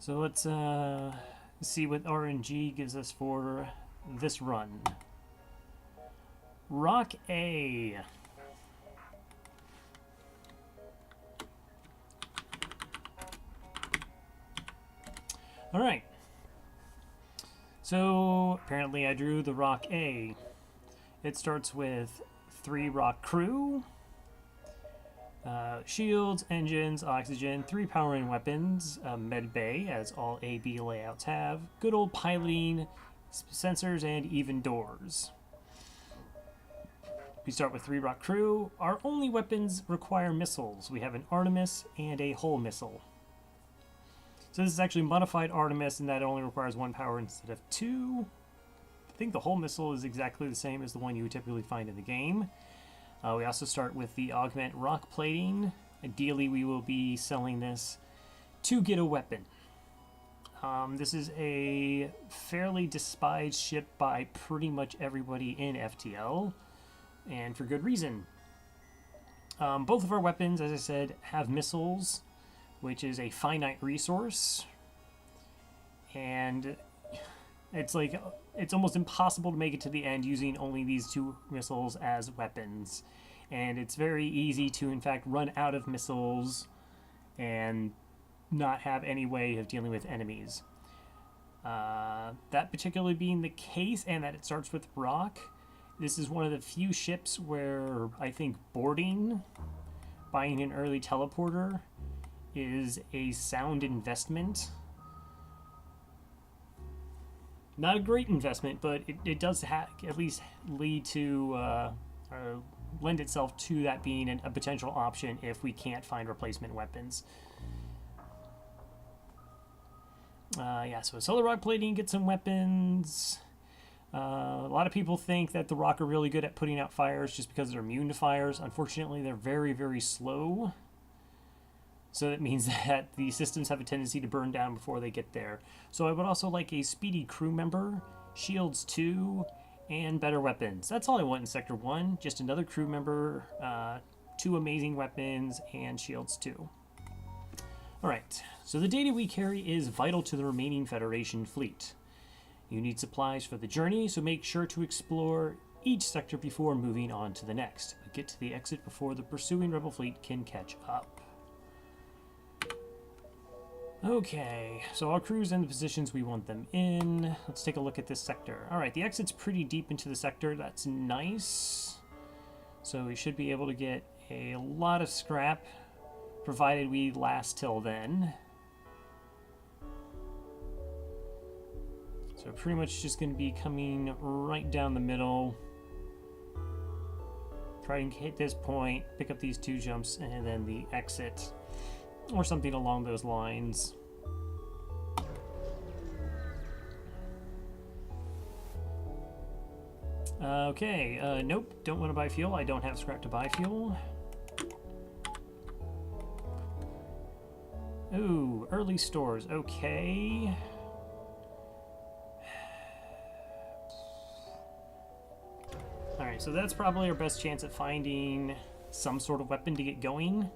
So let's see what RNG gives us for this run. Rock A. Alright. So apparently I drew the Rock A. It starts with 3 rock crew, shields, engines, oxygen, 3 power and weapons, med bay, as all A-B layouts have, good old piloting, sensors, and even doors. We start with 3 rock crew. Our only weapons require missiles. We have an Artemis and a hull missile. So this is actually modified Artemis in that it only requires 1 power instead of 2. I think the hull missile is exactly the same as the one you would typically find in the game. We also start with the augment rock plating. Ideally, we will be selling this to get a weapon. This is a fairly despised ship by pretty much everybody in FTL, and for good reason. Both of our weapons, as I said, have missiles, which is a finite resource, and it's almost impossible to make it to the end using only these 2 missiles as weapons. And it's very easy to, in fact, run out of missiles and not have any way of dealing with enemies. That particularly being the case, and that it starts with rock, this is one of the few ships where I think boarding, buying an early teleporter, is a sound investment. Not a great investment, but it does at least lead to, or lend itself to that being a potential option if we can't find replacement weapons. Yeah, so solar rock plating, get some weapons. A lot of people think that the rock are really good at putting out fires just because they're immune to fires. Unfortunately, they're very, very slow. So that means that the systems have a tendency to burn down before they get there. So I would also like a speedy crew member, shields 2, and better weapons. That's all I want in Sector 1. Just another crew member, 2 amazing weapons, and shields 2. Alright, so the data we carry is vital to the remaining Federation fleet. You need supplies for the journey, so make sure to explore each sector before moving on to the next. But get to the exit before the pursuing Rebel fleet can catch up. Okay, so our crew's in the positions we want them in. Let's take a look at this sector. Alright, the exit's pretty deep into the sector. That's nice. So we should be able to get a lot of scrap, provided we last till then. So pretty much just going to be coming right down the middle. Try and hit this point, pick up these 2 jumps, and then the exit. Or something along those lines. Okay, nope, don't want to buy fuel. I don't have scrap to buy fuel. Ooh, early stores, okay. Alright, so that's probably our best chance at finding some sort of weapon to get going.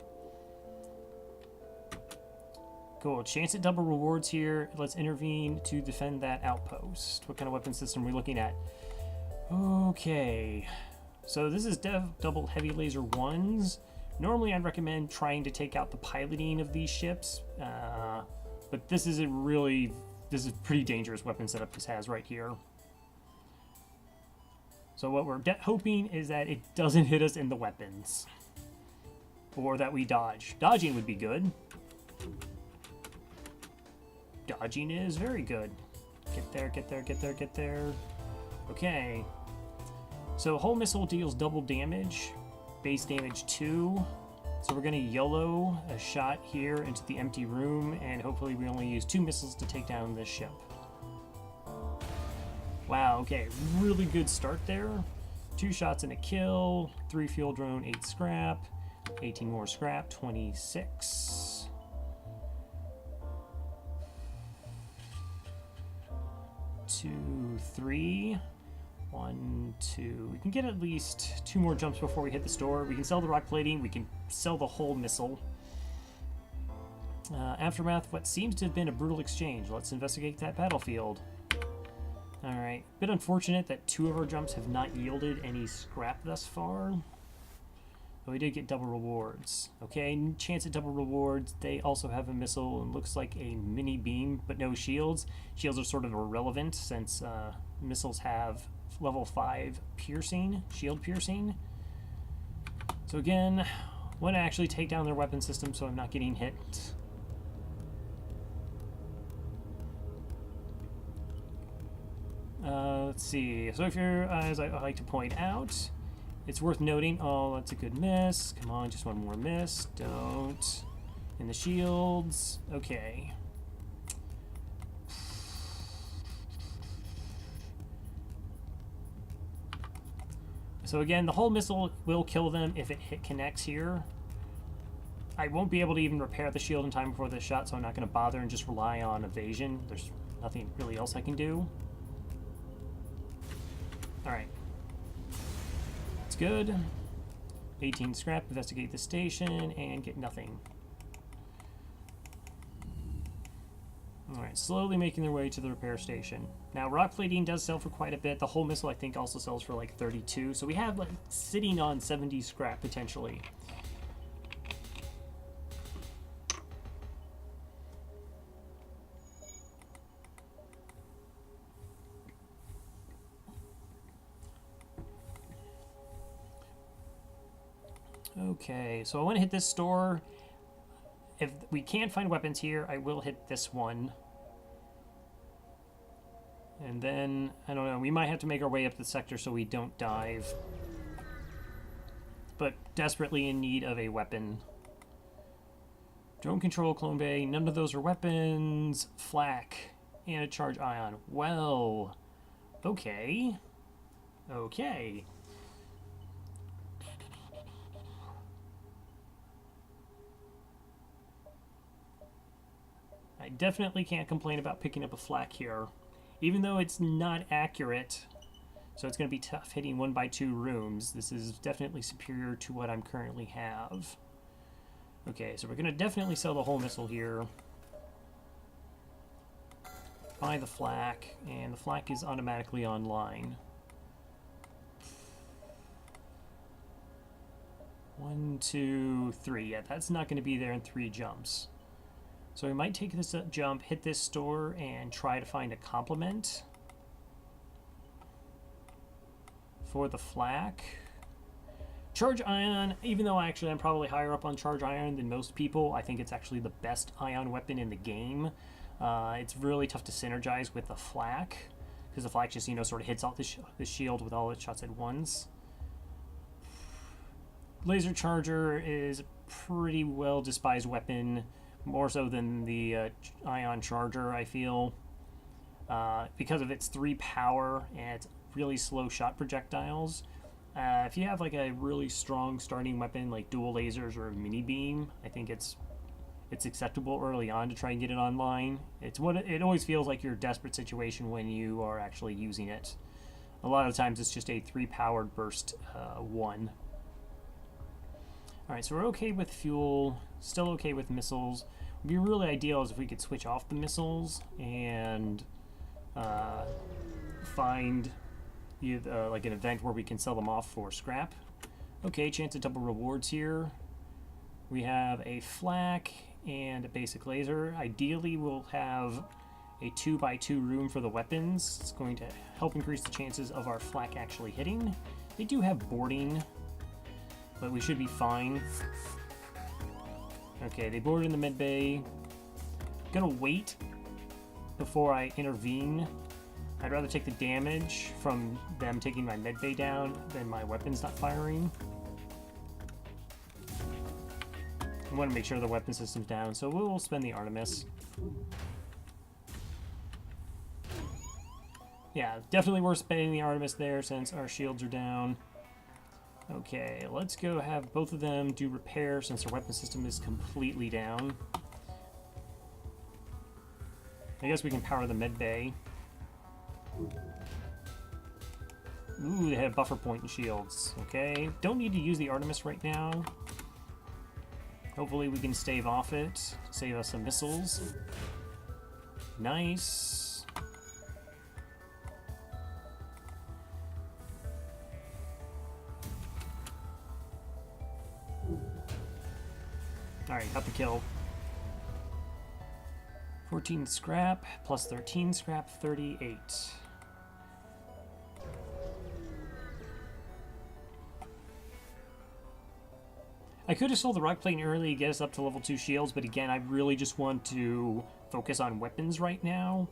Cool, chance at double rewards here. Let's intervene to defend that outpost. What kind of weapon system are we looking at? Okay, so this is double heavy laser 1s. Normally I'd recommend trying to take out the piloting of these ships, but this is a pretty dangerous weapon setup this has right here. So what we're hoping is that it doesn't hit us in the weapons, or that we dodge. Dodging would be good. Dodging is very good. Get there, get there, get there, get there. Okay. So hull missile deals double damage, base damage 2. So we're going to YOLO a shot here into the empty room, and hopefully we only use 2 missiles to take down this ship. Wow, okay, really good start there. 2 shots and a kill, 3 fuel drone, 8 scrap, 18 more scrap, 26. 2, 3, 1, 2. We can get at least 2 more jumps before we hit the store. We can sell the rock plating. We can sell the whole missile. Aftermath, what seems to have been a brutal exchange. Let's investigate that battlefield. Alright, bit unfortunate that 2 of our jumps have not yielded any scrap thus far. But we did get double rewards. Okay, chance at double rewards. They also have a missile and looks like a mini beam, but no shields. Shields are sort of irrelevant since missiles have level 5 piercing, shield piercing. So again, want to actually take down their weapon system so I'm not getting hit. Let's see. So if you're, as I like to point out, it's worth noting. Oh, that's a good miss. Come on, just one more miss. Don't. And the shields. Okay. So again, the whole missile will kill them if it connects here. I won't be able to even repair the shield in time before this shot, so I'm not going to bother and just rely on evasion. There's nothing really else I can do. Alright. That's good. 18 scrap, investigate the station, and get nothing. Alright, slowly making their way to the repair station. Now, rock plating does sell for quite a bit. The whole missile, I think, also sells for like 32. So we have like sitting on 70 scrap, potentially. Okay, so I want to hit this store. If we can't find weapons here, I will hit this one. And then, I don't know, we might have to make our way up the sector so we don't dive. But desperately in need of a weapon. Drone control, clone bay, none of those are weapons. Flak, and a charge ion. Well, okay. Okay. I definitely can't complain about picking up a flak here. Even though it's not accurate, so it's going to be tough hitting 1x2 rooms, this is definitely superior to what I'm currently have. Okay, so we're going to definitely sell the whole missile here. Buy the flak, and the flak is automatically online. 1, 2, 3. Yeah, that's not going to be there in 3 jumps. So we might take this jump, hit this store, and try to find a complement for the flak. Charge ion, even though actually I'm probably higher up on charge ion than most people, I think it's actually the best ion weapon in the game. It's really tough to synergize with the flak, because the flak just, you know, sort of hits off the shield with all its shots at once. Laser charger is a pretty well despised weapon. More so than the ion charger, I feel, because of its 3 power and its really slow shot projectiles. If you have like a really strong starting weapon like dual lasers or a mini beam, I think it's acceptable early on to try and get it online. It's what it always feels like your desperate situation when you are actually using it. A lot of times it's just a 3 powered burst 1. Alright, so we're okay with fuel, still okay with missiles. What would be really ideal is if we could switch off the missiles and find like an event where we can sell them off for scrap. Okay, chance of double rewards here. We have a flak and a basic laser. Ideally, we'll have a 2x2 room for the weapons. It's going to help increase the chances of our flak actually hitting. They do have boarding, but we should be fine. Okay, they boarded in the mid bay. Gonna wait before I intervene. I'd rather take the damage from them taking my mid bay down than my weapons not firing. I want to make sure the weapon system's down, so we'll spend the Artemis. Yeah, definitely worth spending the Artemis there since our shields are down. Okay, let's go have both of them do repair since their weapon system is completely down. I guess we can power the med bay. Ooh, they have buffer point and shields. Okay, don't need to use the Artemis right now. Hopefully we can stave off it, save us some missiles. Nice. Alright, got the kill. 14 scrap, plus 13 scrap, 38. I could have sold the rock plate early to get us up to level 2 shields, but again, I really just want to focus on weapons right now.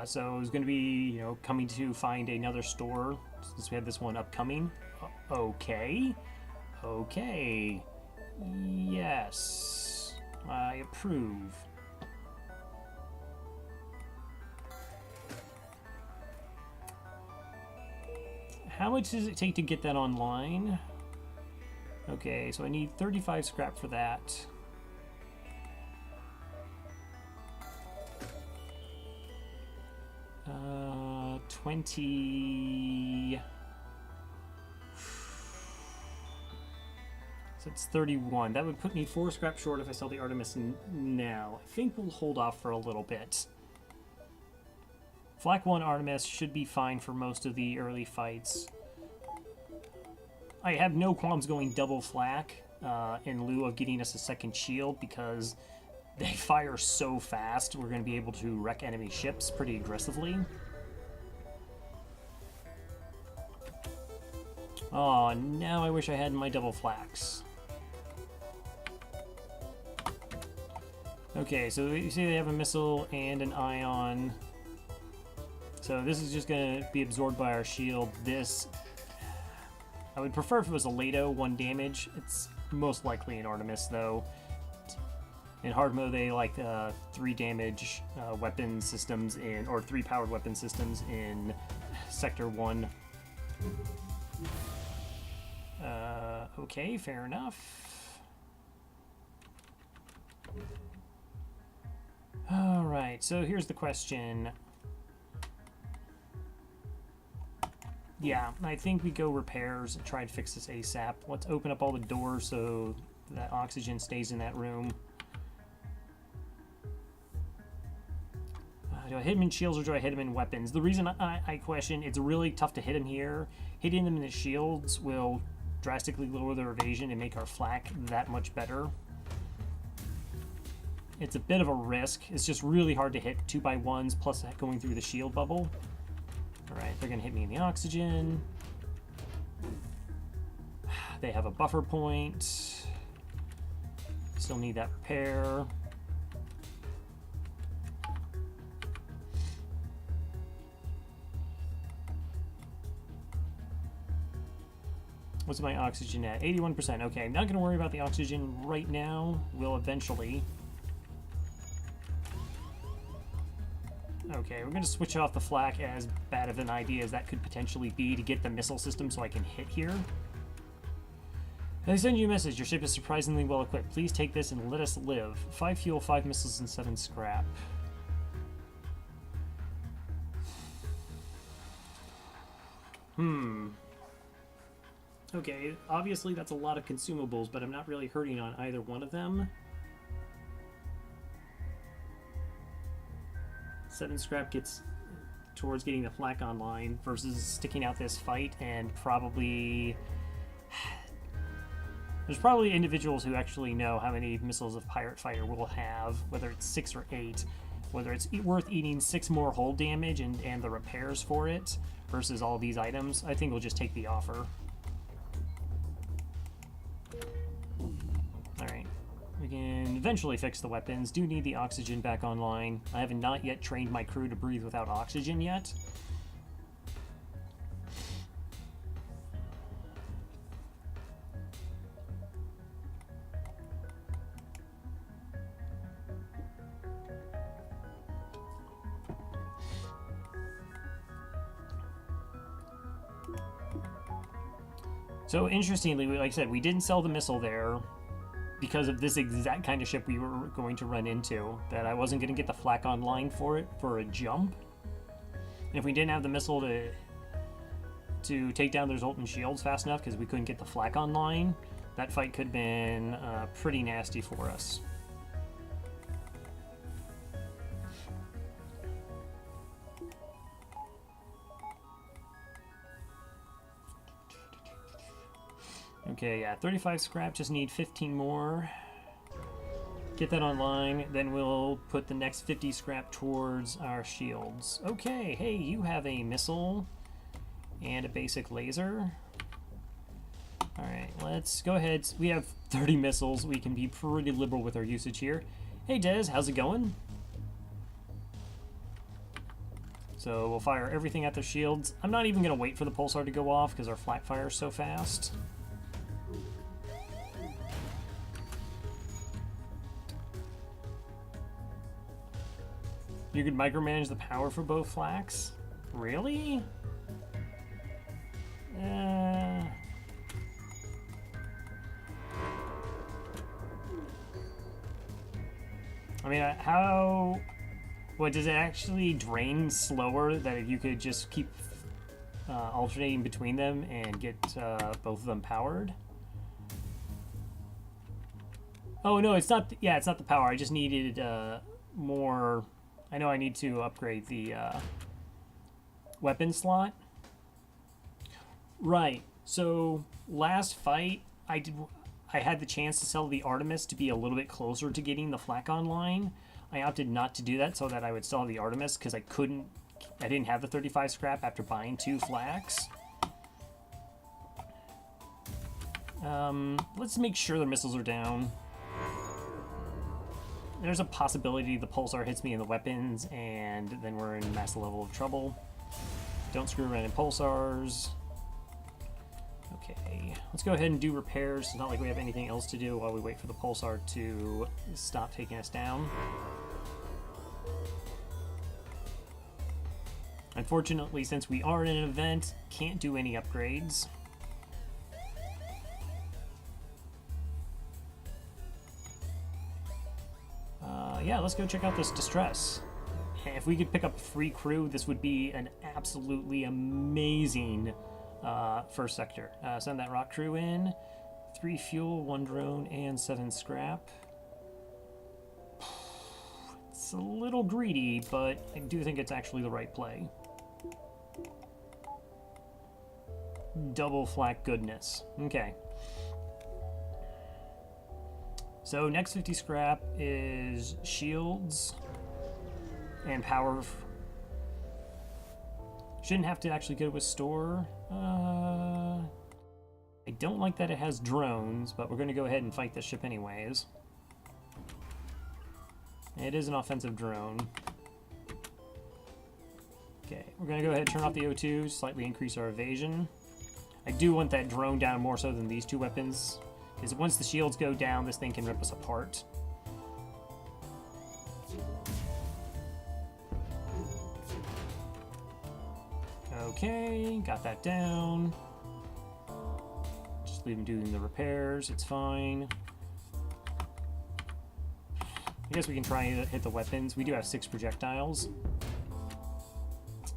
So it was going to be, you know, coming to find another store, since we had this one upcoming. Okay. Okay. Yes. I approve. How much does it take to get that online? Okay, so I need 35 scrap for that. Uh, 20... So it's 31. That would put me 4 scrap short if I sell the Artemis now. I think we'll hold off for a little bit. Flak 1 Artemis should be fine for most of the early fights. I have no qualms going double flak in lieu of getting us a second shield because they fire so fast. We're going to be able to wreck enemy ships pretty aggressively. Oh, now I wish I had my double flaks. Okay, so you see they have a missile and an ion. So this is just going to be absorbed by our shield. This, I would prefer if it was a Lato, 1 damage. It's most likely an Artemis, though. In hard mode, they like 3 damage weapon systems in, or 3 powered weapon systems in Sector 1. Okay, fair enough. Alright, so here's the question. Yeah, I think we go repairs and try and fix this ASAP. Let's open up all the doors so that oxygen stays in that room. Do I hit him in shields or do I hit him in weapons? The reason I question, it's really tough to hit him here. Hitting them in the shields will drastically lower their evasion and make our flak that much better. It's a bit of a risk. It's just really hard to hit 2x1s plus going through the shield bubble. Alright, they're going to hit me in the oxygen. They have a buffer point. Still need that repair. What's my oxygen at? 81%. Okay, I'm not going to worry about the oxygen right now. We'll eventually. Okay, we're going to switch off the flak, as bad of an idea as that could potentially be, to get the missile system so I can hit here. I send you a message. Your ship is surprisingly well equipped. Please take this and let us live. 5 fuel, 5 missiles, and 7 scrap. Okay, obviously that's a lot of consumables, but I'm not really hurting on either one of them. 7 scrap gets towards getting the flak online versus sticking out this fight, and probably... There's probably individuals who actually know how many missiles of Pirate Fighter we'll have, whether it's 6 or 8, whether it's worth eating 6 more hull damage and the repairs for it versus all these items. I think we'll just take the offer. Alright. We can eventually fix the weapons. Do need the oxygen back online. I have not yet trained my crew to breathe without oxygen yet. So interestingly, like I said, we didn't sell the missile there because of this exact kind of ship we were going to run into, that I wasn't going to get the flak online for it for a jump. And if we didn't have the missile to take down those Zoltan shields fast enough because we couldn't get the flak online, That fight could have been pretty nasty for us. Okay, yeah, 35 scrap, just need 15 more. Get that online, then we'll put the next 50 scrap towards our shields. Okay, hey, you have a missile and a basic laser. Alright, let's go ahead. We have 30 missiles. We can be pretty liberal with our usage here. Hey, Des, how's it going? So we'll fire everything at their shields. I'm not even going to wait for the pulsar to go off because our flat fire is so fast. You could micromanage the power for both flaks? Really? I mean, how... What, does it actually drain slower than if you could just keep alternating between them and get both of them powered? Oh, no, it's not... Yeah, it's not the power. I just needed more... I know I need to upgrade the weapon slot. Right. So last fight, I had the chance to sell the Artemis to be a little bit closer to getting the flak online. I opted not to do that so that I would sell the Artemis because I didn't have the 35 scrap after buying 2 flaks. Let's make sure the missiles are down. There's a possibility the pulsar hits me in the weapons, and then we're in a massive level of trouble. Don't screw around in pulsars. Okay, let's go ahead and do repairs. It's not like we have anything else to do while we wait for the pulsar to stop taking us down. Unfortunately, since we are in an event, can't do any upgrades. Yeah, let's go check out this distress. If we could pick up a free crew, this would be an absolutely amazing first sector. Send that rock crew in. 3 fuel, 1 drone, and 7 scrap. It's a little greedy, but I do think it's actually the right play. Double flak goodness. Okay. So next 50 scrap is shields and power. Shouldn't have to actually go with store. I don't like that it has drones, but we're going to go ahead and fight this ship anyways. It is an offensive drone. Okay, we're going to go ahead and turn off the O2, slightly increase our evasion. I do want that drone down more so than these 2 weapons, because once the shields go down, this thing can rip us apart. Okay, got that down. Just leave him doing the repairs, it's fine. I guess we can try and hit the weapons. We do have 6 projectiles.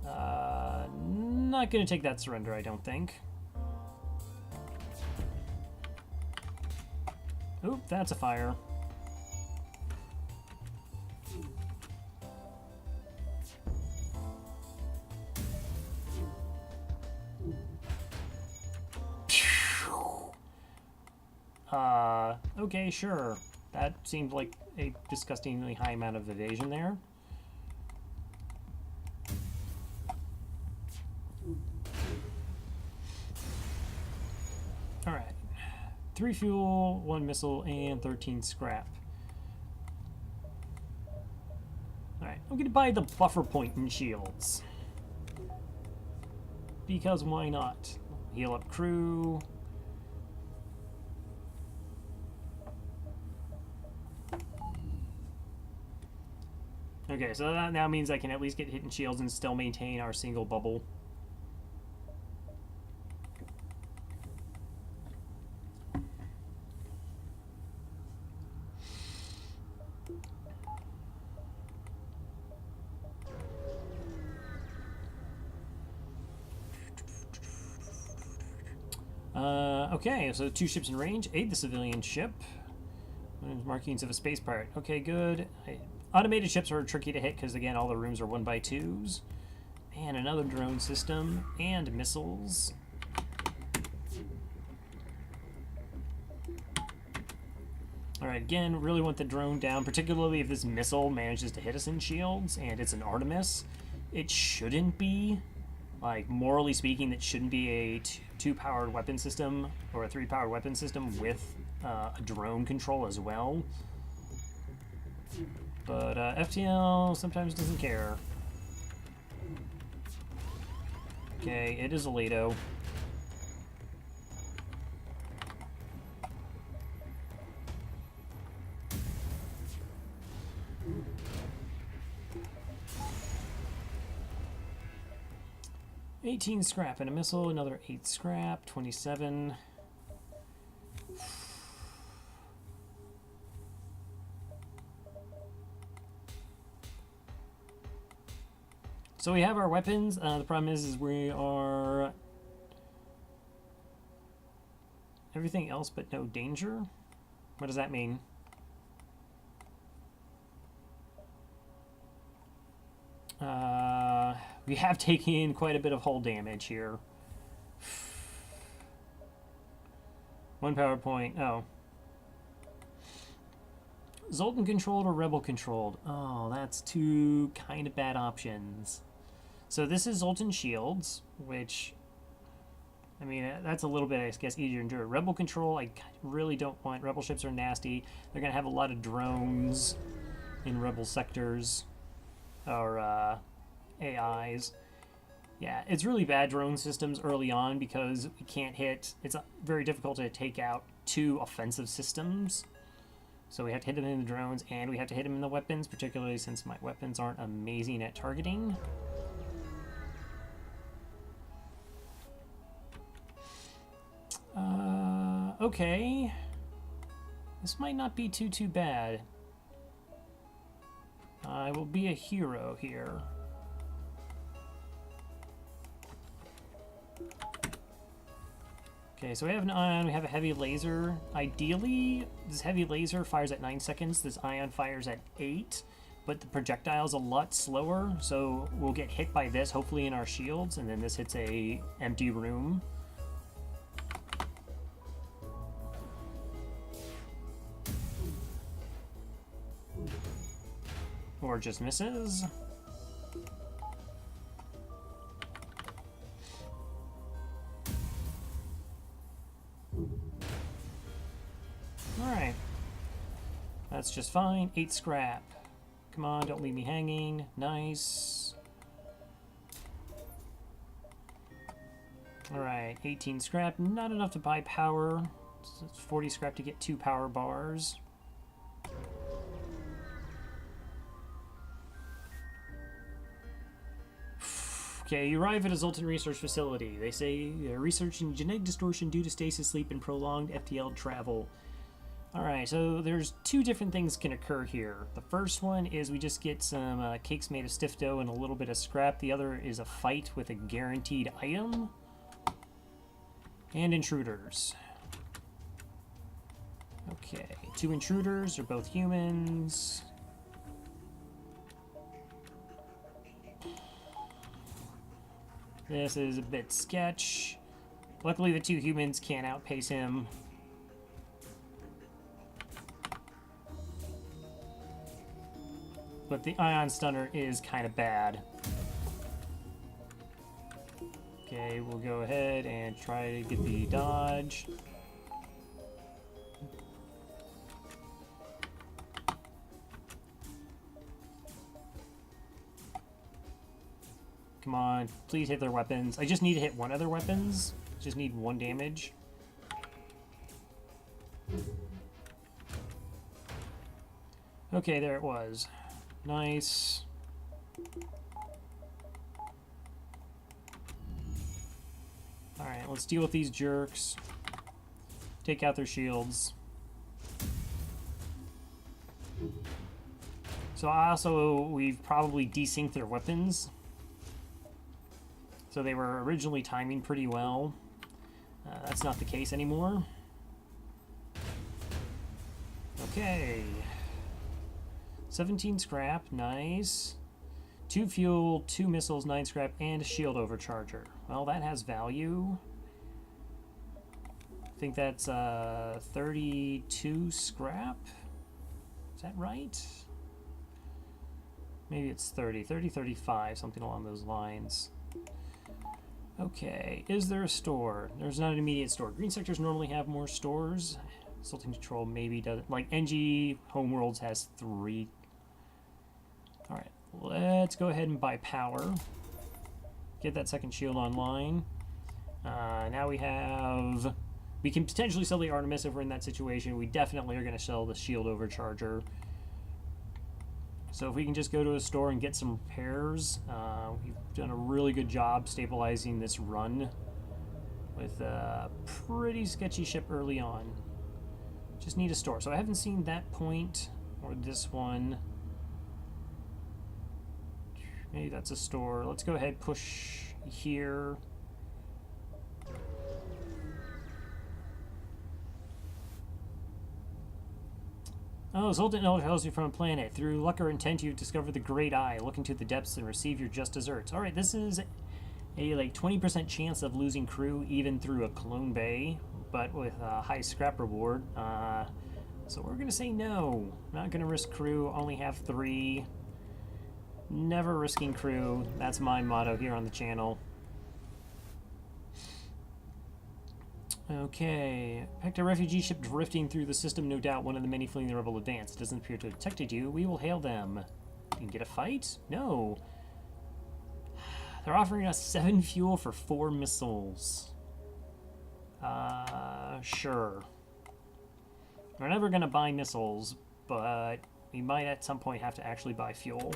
Not going to take that surrender, I don't think. Oop, that's a fire. Okay, sure. That seemed like a disgustingly high amount of evasion there. Alright. 3 fuel, 1 missile, and 13 scrap. Alright, I'm gonna buy the buffer point in shields. Because why not? Heal up crew. Okay, so that now means I can at least get hit in shields and still maintain our single bubble. Okay, so 2 ships in range. Aid the civilian ship. Markings of a space pirate. Okay, good. Automated ships are tricky to hit because, again, all the rooms are 1x2s. And another drone system. And missiles. Alright, again, really want the drone down, particularly if this missile manages to hit us in shields, and it's an Artemis. It shouldn't be. Like, morally speaking, it shouldn't be a 2-powered weapon system, or a 3-powered weapon system with a drone control as well. But FTL sometimes doesn't care. Okay, it is a Lato. $18 scrap and a missile, another 8 scrap, 27. So we have our weapons. The problem is we are everything else but no danger. What does that mean? We have taken quite a bit of hull damage here. 1 power point. Oh. Zoltan controlled or Rebel controlled? Oh, that's 2 kind of bad options. So this is Zoltan shields, which, I mean, that's a little bit, I guess, easier to endure. Rebel control, I really don't want. Rebel ships are nasty. They're going to have a lot of drones in Rebel sectors, or AIs. Yeah, it's really bad drone systems early on because we can't hit. It's very difficult to take out 2 offensive systems. So we have to hit them in the drones and we have to hit them in the weapons, particularly since my weapons aren't amazing at targeting. Okay. This might not be too bad. I will be a hero here. Okay, so we have an ion, we have a heavy laser. Ideally, this heavy laser fires at 9 seconds, this ion fires at 8, but the projectile's a lot slower, so we'll get hit by this, hopefully in our shields, and then this hits a empty room. Or just misses. Alright. That's just fine. 8 scrap. Come on, don't leave me hanging. Nice. Alright, 18 scrap. Not enough to buy power. So it's 40 scrap to get 2 power bars. Okay, you arrive at a Zoltan research facility. They say they're researching genetic distortion due to stasis sleep and prolonged FTL travel. Alright, so there's 2 different things can occur here. The first one is we just get some cakes made of stiff dough and a little bit of scrap. The other is a fight with a guaranteed item. And intruders. Okay, 2 intruders are both humans. This is a bit sketch. Luckily the 2 humans can't outpace him. But the ion stunner is kind of bad. Okay, we'll go ahead and try to get the dodge. Come on, please hit their weapons. I just need to hit one of their weapons. Just need 1 damage. Okay, there it was. Nice. Alright, let's deal with these jerks. Take out their shields. So we've probably desynced their weapons. So they were originally timing pretty well. That's not the case anymore. Okay. 17 scrap, nice. 2 fuel, 2 missiles, 9 scrap, and a shield overcharger. Well, that has value. I think that's 32 scrap. Is that right? Maybe it's 30, 35, something along those lines. Okay, is there a store? There's not an immediate store. Green sectors normally have more stores. Consulting Control maybe doesn't. Like, NG Homeworlds has 3. Alright, let's go ahead and buy power. Get that second shield online. Now we have... We can potentially sell the Artemis if we're in that situation. We definitely are going to sell the shield overcharger. So if we can just go to a store and get some repairs, we've done a really good job stabilizing this run with a pretty sketchy ship early on. Just need a store. So I haven't seen that point or this one. Maybe that's a store. Let's go ahead, push here. Oh, Zoltan Elder hails you from a planet. Through luck or intent, you've discovered the Great Eye. Look into the depths and receive your just desserts. Alright, this is a like 20% chance of losing crew even through a clone bay, but with a high scrap reward. So we're going to say no. Not going to risk crew, only have 3. Never risking crew. That's my motto here on the channel. Okay. Pecked a refugee ship drifting through the system, no doubt one of the many fleeing the rebel advance. It doesn't appear to have detected you. We will hail them. You can get a fight? No. They're offering us 7 fuel for 4 missiles. Sure. We're never going to buy missiles, but we might at some point have to actually buy fuel.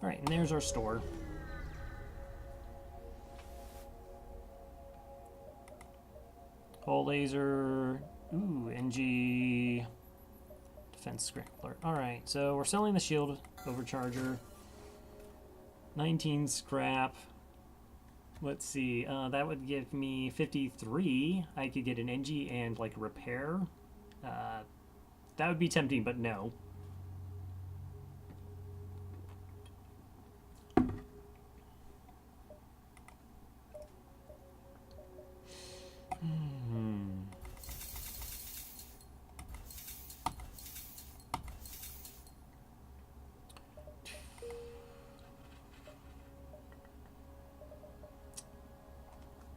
Alright, and there's our store. Hull laser. Ooh, NG. Defense scrambler. Alright, so we're selling the shield overcharger. 19 scrap. Let's see, that would give me 53. I could get an NG and like repair. That would be tempting, but no.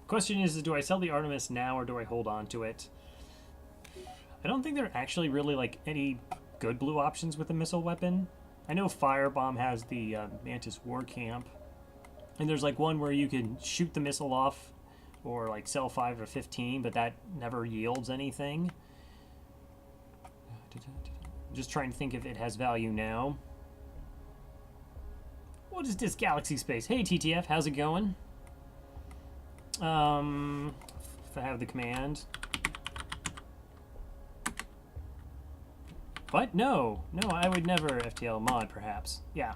Question is, do I sell the Artemis now or do I hold on to it? I don't think there are actually really like any good blue options with a missile weapon. I know Firebomb has the Mantis War Camp, and there's like one where you can shoot the missile off or like sell 5 or 15, but that never yields anything. I'm just trying to think if it has value now. What is this galaxy space? Hey TTF, how's it going? If I have the command. What? No. No, I would never FTL mod, perhaps. Yeah.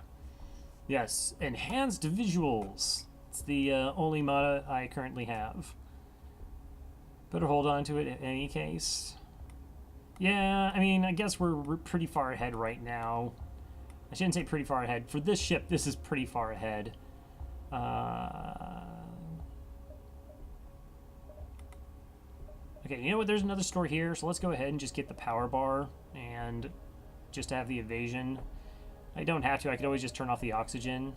Yes. Enhanced visuals. It's the only mod I currently have. Better hold on to it in any case. Yeah, I mean, I guess we're pretty far ahead right now. I shouldn't say pretty far ahead. For this ship, this is pretty far ahead. Okay, you know what? There's another store here, so let's go ahead and just get the power bar and just have the evasion. I don't have to. I could always just turn off the oxygen.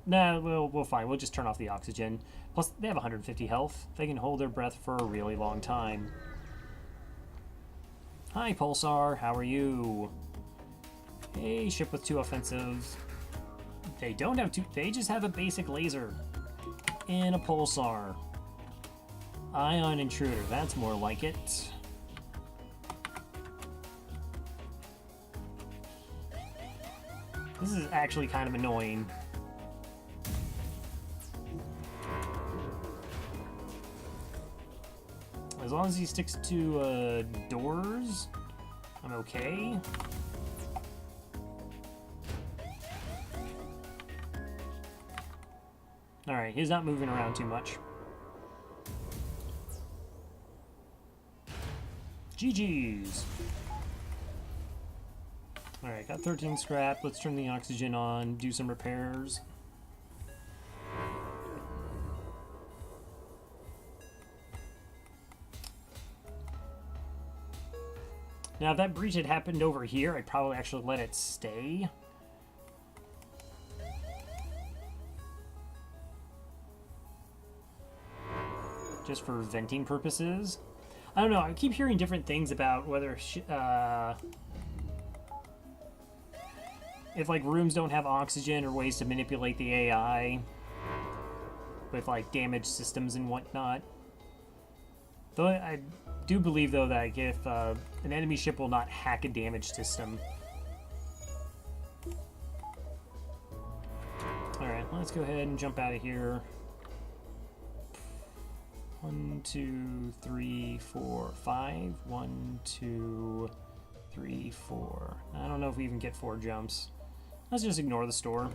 Nah, we'll fine. We'll just turn off the oxygen. Plus, they have 150 health. They can hold their breath for a really long time. Hi, Pulsar. How are you? Hey, ship with 2 offensives. They don't have 2. They just have a basic laser in a Pulsar. Ion Intruder, that's more like it. This is actually kind of annoying. As long as he sticks to doors, I'm okay. Alright, he's not moving around too much. GG's. Alright, got 13 scrap. Let's turn the oxygen on, do some repairs. Now, if that breach had happened over here, I'd probably actually let it stay. Just for venting purposes. I don't know, I keep hearing different things about whether if like rooms don't have oxygen or ways to manipulate the AI with like damaged systems and whatnot. Though I do believe though that if an enemy ship will not hack a damaged system. Alright, let's go ahead and jump out of here. 1, 2, 3, 4, 5. 1, 2, 3, 4. I don't know if we even get 4 jumps. Let's just ignore the store.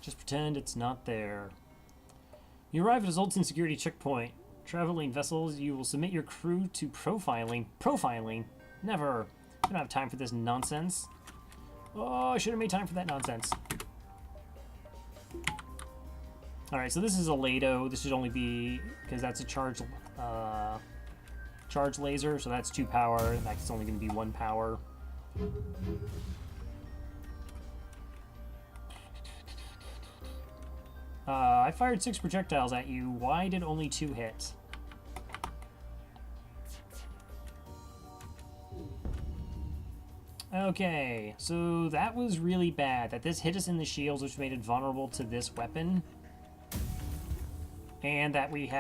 Just pretend it's not there. You arrive at a Zoltan security checkpoint. Traveling vessels, you will submit your crew to profiling. Profiling? Never. I don't have time for this nonsense. Oh, I should have made time for that nonsense. Alright, so this is a Lado. This should only be, because that's a charge laser, so that's 2 power. That's only going to be 1 power. I fired 6 projectiles at you. Why did only 2 hit? Okay, so that was really bad. That this hit us in the shields, which made it vulnerable to this weapon. And that we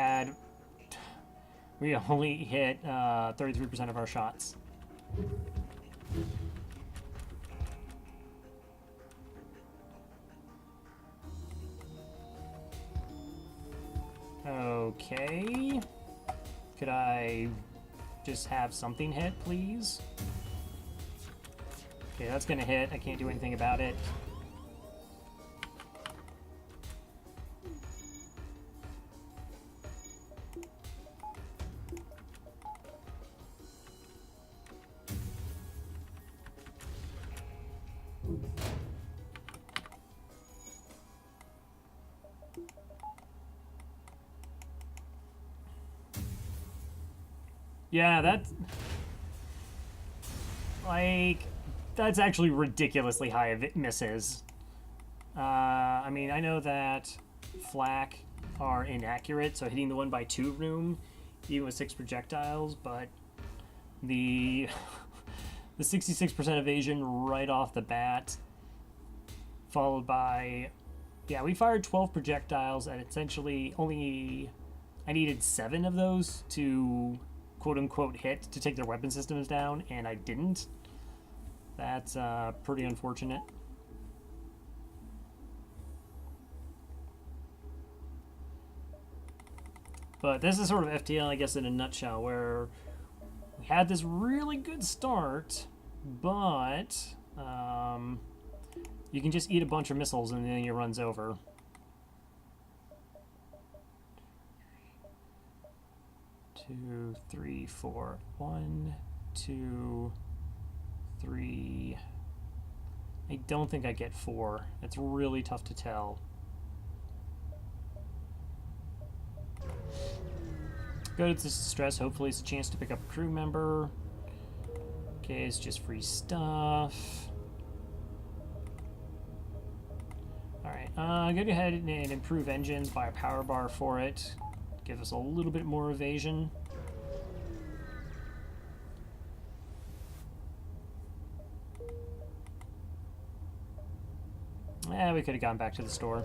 only hit 33% of our shots. Okay. Could I just have something hit, please? Okay, that's gonna hit. I can't do anything about it. Yeah, that's actually ridiculously high if it misses. I mean, I know that flak are inaccurate, so hitting the 1x2 room, even with 6 projectiles, but the 66% evasion right off the bat, followed by, yeah, we fired 12 projectiles, and essentially only, I needed 7 of those to quote-unquote hit to take their weapon systems down, and I didn't. That's pretty unfortunate. But this is sort of FTL, I guess, in a nutshell, where we had this really good start, but you can just eat a bunch of missiles and then it runs over. Two, three, four. 1, 2, 3. I don't think I get 4. It's really tough to tell. Good, it's just stress. Hopefully it's a chance to pick up a crew member. Okay, it's just free stuff. Alright, I'm going to go ahead and improve engines, buy a power bar for it. Give us a little bit more evasion. Yeah, we could have gone back to the store.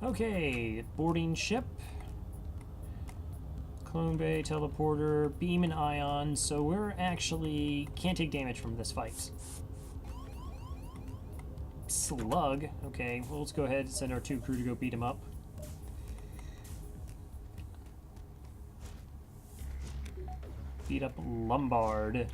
Okay, boarding ship. Clone Bay, teleporter, beam and ion, so we're actually can't take damage from this fight. Slug. Okay, well, let's go ahead and send our 2 crew to go beat him up. Beat up Lombard.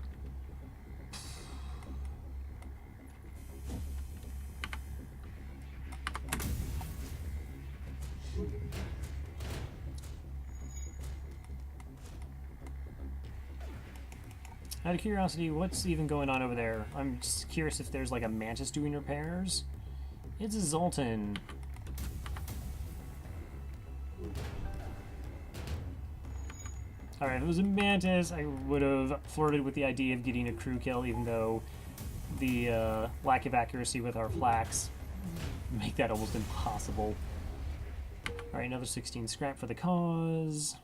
Out of curiosity, what's even going on over there? I'm just curious if there's like a Mantis doing repairs. It's a Zoltan. Alright, if it was a Mantis, I would have flirted with the idea of getting a crew kill, even though the lack of accuracy with our flax make that almost impossible. Alright, another 16 scrap for the cause.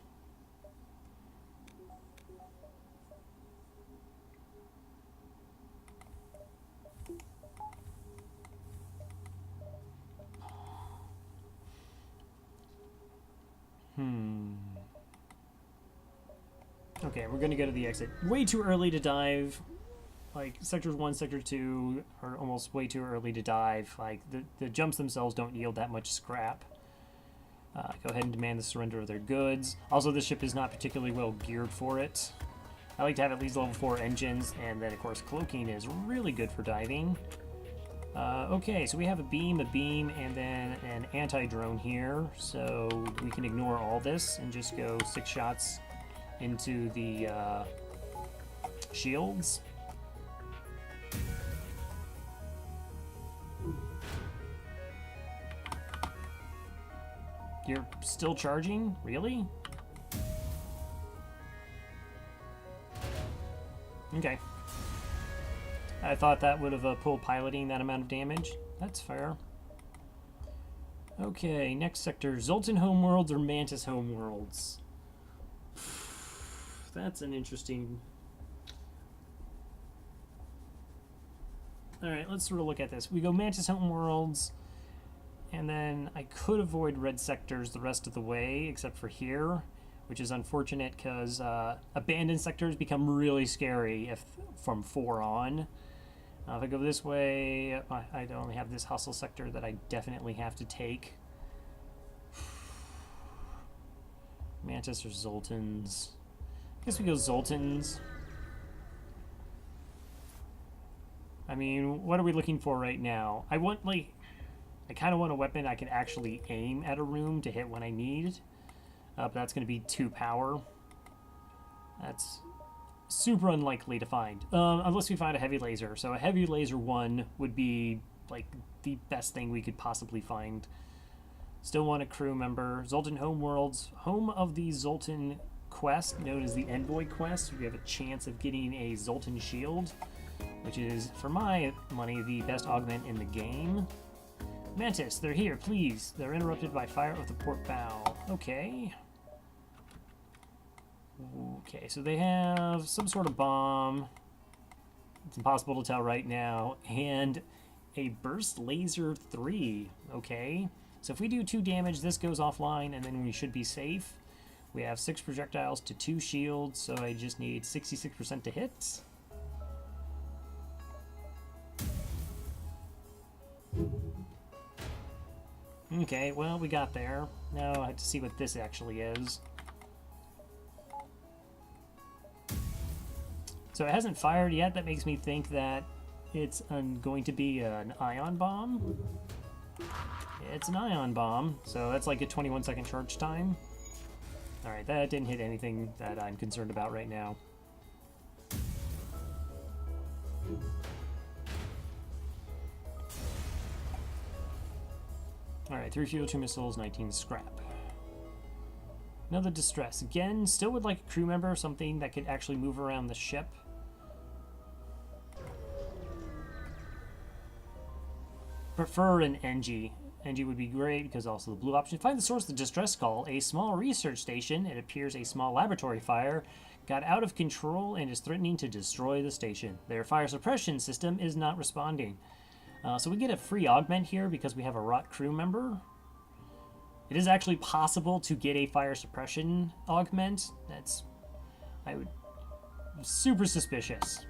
Okay, we're gonna go to the exit. Way too early to dive. Like, Sectors 1, Sector 2 are almost way too early to dive. Like, the jumps themselves don't yield that much scrap. Go ahead and demand the surrender of their goods. Also, this ship is not particularly well geared for it. I like to have at least level 4 engines, and then, of course, cloaking is really good for diving. Okay, so we have a beam, and then an anti-drone here. So we can ignore all this and just go 6 shots into the shields. You're still charging? Really? Okay. I thought that would have pulled piloting that amount of damage. That's fair. Okay, next sector. Zoltan homeworlds or Mantis homeworlds? That's an interesting... Alright, let's sort of look at this. We go Mantis homeworlds, and then I could avoid red sectors the rest of the way, except for here, which is unfortunate because abandoned sectors become really scary if from 4 on. If I go this way, I only have this hustle sector that I definitely have to take. Mantis or Zoltans? I guess we go Zoltans. I mean, what are we looking for right now? I want, like... I kind of want a weapon I can actually aim at a room to hit when I need. But that's going to be 2 power. That's super unlikely to find. Unless we find a heavy laser. So a heavy laser 1 would be, like, the best thing we could possibly find. Still want a crew member. Zoltan Homeworlds. Home of the Zoltan quest, known as the Envoy quest. We have a chance of getting a Zoltan shield, which is, for my money, the best augment in the game. Mantis, they're here, please. They're interrupted by fire of the port bow. Okay. Okay, so they have some sort of bomb. It's impossible to tell right now. And a burst laser 3. Okay. So if we do 2 damage, this goes offline, and then we should be safe. We have 6 projectiles to 2 shields, so I just need 66% to hit. Okay, well, we got there. Now I have to see what this actually is. So it hasn't fired yet. That makes me think that it's going to be an ion bomb. It's an ion bomb, so that's like a 21-second charge time. Alright, that didn't hit anything that I'm concerned about right now. Alright, 3 fuel, 2 missiles, 19 scrap. Another distress. Again, still would like a crew member, something that could actually move around the ship. Prefer an NG. NG would be great because also the blue option. Find the source of the distress call. A small research station. It appears a small laboratory fire got out of control and is threatening to destroy the station. Their fire suppression system is not responding. So we get a free augment here because we have a rot crew member. It is actually possible to get a fire suppression augment. That's... I would... super suspicious.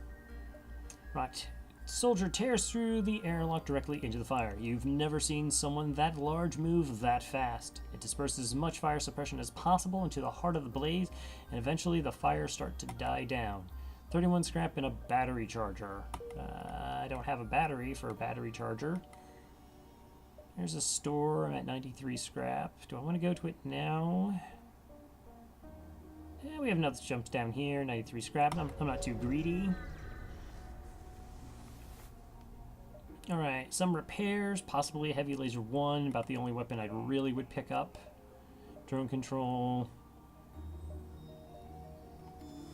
Right. Soldier tears through the airlock directly into the fire. You've never seen someone that large move that fast. It disperses as much fire suppression as possible into the heart of the blaze, and eventually the fire starts to die down. 31 scrap and a battery charger. I don't have a battery for a battery charger. There's a store. I'm at 93 scrap. Do I want to go to it now? We have another jumps down here, 93 scrap. I'm not too greedy. Alright, some repairs, possibly a heavy laser 1, about the only weapon I really would pick up. Drone control.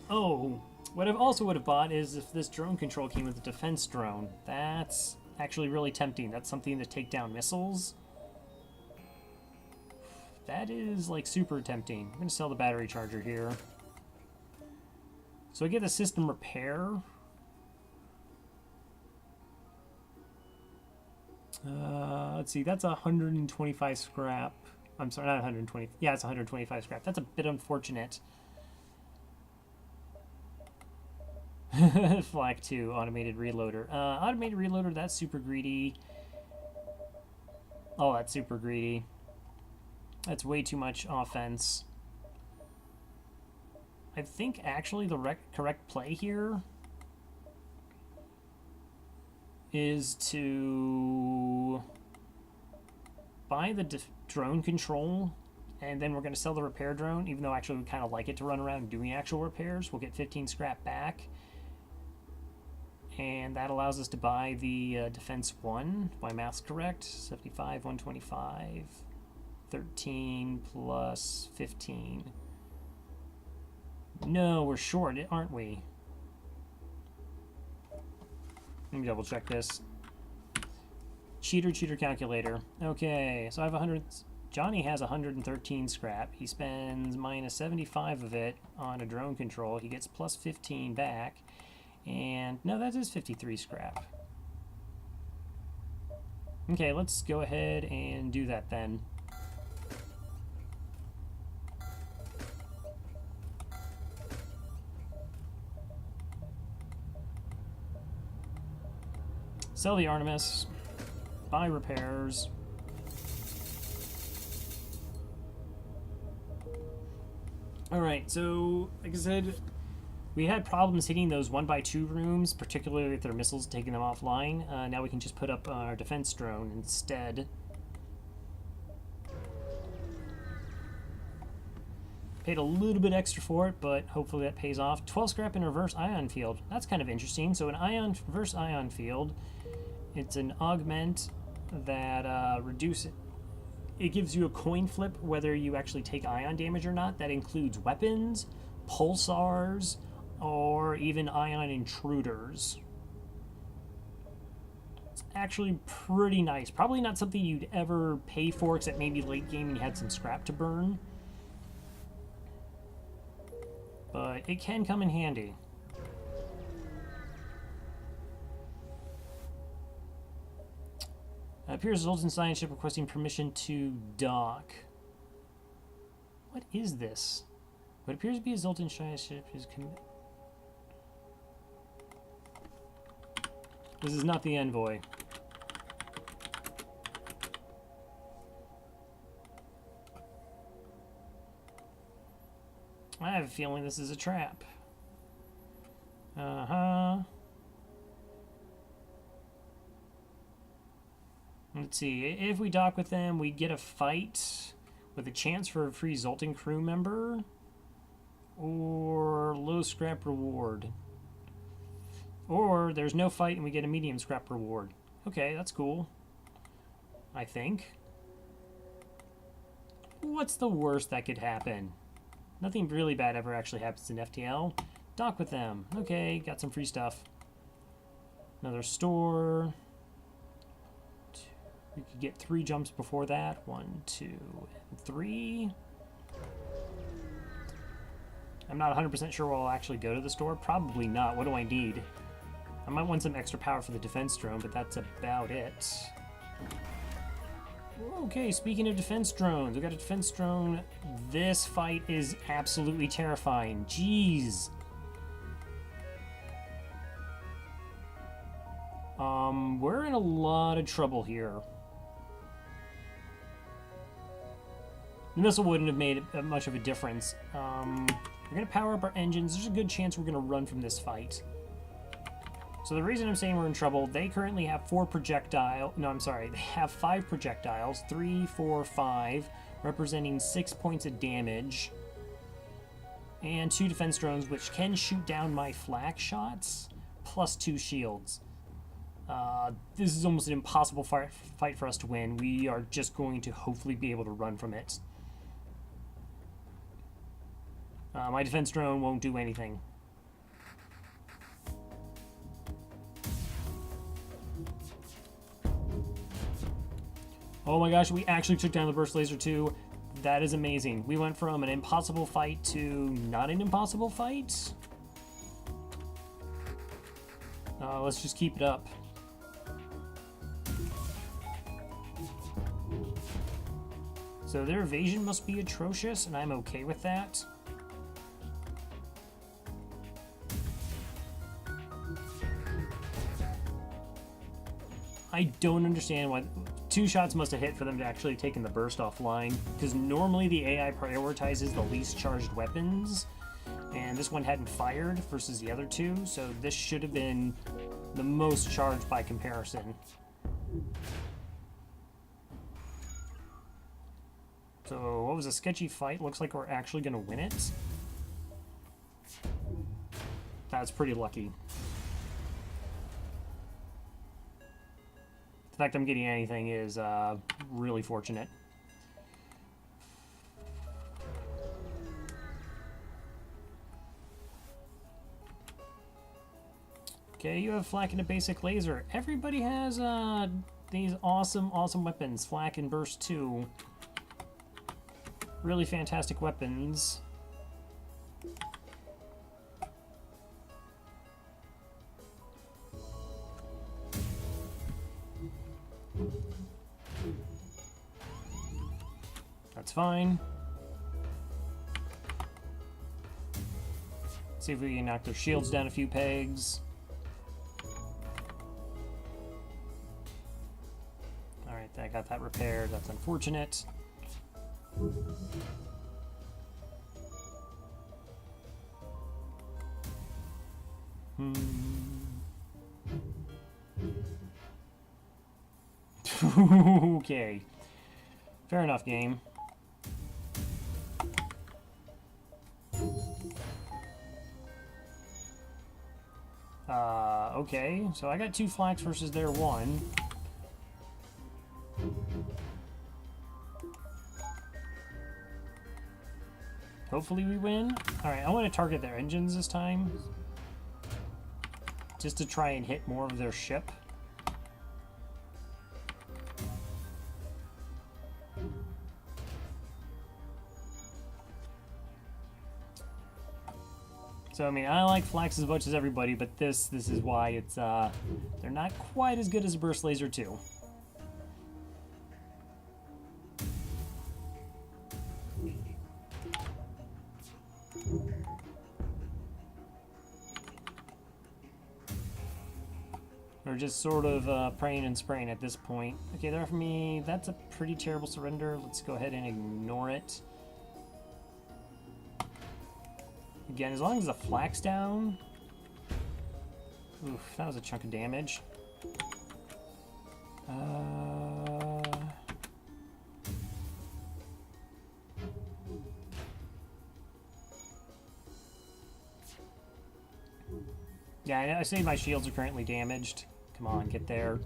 Oh, what I also would have bought is if this drone control came with a defense drone. That's actually really tempting. That's something to take down missiles. That is like super tempting. I'm going to sell the battery charger here. So I get the system repair. Let's see, that's 125 scrap. I'm sorry, not 120. Yeah, it's 125 scrap. That's a bit unfortunate. Flak 2, automated reloader. Automated reloader, that's super greedy. Oh, that's super greedy. That's way too much offense. I think actually the correct play here is to buy the drone control, and then we're going to sell the repair drone, even though actually we kind of like it to run around doing actual repairs. We'll get 15 scrap back, and that allows us to buy the defense 1, if my math's correct. 75, 125, 13 plus 15. No, we're short, aren't we? Let me double check this. Cheater calculator. Okay, so I have 100. Johnny has 113 scrap. He spends minus 75 of it on a drone control. He gets plus 15 back. And no, that is 53 scrap. Okay, let's go ahead and do that then. Sell the Artemis. Buy repairs. Alright, so like I said, we had problems hitting those 1x2 rooms, particularly with their missiles taking them offline. Now we can just put up our defense drone instead. Paid a little bit extra for it, but hopefully that pays off. 12 scrap in reverse ion field. That's kind of interesting. So an reverse ion field, it's an augment that reduces... It gives you a coin flip whether you actually take ion damage or not. That includes weapons, pulsars, or even ion intruders. It's actually pretty nice. Probably not something you'd ever pay for, except maybe late game and you had some scrap to burn. But it can come in handy. Appears Zoltan science ship requesting permission to dock. What is this? What appears to be a Zoltan science ship is... This is not the envoy. I have a feeling this is a trap. Uh-huh. Let's see, if we dock with them, we get a fight with a chance for a free Zoltan crew member, or low scrap reward. Or there's no fight and we get a medium scrap reward. Okay, that's cool. I think. What's the worst that could happen? Nothing really bad ever actually happens in FTL. Dock with them. Okay, got some free stuff. Another store. We could get 3 jumps before that. 1, 2, and 3. I'm not 100% sure we'll actually go to the store. Probably not. What do I need? I might want some extra power for the defense drone, but that's about it. Okay, speaking of defense drones, we got a defense drone. This fight is absolutely terrifying. Jeez. We're in a lot of trouble here. The missile wouldn't have made much of a difference. We're going to power up our engines. There's a good chance we're going to run from this fight. So the reason I'm saying we're in trouble, they currently have 4 projectiles. No, I'm sorry. They have 5 projectiles. 3, 4, 5, representing 6 points of damage. And 2 defense drones, which can shoot down my flak shots, plus 2 shields. This is almost an impossible fight for us to win. We are just going to hopefully be able to run from it. My defense drone won't do anything. Oh my gosh, we actually took down the burst laser too. That is amazing. We went from an impossible fight to not an impossible fight. Let's just keep it up. So their evasion must be atrocious, and I'm okay with that. I don't understand why 2 shots must have hit for them to actually taken the burst offline, because normally the AI prioritizes the least charged weapons, and this one hadn't fired versus the other 2, so this should have been the most charged by comparison. So what was a sketchy fight? Looks like we're actually going to win it. That's pretty lucky. The fact I'm getting anything is really fortunate. Okay, you have flak and a basic laser. Everybody has these awesome weapons. Flak and burst 2. Really fantastic weapons. That's fine. See if we can knock their shields down a few pegs. Alright, I got that repaired. That's unfortunate. Okay. Fair enough, game. Okay, so I got 2 flaks versus their 1. Hopefully we win. Alright, I want to target their engines this time, just to try and hit more of their ship. So, I mean, I like flaks as much as everybody, but this is why it's, they're not quite as good as a burst laser 2. We're just sort of praying and spraying at this point. Okay, they're for me. That's a pretty terrible surrender. Let's go ahead and ignore it. Again, as long as the flak's down. Oof, that was a chunk of damage. Yeah, I say my shields are currently damaged. Come on, get there.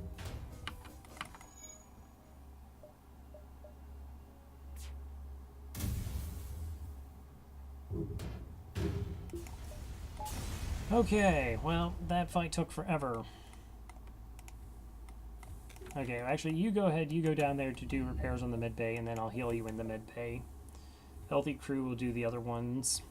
Okay, well, that fight took forever. Okay, actually, you go ahead, you go down there to do repairs on the med bay, and then I'll heal you in the med bay. Healthy crew will do the other ones.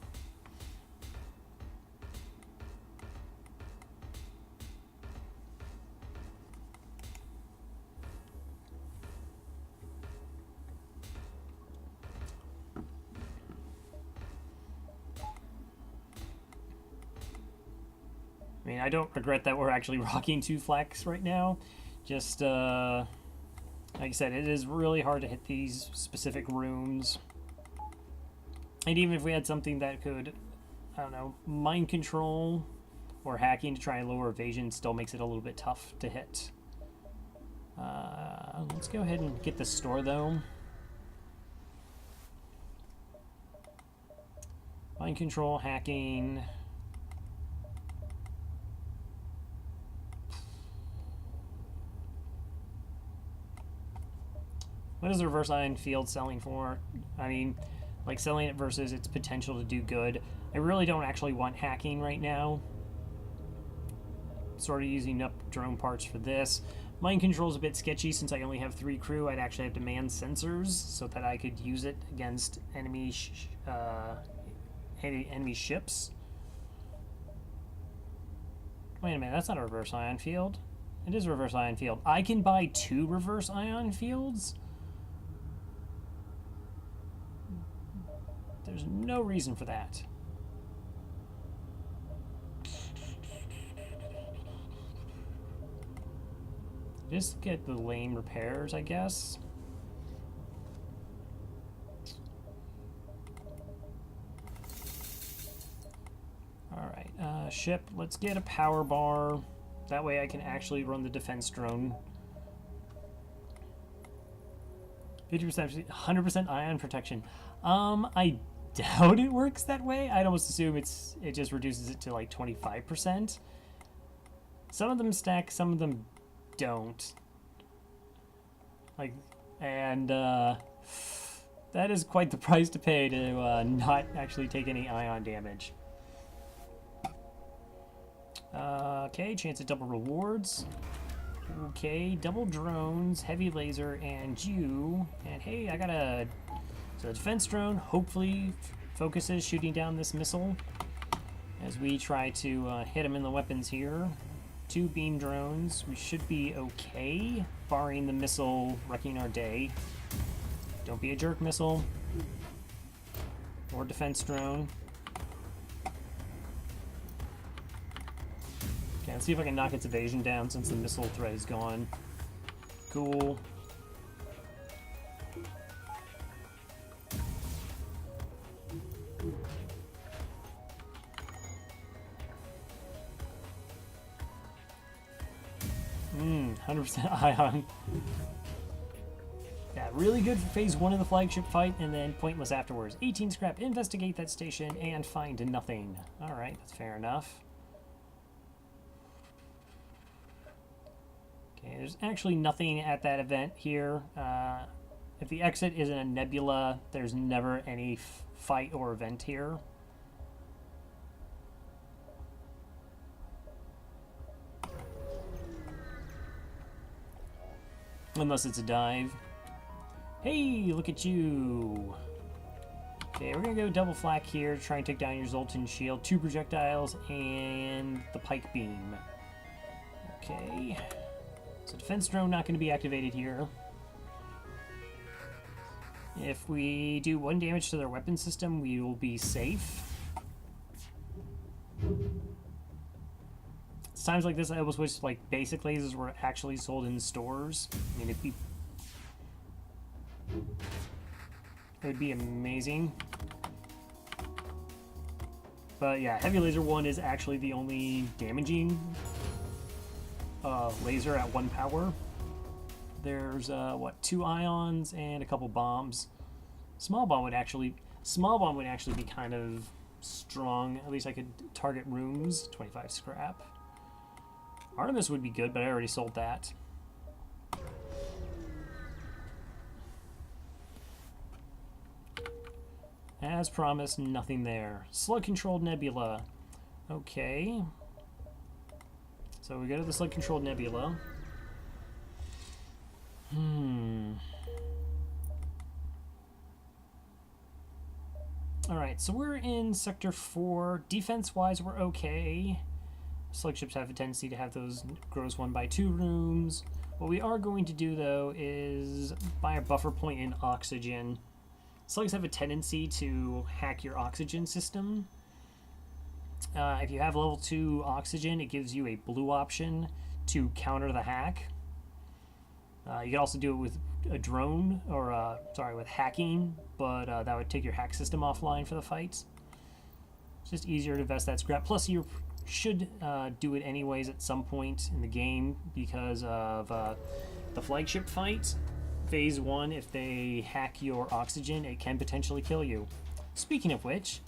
I mean, I don't regret that we're actually rocking 2 flaks right now. Just, like I said, it is really hard to hit these specific rooms. And even if we had something that could, I don't know, mind control or hacking to try and lower evasion, still makes it a little bit tough to hit. Let's go ahead and get the store, though. Mind control, hacking. What is the reverse ion field selling for? I mean, like selling it versus its potential to do good. I really don't actually want hacking right now. Sort of using up drone parts for this. Mind control is a bit sketchy since I only have 3 crew. I'd actually have to man sensors so that I could use it against enemy ships. Wait a minute, that's not a reverse ion field. It is a reverse ion field. I can buy 2 reverse ion fields? There's no reason for that. Just get the lame repairs, I guess. Alright, ship, let's get a power bar. That way I can actually run the defense drone. 50%, 100% ion protection. I doubt it works that way. I'd almost assume it just reduces it to like 25%. Some of them stack, some of them don't. Like, and that is quite the price to pay to not actually take any ion damage. Okay, chance at double rewards. Okay, double drones, heavy laser, and you. And hey, I got a defense drone. Hopefully focuses shooting down this missile as we try to hit him in the weapons here. 2 beam drones. We should be okay, barring the missile wrecking our day. Don't be a jerk, missile. Or defense drone. Okay, let's see if I can knock its evasion down since the missile threat is gone. Cool. 100% ion. Yeah, really good for phase 1 of the flagship fight, and then pointless afterwards. 18 scrap, investigate that station, and find nothing. Alright, that's fair enough. Okay, there's actually nothing at that event here. If the exit is in a nebula, there's never any fight or event here. Unless it's a dive. Hey, look at you. Okay, we're gonna go double flak here, try and take down your Zoltan shield, 2 projectiles, and the pike beam. Okay. So defense drone not gonna be activated here. If we do 1 damage to their weapon system, we will be safe. It's times like this I almost wish like basic lasers were actually sold in stores. I mean, it'd be amazing. But yeah, heavy laser 1 is actually the only damaging laser at 1 power. There's what, 2 ions and a couple bombs. Small bomb would actually be kind of strong. At least I could target rooms. 25 scrap. Artemis would be good, but I already sold that. As promised, nothing there. Slug-controlled nebula. Okay. So we go to the slug-controlled nebula. Alright, so we're in Sector 4. Defense-wise, we're okay. Slug ships have a tendency to have those gross 1x2 rooms. What we are going to do, though, is buy a buffer point in oxygen. Slugs have a tendency to hack your oxygen system. If you have level 2 oxygen, it gives you a blue option to counter the hack. You can also do it with a drone, or with hacking, but that would take your hack system offline for the fights. It's just easier to invest that scrap. Plus, you should do it anyways at some point in the game because of the flagship fight. Phase 1, if they hack your oxygen, it can potentially kill you. Speaking of which,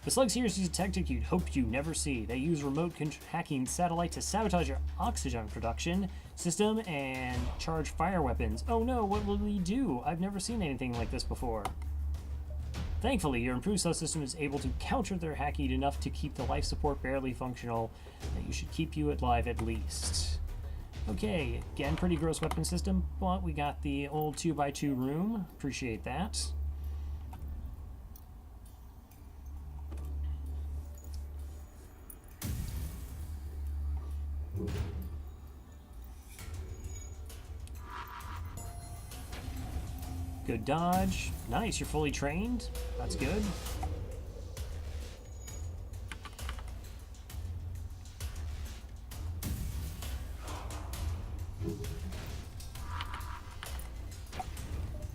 The slugs here use a tactic you'd hope you never see. They use remote hacking satellite to sabotage your oxygen production system and charge fire weapons. Oh no, what will we do? I've never seen anything like this before. Thankfully, your improved subsystem is able to counter their hacking enough to keep the life support barely functional. That you should keep you alive at least. Okay, again, pretty gross weapon system, but we got the old 2x2 room. Appreciate that. Good dodge. Nice, you're fully trained. That's good.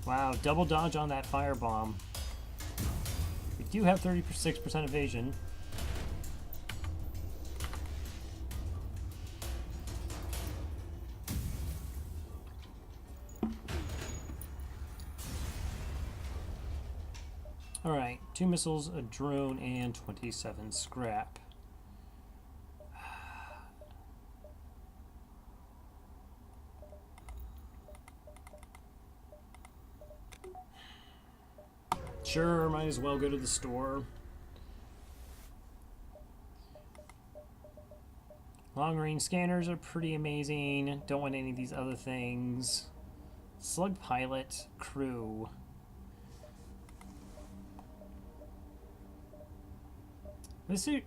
Wow, double dodge on that firebomb. We do have 36% evasion. Alright, 2 missiles, a drone, and 27 scrap. Sure, might as well go to the store. Long-range scanners are pretty amazing. Don't want any of these other things. Slug pilot, crew.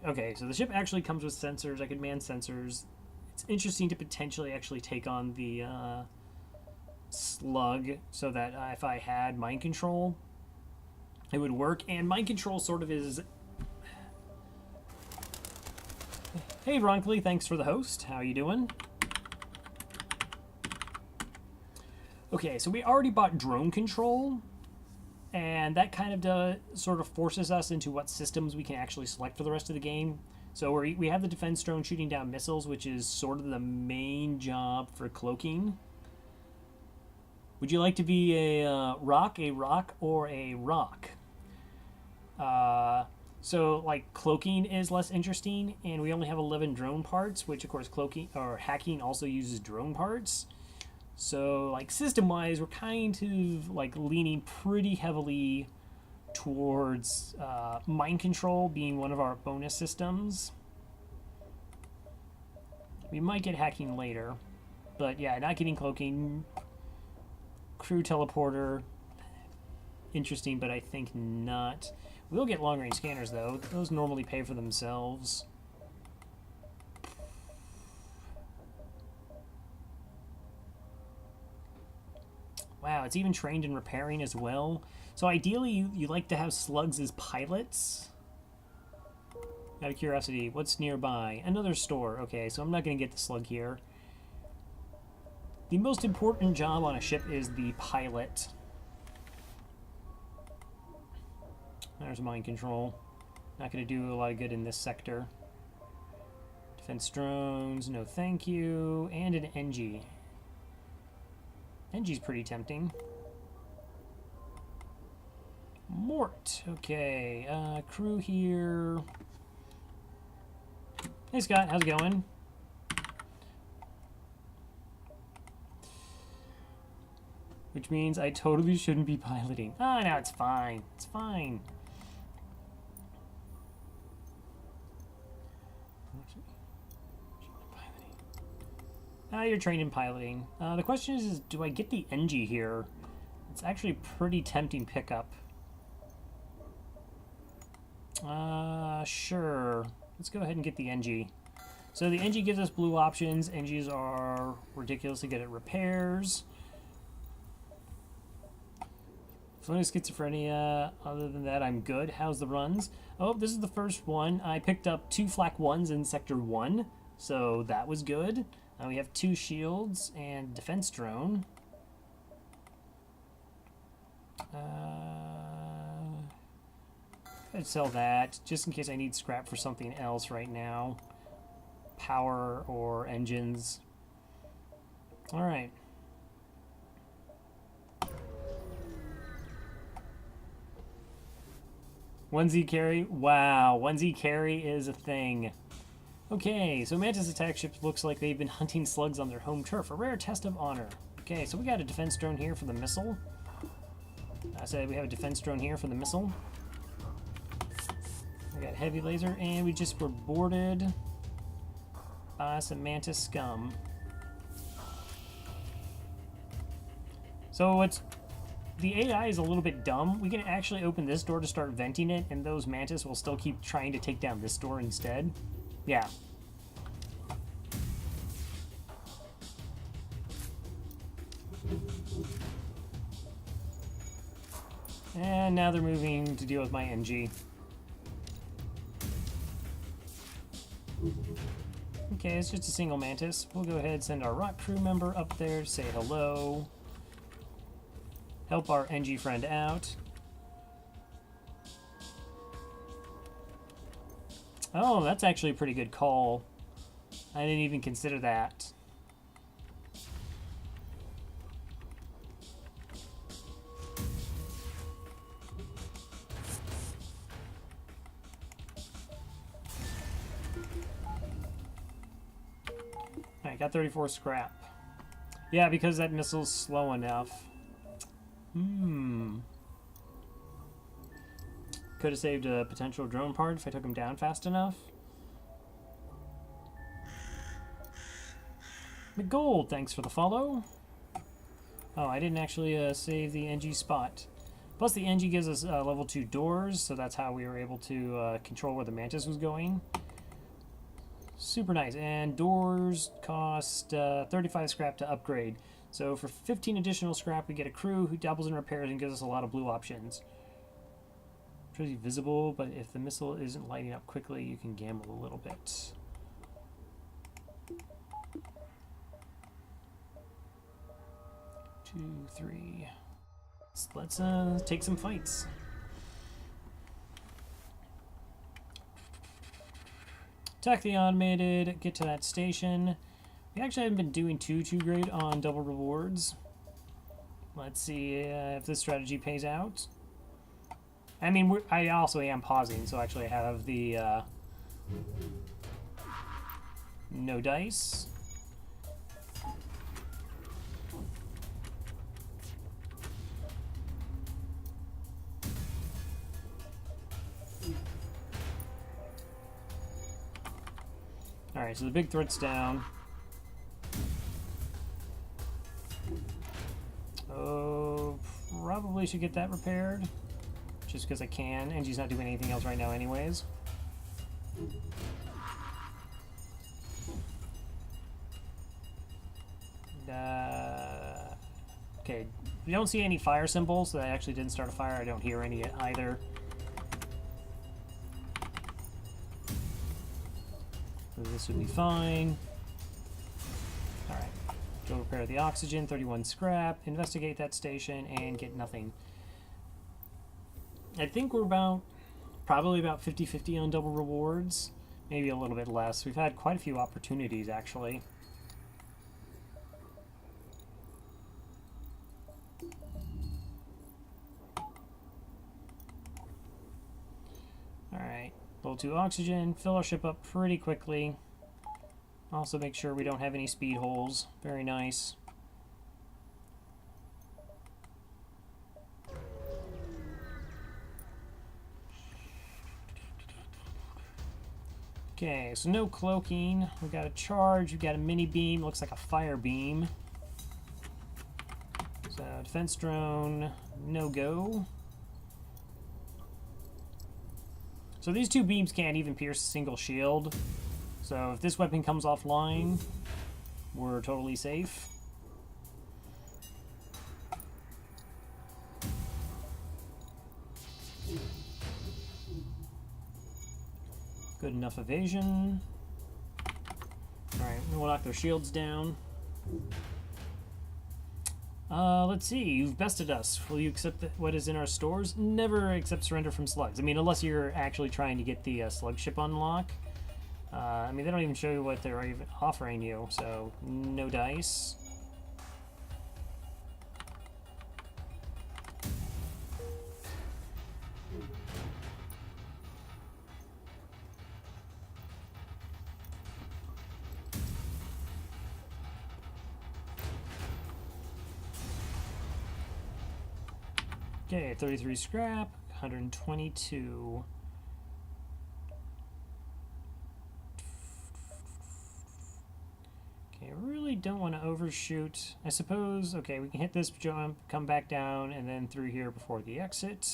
Okay, so the ship actually comes with sensors. I could man sensors. It's interesting to potentially actually take on the slug so that if I had mind control, it would work. And mind control sort of is... Hey, Ronckley, thanks for the host. How you doing? Okay, so we already bought drone control. And that kind of sort of forces us into what systems we can actually select for the rest of the game. So we have the defense drone shooting down missiles, which is sort of the main job for cloaking. Would you like to be a rock, or a rock? So, like, cloaking is less interesting, and we only have 11 drone parts, which, of course, cloaking or hacking also uses drone parts. So, like, system-wise, we're kind of, like, leaning pretty heavily towards mind control being one of our bonus systems. We might get hacking later, but yeah, not getting cloaking. Crew teleporter, interesting, but I think not. We'll get long-range scanners, though. Those normally pay for themselves. Wow, it's even trained in repairing as well. So ideally, you like to have slugs as pilots. Out of curiosity, what's nearby? Another store. Okay, so I'm not going to get the slug here. The most important job on a ship is the pilot. There's mind control. Not going to do a lot of good in this sector. Defense drones, no thank you. And an NG. NG's pretty tempting. Mort. Okay, crew here. Hey Scott, how's it going? Which means I totally shouldn't be piloting. Oh, no, it's fine. It's fine. You're trained in piloting. The question is, do I get the NG here? It's actually a pretty tempting pickup. Sure. Let's go ahead and get the NG. So the NG gives us blue options. NGs are ridiculously good at repairs. Flu schizophrenia. Other than that, I'm good. How's the runs? Oh, this is the first one. I picked up 2 flak 1s in Sector 1, so that was good. We have 2 shields and defense drone. I'd sell that just in case I need scrap for something else right now. Power or engines. All right. 1Z carry? Wow, 1Z carry is a thing. Okay, so Mantis attack ships looks like they've been hunting slugs on their home turf. A rare test of honor. Okay, so we got a defense drone here for the missile. I said we have a defense drone here for the missile. We got heavy laser, and we just were boarded by some Mantis scum. So it's... the AI is a little bit dumb. We can actually open this door to start venting it, and those Mantis will still keep trying to take down this door instead. Yeah. And now they're moving to deal with my NG. Okay, it's just a single Mantis. We'll go ahead and send our rock crew member up there to say hello. Help our NG friend out. Oh, that's actually a pretty good call. I didn't even consider that. Alright, got 34 scrap. Yeah, because that missile's slow enough. Could have saved a potential drone part if I took him down fast enough. McGold, thanks for the follow. Oh, I didn't actually save the NG spot. Plus the NG gives us level 2 doors, so that's how we were able to control where the Mantis was going. Super nice. And doors cost 35 scrap to upgrade. So for 15 additional scrap, we get a crew who dabbles in repairs and gives us a lot of blue options. Pretty visible, but if the missile isn't lighting up quickly, you can gamble a little bit. Two, three. So let's take some fights. Attack the automated, get to that station. We actually haven't been doing too great on double rewards. Let's see if this strategy pays out. I mean, I also am pausing, so actually I have the no dice. Alright, so the big threat's down. Oh, probably should get that repaired. Just because I can, and she's not doing anything else right now anyways. Okay, we don't see any fire symbols, so I actually didn't start a fire. I don't hear any either. So this would be fine. Alright, go repair the oxygen, 31 scrap, investigate that station, and get nothing. I think we're probably about 50-50 on double rewards. Maybe a little bit less. We've had quite a few opportunities, actually. Alright, level 2 oxygen. Fill our ship up pretty quickly. Also make sure we don't have any speed holes. Very nice. Okay, so no cloaking. We've got a charge, we've got a mini beam, looks like a fire beam. So defense drone, no go. So these two beams can't even pierce a single shield. So if this weapon comes offline, we're totally safe. Good enough evasion. Alright, we'll knock their shields down. Let's see. You've bested us. Will you accept what is in our stores? Never accept surrender from slugs. I mean, unless you're actually trying to get the slug ship unlock. I mean, they don't even show you what they're even offering you, so no dice. Okay, 33 scrap, 122. Okay, I really don't want to overshoot. I suppose, okay, we can hit this jump, come back down, and then through here before the exit.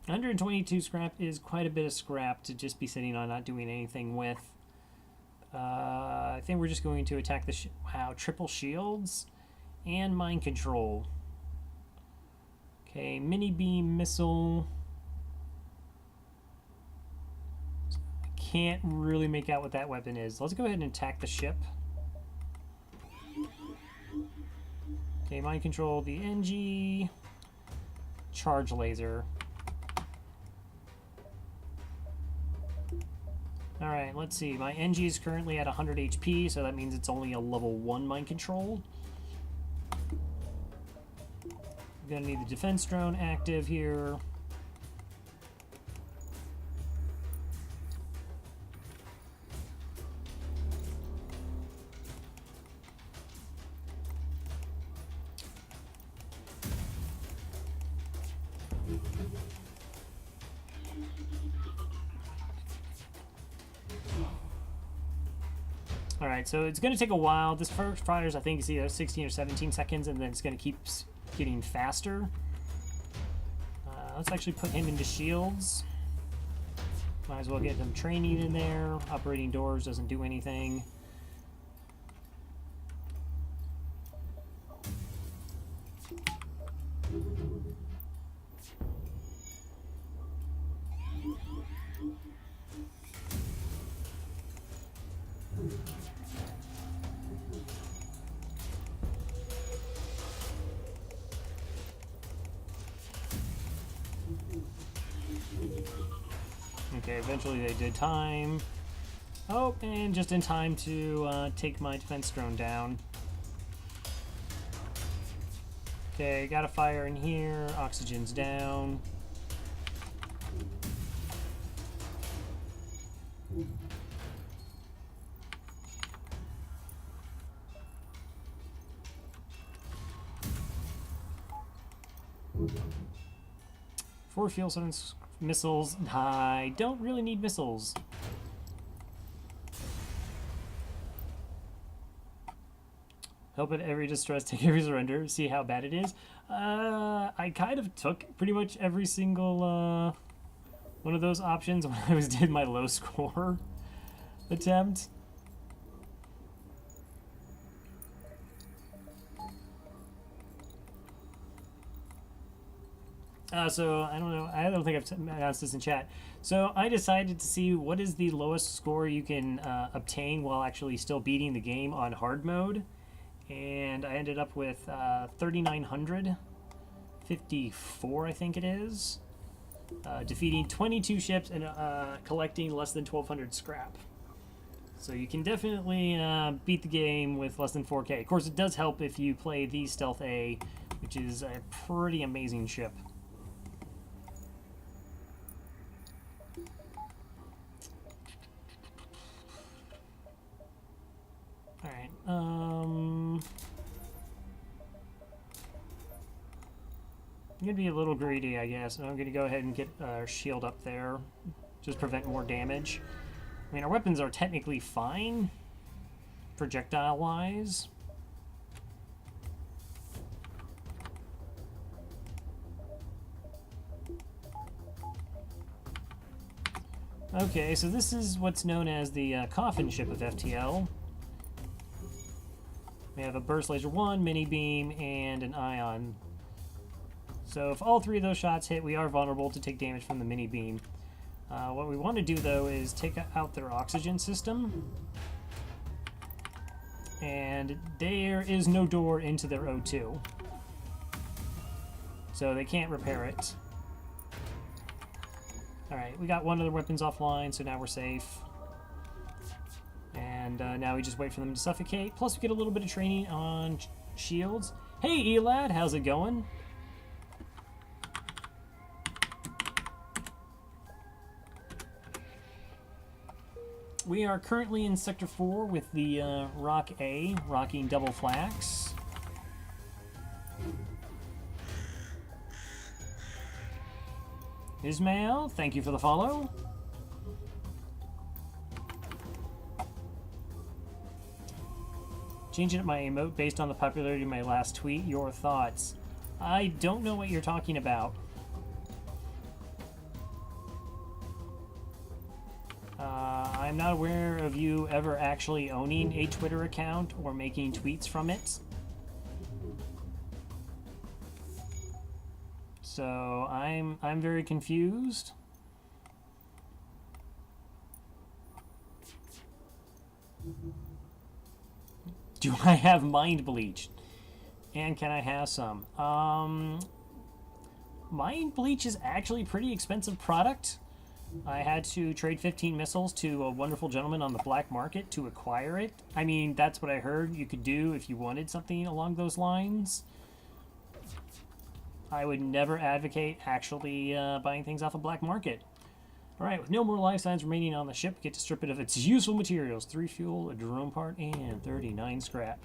122 scrap is quite a bit of scrap to just be sitting on, not doing anything with. I think we're just going to attack the wow, triple shields and mind control. Okay, mini beam missile. I can't really make out what that weapon is. Let's go ahead and attack the ship. Okay, mind control the NG. Charge laser. Alright, let's see. My NG is currently at 100 HP, so that means it's only a level 1 mind control. I'm gonna need the defense drone active here. Alright, so it's going to take a while. This first fighter's, I think, is either 16 or 17 seconds, and then it's going to keep getting faster. Let's actually put him into shields. Might as well get some training in there. Operating doors doesn't do anything. Okay, eventually they did time. Oh, and just in time to take my defense drone down. Okay, got a fire in here. Oxygen's down. Four fuel zones. Missiles. I don't really need missiles. Help at every distress, take every surrender, see how bad it is. I kind of took pretty much every single one of those options when I did my low score attempt. So I don't know. I don't think I've announced this in chat. So I decided to see what is the lowest score you can obtain while actually still beating the game on hard mode, and I ended up with 3,954, I think it is, defeating 22 ships and collecting less than 1,200 scrap. So you can definitely beat the game with less than 4K. Of course, it does help if you play the Stealth A, which is a pretty amazing ship. Alright, I'm gonna be a little greedy, I guess, and I'm gonna go ahead and get our shield up there. Just prevent more damage. I mean, our weapons are technically fine, projectile-wise. Okay, so this is what's known as the coffin ship of FTL. We have a burst laser 1, mini beam, and an ion. So if all three of those shots hit, we are vulnerable to take damage from the mini beam. What we want to do, though, is take out their oxygen system. And there is no door into their O2. So they can't repair it. Alright, we got one of their weapons offline, so now we're safe. And now we just wait for them to suffocate. Plus we get a little bit of training on shields. Hey Elad, how's it going? We are currently in Sector 4 with the Rock A, rocking double flax. Ismail, thank you for the follow. Changing up my emote based on the popularity of my last tweet. Your thoughts? I don't know what you're talking about. I'm not aware of you ever actually owning a Twitter account or making tweets from it. So I'm very confused. Do I have mind bleach? And can I have some? Mind bleach is actually a pretty expensive product. I had to trade 15 missiles to a wonderful gentleman on the black market to acquire it. I mean, that's what I heard you could do if you wanted something along those lines. I would never advocate actually buying things off a black market. Alright, with no more life signs remaining on the ship, get to strip it of its useful materials. 3 fuel, a drone part, and 39 scrap.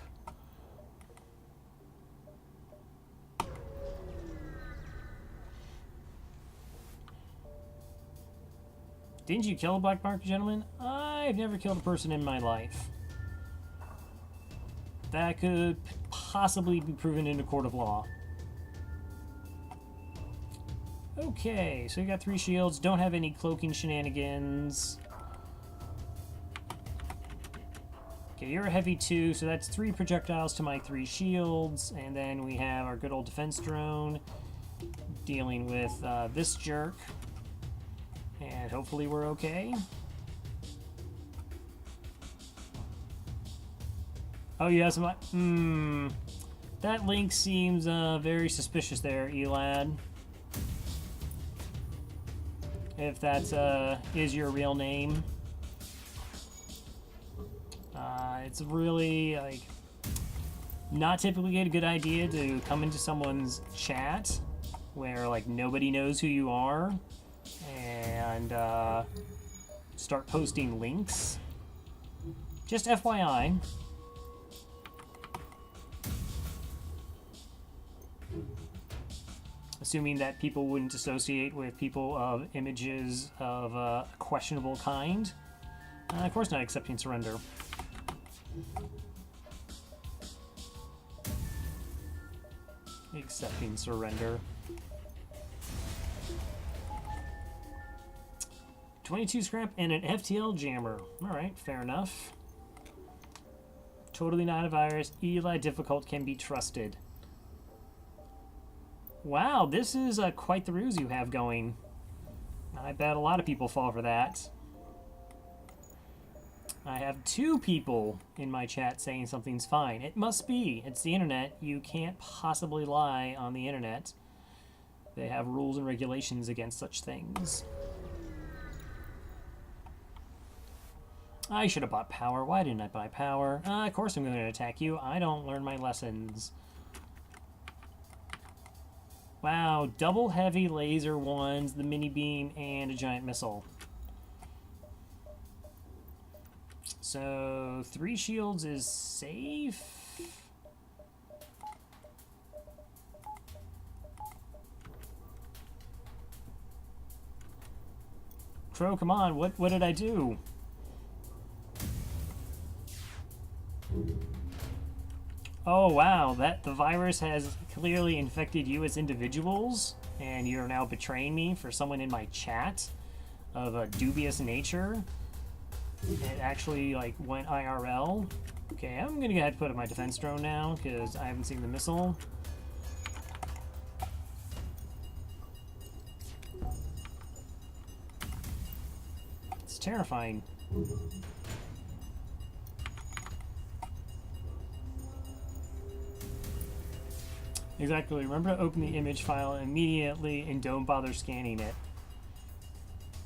Didn't you kill a black market gentleman? I've never killed a person in my life. That could possibly be proven in a court of law. Okay, so you got 3 shields, don't have any cloaking shenanigans. Okay, you're a heavy 2, so that's 3 projectiles to my 3 shields, and then we have our good old defense drone dealing with this jerk, and hopefully we're okay. Oh, you have some... that link seems very suspicious there, Elad. If that's is your real name. It's really like not typically a good idea to come into someone's chat where like nobody knows who you are and start posting links. Just FYI. Assuming that people wouldn't associate with people of images of a questionable kind. Of course not accepting surrender. Accepting surrender. 22 scrap and an FTL jammer. Alright, fair enough. Totally not a virus. Eli difficult, can be trusted. Wow, this is quite the ruse you have going. I bet a lot of people fall for that. I have 2 people in my chat saying something's fine. It must be. It's the internet. You can't possibly lie on the internet. They have rules and regulations against such things. I should have bought power. Why didn't I buy power? Of course I'm going to attack you. I don't learn my lessons. Wow, double heavy laser ones, the mini beam, and a giant missile. So 3 shields is safe. Crow, come on, what did I do? Oh wow, the virus has clearly infected you as individuals, and you're now betraying me for someone in my chat of a dubious nature. It actually like went IRL. Okay, I'm gonna go ahead and put up my defense drone now because I haven't seen the missile. It's terrifying. Exactly. Remember to open the image file immediately and don't bother scanning it.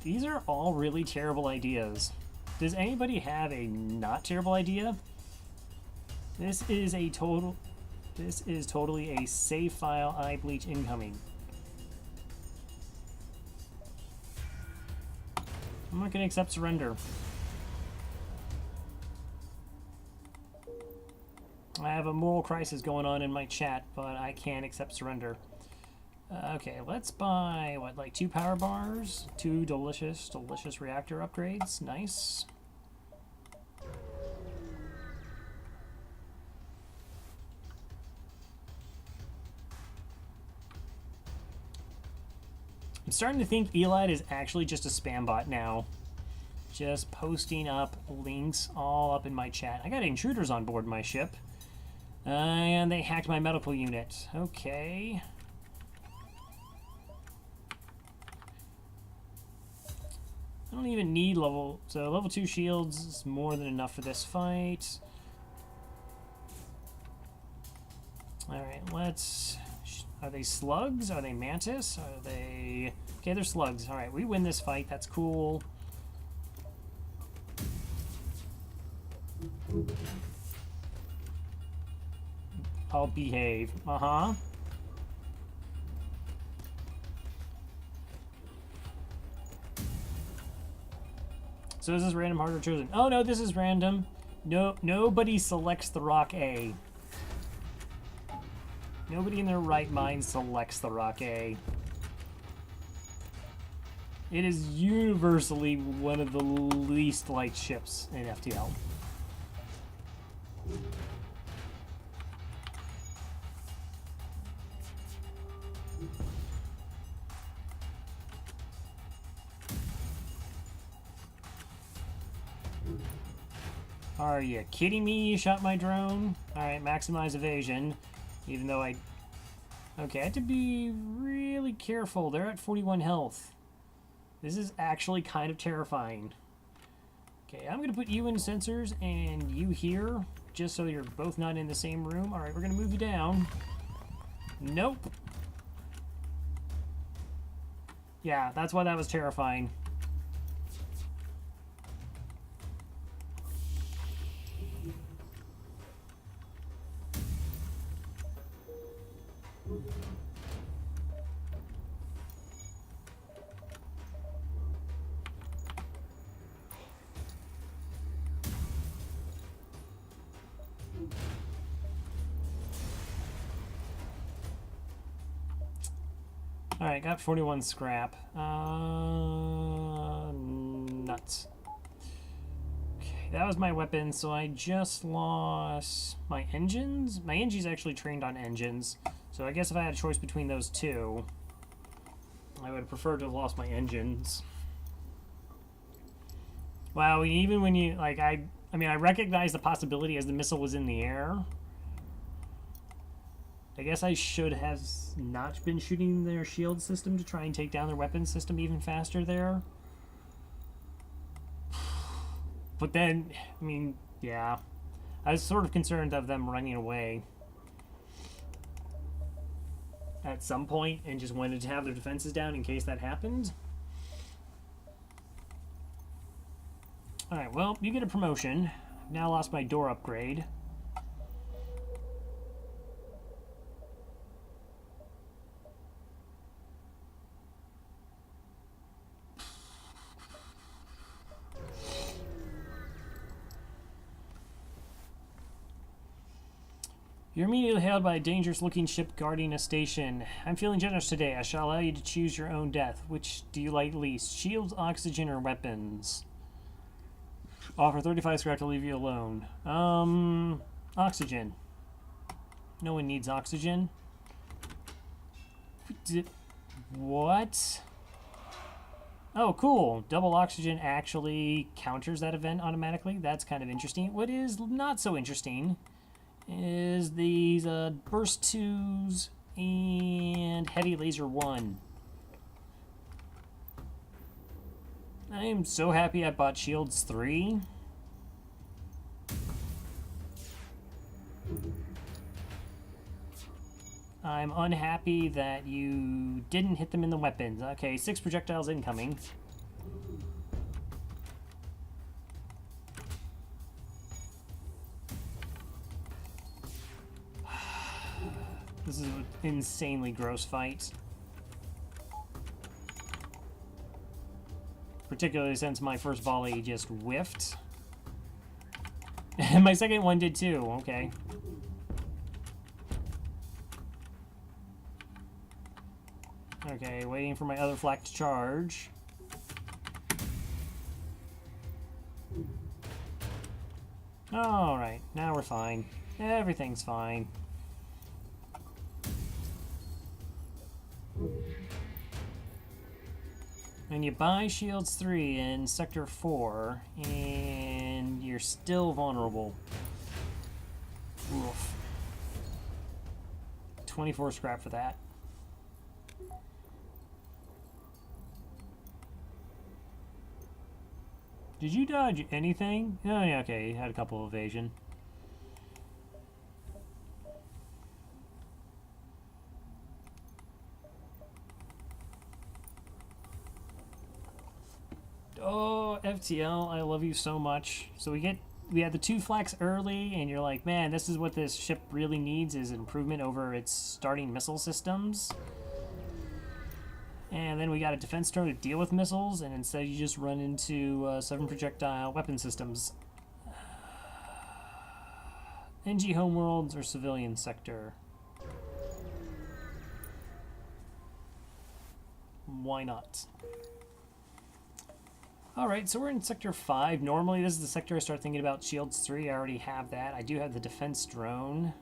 These are all really terrible ideas. Does anybody have a not terrible idea? This is totally a save file eye bleach incoming. I'm not going to accept surrender. I have a moral crisis going on in my chat, but I can't accept surrender. Okay, let's buy, what, like 2 power bars? 2 delicious reactor upgrades. Nice. I'm starting to think Elite is actually just a spam bot now. Just posting up links all up in my chat. I got intruders on board my ship. And they hacked my medical unit. Okay. I don't even need level... So level 2 shields is more than enough for this fight. Alright, let's... Are they slugs? Are they mantis? Are they... Okay, they're slugs. Alright, we win this fight. That's cool. I'll behave. Uh-huh. So is this random, hard, or chosen? Oh, no, this is random. No, nobody selects the rock A. Nobody in their right mind selects the rock A. It is universally one of the least liked ships in FTL. Are you kidding me? You shot my drone? Alright, maximize evasion. Even though I... Okay, I have to be really careful. They're at 41 health. This is actually kind of terrifying. Okay, I'm going to put you in sensors and you here, just so you're both not in the same room. Alright, we're going to move you down. Nope. Yeah, that's why that was terrifying. Alright, got 41 scrap. Nuts. Okay, that was my weapon, so I just lost my engines. My engine's actually trained on engines, so I guess if I had a choice between those two, I would prefer to have lost my engines. Wow, even when you, like, I mean, I recognize the possibility as the missile was in the air. I guess I should have not been shooting their shield system to try and take down their weapon system even faster there. But then, I mean, yeah. I was sort of concerned of them running away at some point and just wanted to have their defenses down in case that happened. Alright, well, you get a promotion. I've now lost my door upgrade. You're immediately hailed by a dangerous-looking ship guarding a station. I'm feeling generous today. I shall allow you to choose your own death. Which do you like least? Shields, oxygen, or weapons? Offer 35 scrap to leave you alone. Oxygen. No one needs oxygen. What? Oh, cool. Double oxygen actually counters that event automatically. That's kind of interesting. What is not so interesting is these burst 2s and heavy laser 1. I am so happy I bought shields 3. I'm unhappy that you didn't hit them in the weapons. Okay, 6 projectiles incoming. This is an insanely gross fight. Particularly since my first volley just whiffed. And my second one did too, okay. Okay, waiting for my other flak to charge. Alright, now we're fine. Everything's fine. And you buy Shields 3 in Sector 4, and you're still vulnerable. Oof. 24 scrap for that. Did you dodge anything? Oh, yeah, okay, you had a couple evasion. Oh, FTL, I love you so much. So we had the 2 flaks early, and you're like, man, this is what this ship really needs, is an improvement over its starting missile systems. And then we got a defense drone to deal with missiles, and instead you just run into 7 projectile weapon systems. NG homeworlds or civilian sector? Why not? Alright, so we're in Sector 5. Normally this is the sector I start thinking about Shields 3. I already have that. I do have the defense drone.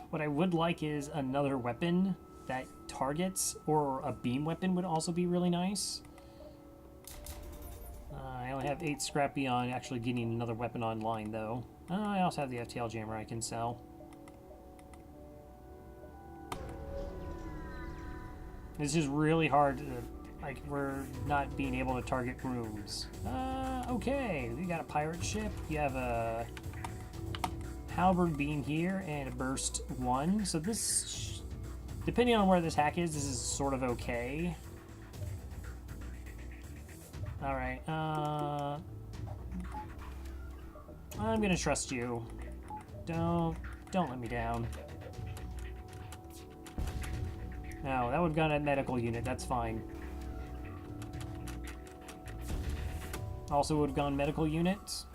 What I would like is another weapon that targets, or a beam weapon would also be really nice. I only have 8 scrap beyond actually getting another weapon online, though. I also have the FTL jammer I can sell. It's just really hard to, like, we're not being able to target rooms. Okay, we got a pirate ship. You have a halberd beam here and a burst 1. So this, depending on where this hack is, this is sort of okay. Alright, I'm gonna trust you. Don't let me down. No, that would have gone at medical unit, that's fine. Also would have gone medical unit.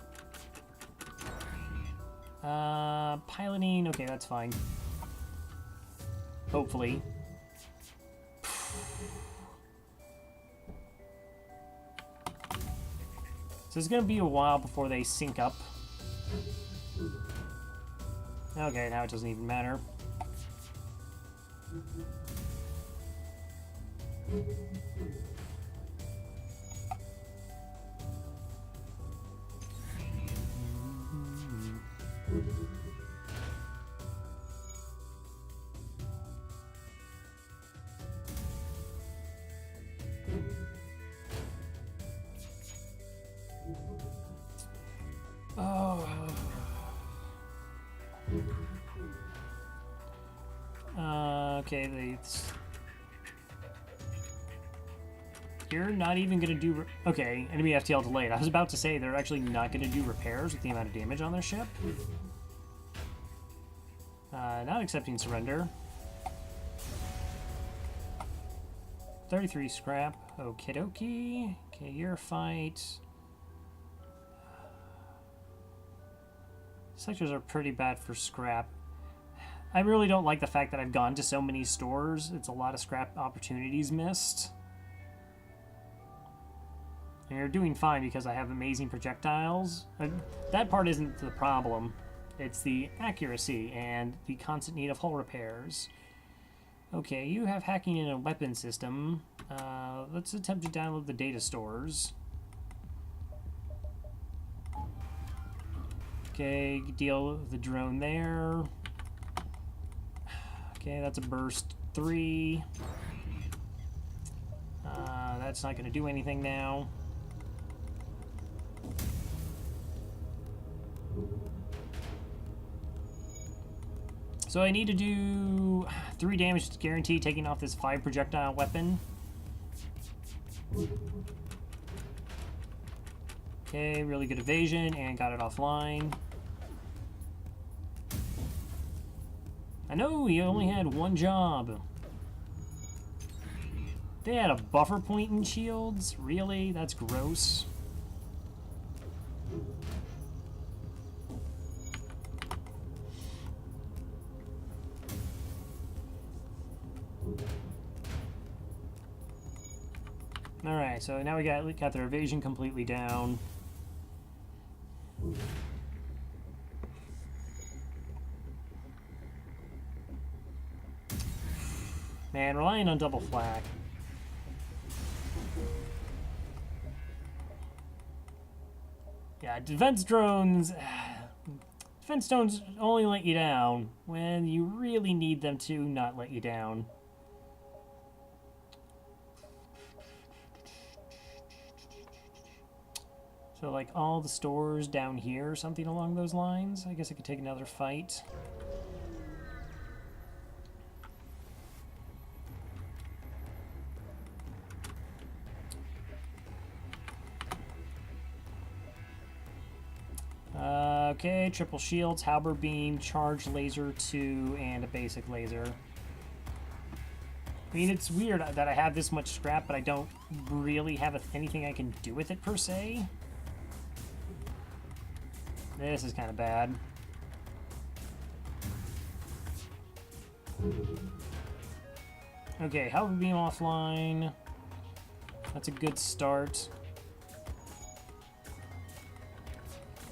Piloting, okay, that's fine. Hopefully. So it's gonna be a while before they sync up. Okay, now it doesn't even matter. Oh. Okay, you're not even gonna do... Okay, enemy FTL delayed. I was about to say they're actually not gonna do repairs with the amount of damage on their ship. Not accepting surrender. 33 scrap. Okie dokie. Okay, your fight. Sectors are pretty bad for scrap. I really don't like the fact that I've gone to so many stores. It's a lot of scrap opportunities missed. And you're doing fine because I have amazing projectiles. That part isn't the problem. It's the accuracy and the constant need of hull repairs. Okay, you have hacking in a weapon system. Let's attempt to download the data stores. Okay, deal with the drone there. Okay, that's a burst 3. That's not going to do anything now. So I need to do 3 damage to guarantee taking off this 5 projectile weapon. Okay, really good evasion and got it offline. I know he only had 1 job. They had a buffer point in shields? Really? That's gross. Alright, so now we got their evasion completely down. Man, relying on double flak. Yeah, defense drones... Defense drones only let you down when you really need them to not let you down. So like all the stores down here or something along those lines. I guess I could take another fight. Okay, triple shields, halberd beam, charged laser 2, and a basic laser. I mean, it's weird that I have this much scrap, but I don't really have anything I can do with it per se. This is kind of bad. Okay, halberd beam offline. That's a good start.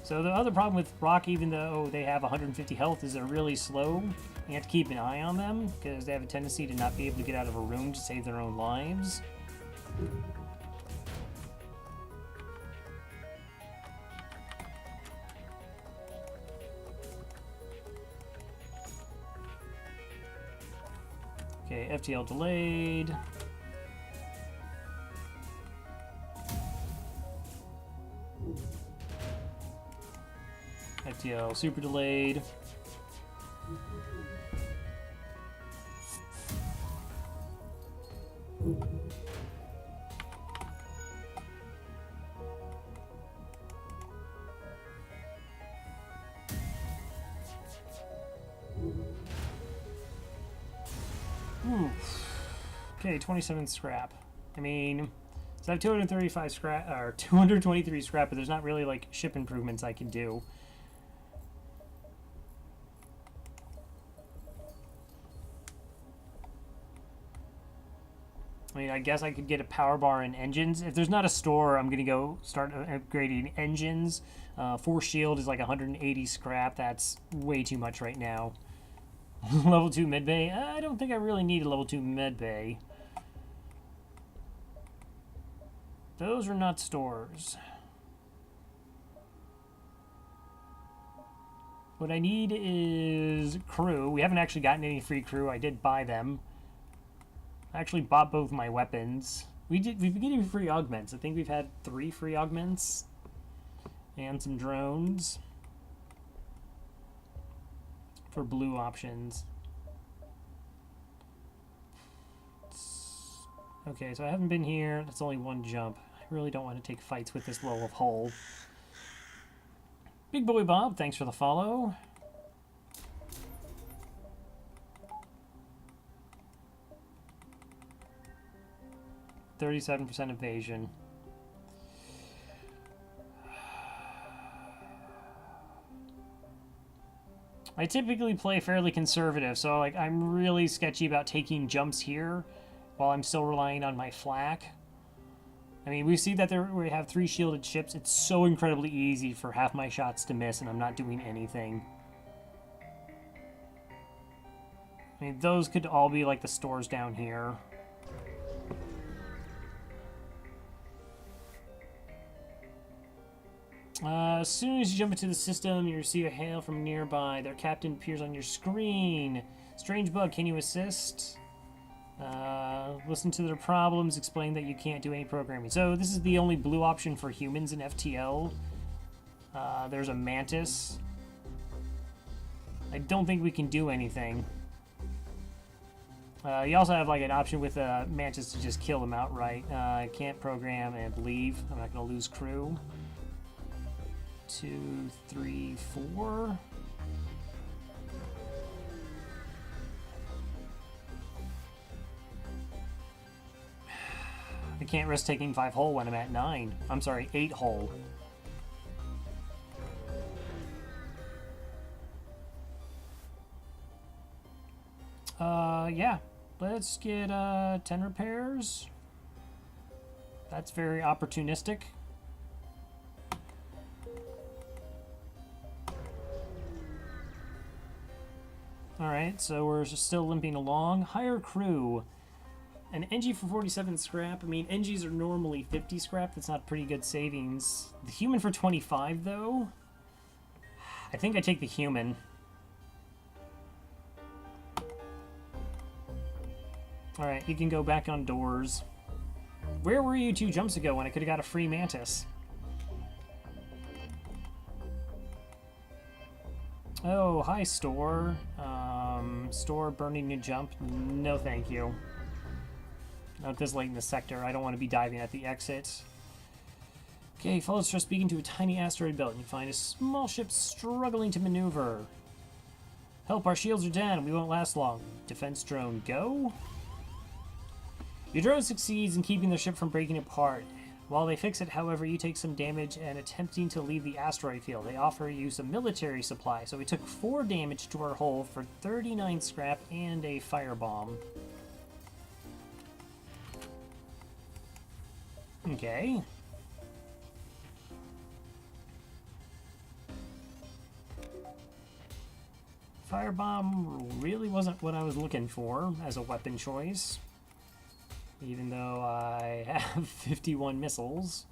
So the other problem with Rock, even though they have 150 health, is they're really slow. You have to keep an eye on them, because they have a tendency to not be able to get out of a room to save their own lives. Okay, FTL delayed. FTL super delayed. Okay, 27 scrap. I mean, so I have 235 scrap, or 223 scrap, but there's not really like ship improvements I can do. I mean, I guess I could get a power bar and engines. If there's not a store, I'm going to go start upgrading engines. 4 shield is like 180 scrap. That's way too much right now. Level 2 medbay. I don't think I really need a level 2 medbay. Those are not stores. What I need is crew. We haven't actually gotten any free crew. I did buy them. I actually bought both my weapons. We've been getting free augments. I think we've had 3 free augments. And some drones. For blue options. Okay, so I haven't been here. That's only 1 jump. I really don't want to take fights with this low of hull. Big Boy Bob, thanks for the follow. %37 evasion. I typically play fairly conservative, so like I'm really sketchy about taking jumps here while I'm still relying on my flak. I mean, we see that we have 3 shielded ships. It's so incredibly easy for half my shots to miss, and I'm not doing anything. I mean, those could all be like the stores down here. As soon as you jump into the system, you receive a hail from nearby. Their captain appears on your screen. Strange bug, can you assist? Listen to their problems, explain that you can't do any programming. So this is the only blue option for humans in FTL. There's a mantis. I don't think we can do anything. You also have like an option with mantis to just kill them outright. I can't program and leave. I'm not going to lose crew. 2, 3, 4. I can't risk taking 5 hull when I'm at 9. I'm sorry, 8 hull. Yeah. Let's get 10 repairs. That's very opportunistic. Alright, so we're still limping along. Hire crew. An NG for 47 scrap. I mean, NGs are normally 50 scrap. That's not pretty good savings. The human for 25, though? I think I take the human. Alright, you can go back on doors. Where were you 2 jumps ago when I could have got a free mantis? Oh, hi, store. Store burning new jump. No, thank you. Not this late in the sector. I don't want to be diving at the exit. Okay, follow Stress speaking to a tiny asteroid belt and you find a small ship struggling to maneuver. Help, our shields are down. We won't last long. Defense drone, go. Your drone succeeds in keeping the ship from breaking apart. While they fix it, however, you take some damage and attempting to leave the asteroid field. They offer you some military supply, so we took 4 damage to our hull for 39 scrap and a firebomb. Okay. Firebomb really wasn't what I was looking for as a weapon choice. Even though I have 51 missiles.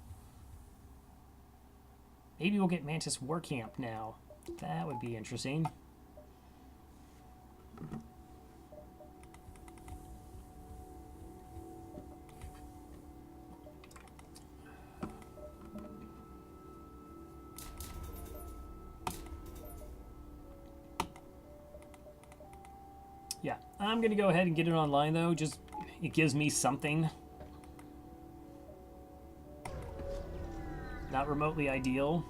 Maybe we'll get Mantis War Camp now. That would be interesting. Yeah, I'm going to go ahead and get it online, though. Just, it gives me something. Not remotely ideal.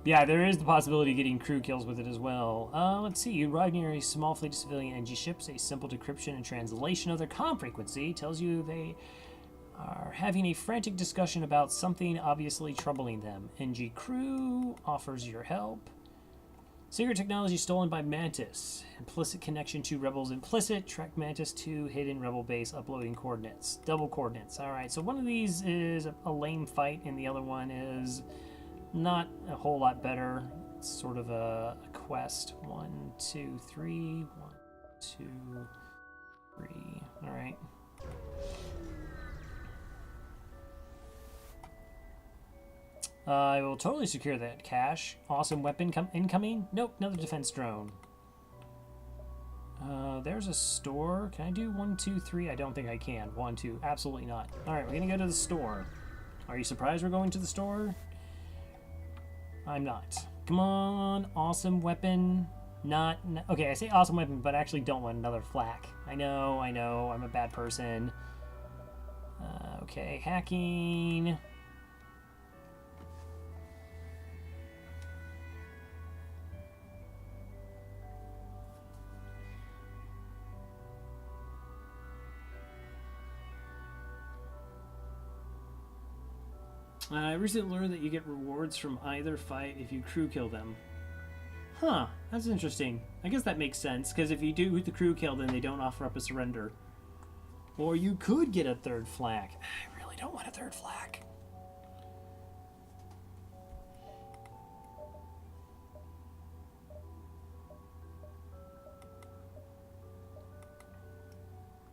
Yeah, there is the possibility of getting crew kills with it as well. Let's see. You arrive near a small fleet of civilian NG ships. A simple decryption and translation of their comm frequency tells you they are having a frantic discussion about something obviously troubling them. NG crew offers your help. Secret technology stolen by Mantis. Implicit connection to Rebels implicit. Track Mantis to hidden Rebel base uploading coordinates. Double coordinates. Alright, so one of these is a lame fight and the other one is not a whole lot better. It's sort of a quest. 1, 2, 3. 1, 2, 3. Alright. I will totally secure that cache. Awesome weapon incoming? Nope, another defense drone. There's a store. Can I do 1, 2, 3? I don't think I can. 1, 2. Absolutely not. Alright, we're gonna go to the store. Are you surprised we're going to the store? I'm not. Come on, awesome weapon. Not okay, I say awesome weapon, but I actually don't want another flak. I know, I'm a bad person. Okay, hacking. I recently learned that you get rewards from either fight if you crew kill them. Huh, that's interesting. I guess that makes sense, because if you do the crew kill, then they don't offer up a surrender. Or you could get a 3rd flak. I really don't want a 3rd flak.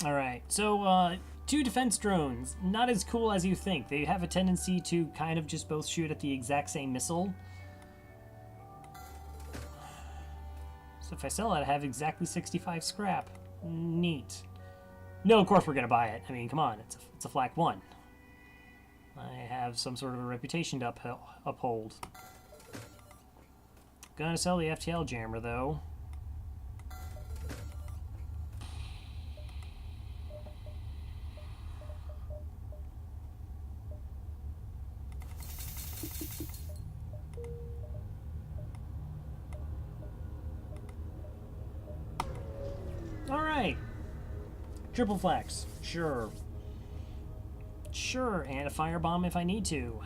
Alright, so, 2 defense drones. Not as cool as you think. They have a tendency to kind of just both shoot at the exact same missile. So if I sell it, I have exactly 65 scrap. Neat. No, of course we're going to buy it. I mean, come on. It's a flak 1. I have some sort of a reputation to uphold. Gonna sell the FTL jammer, though. Alright. Triple flax. Sure. Sure, and a firebomb if I need to.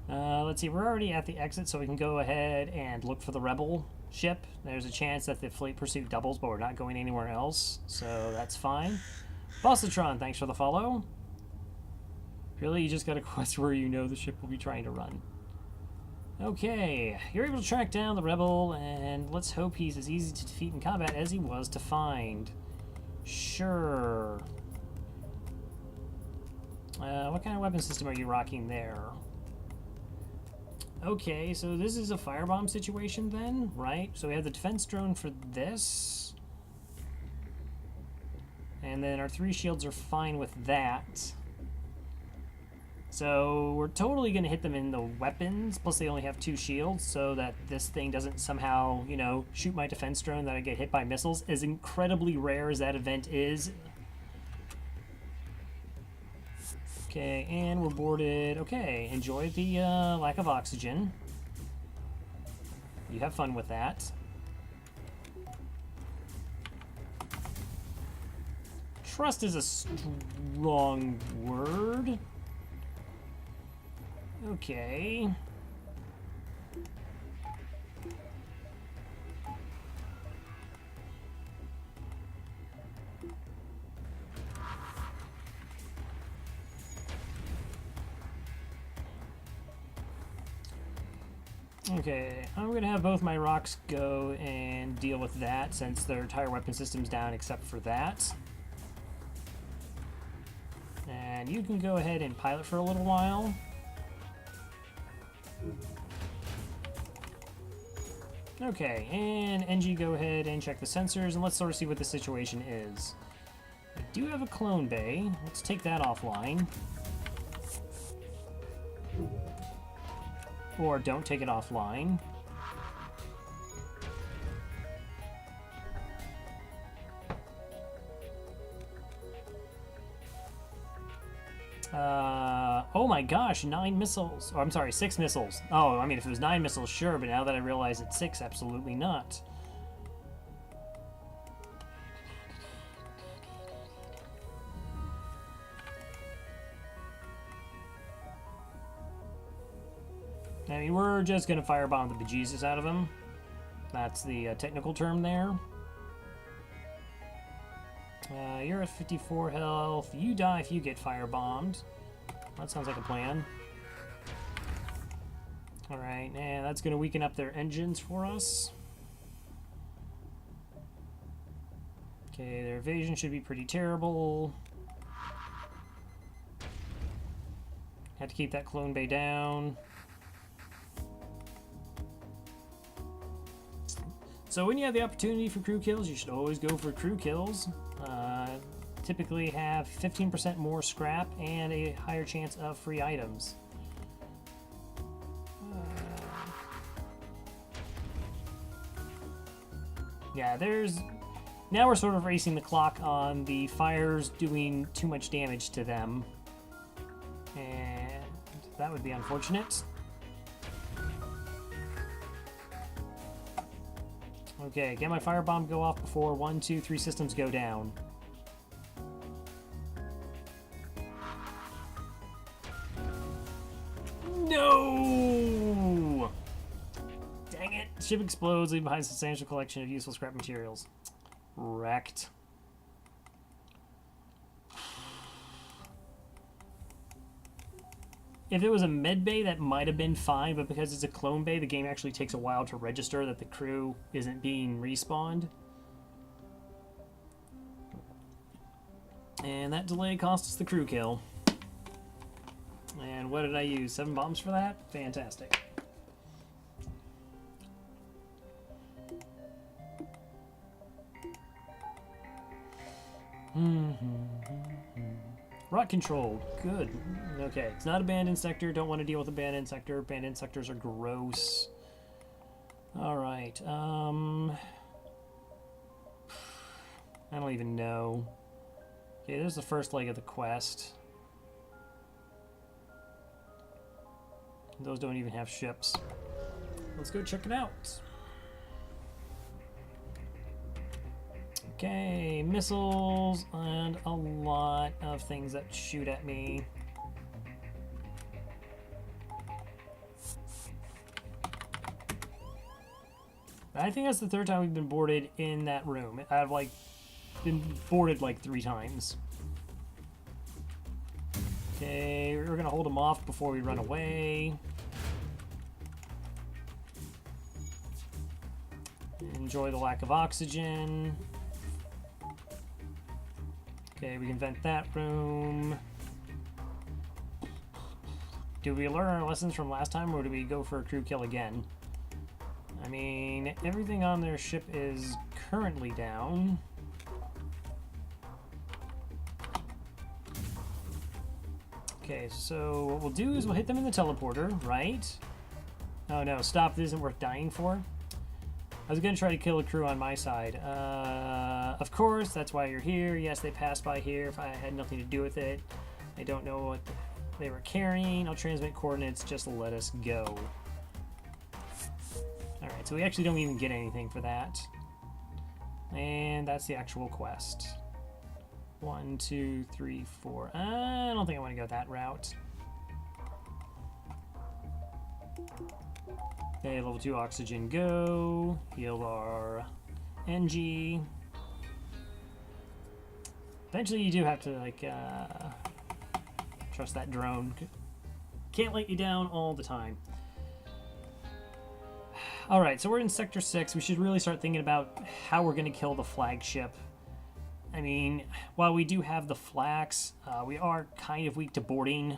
Let's see, we're already at the exit, so we can go ahead and look for the Rebel ship. There's a chance that the fleet pursuit doubles, but we're not going anywhere else, so that's fine. Bossatron, thanks for the follow. Really, you just got a quest where you know the ship will be trying to run. Okay, you're able to track down the rebel, and let's hope he's as easy to defeat in combat as he was to find. Sure. What kind of weapon system are you rocking there? Okay, so this is a firebomb situation then, right? So we have the defense drone for this. And then our 3 shields are fine with that. So we're totally going to hit them in the weapons, plus they only have 2 shields, so that this thing doesn't somehow, you know, shoot my defense drone that I get hit by missiles. As incredibly rare as that event is. Okay, and we're boarded. Okay, enjoy the lack of oxygen. You have fun with that. Trust is a strong word. Okay. Okay, I'm going to have both my rocks go and deal with that since their entire weapon system's down except for that. And you can go ahead and pilot for a little while. Okay, and NG, go ahead and check the sensors and let's sort of see what the situation is. I do have a clone bay. Let's take that offline. Or don't take it offline. Oh my gosh, 9 missiles. Oh, I'm sorry, 6 missiles. Oh, I mean, if it was 9 missiles, sure, but now that I realize it's 6, absolutely not. I mean, we're just going to firebomb the bejesus out of him. That's the technical term there. You're at 54 health. You die if you get firebombed. That sounds like a plan. Alright, and that's going to weaken up their engines for us. Okay, their evasion should be pretty terrible. Have to keep that clone bay down. So when you have the opportunity for crew kills, you should always go for crew kills. Typically have 15% more scrap and a higher chance of free items. Yeah, now we're sort of racing the clock on the fires doing too much damage to them. And that would be unfortunate. Okay, get my firebomb go off before 1, 2, 3 systems go down. No! Dang it. Ship explodes, leaving behind a substantial collection of useful scrap materials. Wrecked. If it was a med bay, that might have been fine, but because it's a clone bay, the game actually takes a while to register that the crew isn't being respawned. And that delay cost us the crew kill. And what did I use? 7 bombs for that? Fantastic. Rock control. Good. Okay, it's not abandoned sector. Don't want to deal with abandoned sector. Abandoned sectors are gross. Alright, I don't even know. Okay, there's the first leg of the quest. Those don't even have ships. Let's go check it out. Okay, missiles and a lot of things that shoot at me. I think that's the 3rd time we've been boarded in that room. I've like been boarded like 3 times. Okay, we're gonna hold them off before we run away. Enjoy the lack of oxygen. Okay, we can vent that room. Do we learn our lessons from last time, or do we go for a crew kill again? I mean, everything on their ship is currently down. Okay, so what we'll do is we'll hit them in the teleporter, right? Oh no, stop, this isn't worth dying for. I was gonna try to kill a crew on my side. Of course, that's why you're here. Yes, they passed by here. If I had nothing to do with it, I don't know what they were carrying. I'll transmit coordinates, just let us go. Alright, so we actually don't even get anything for that. And that's the actual quest. 1, 2, 3, 4. I don't think I want to go that route. Okay, level 2 oxygen go. Heal our NG. Eventually you do have to, like, trust that drone. Can't let you down all the time. Alright, so we're in Sector 6. We should really start thinking about how we're going to kill the flagship. I mean, while we do have the flax, we are kind of weak to boarding.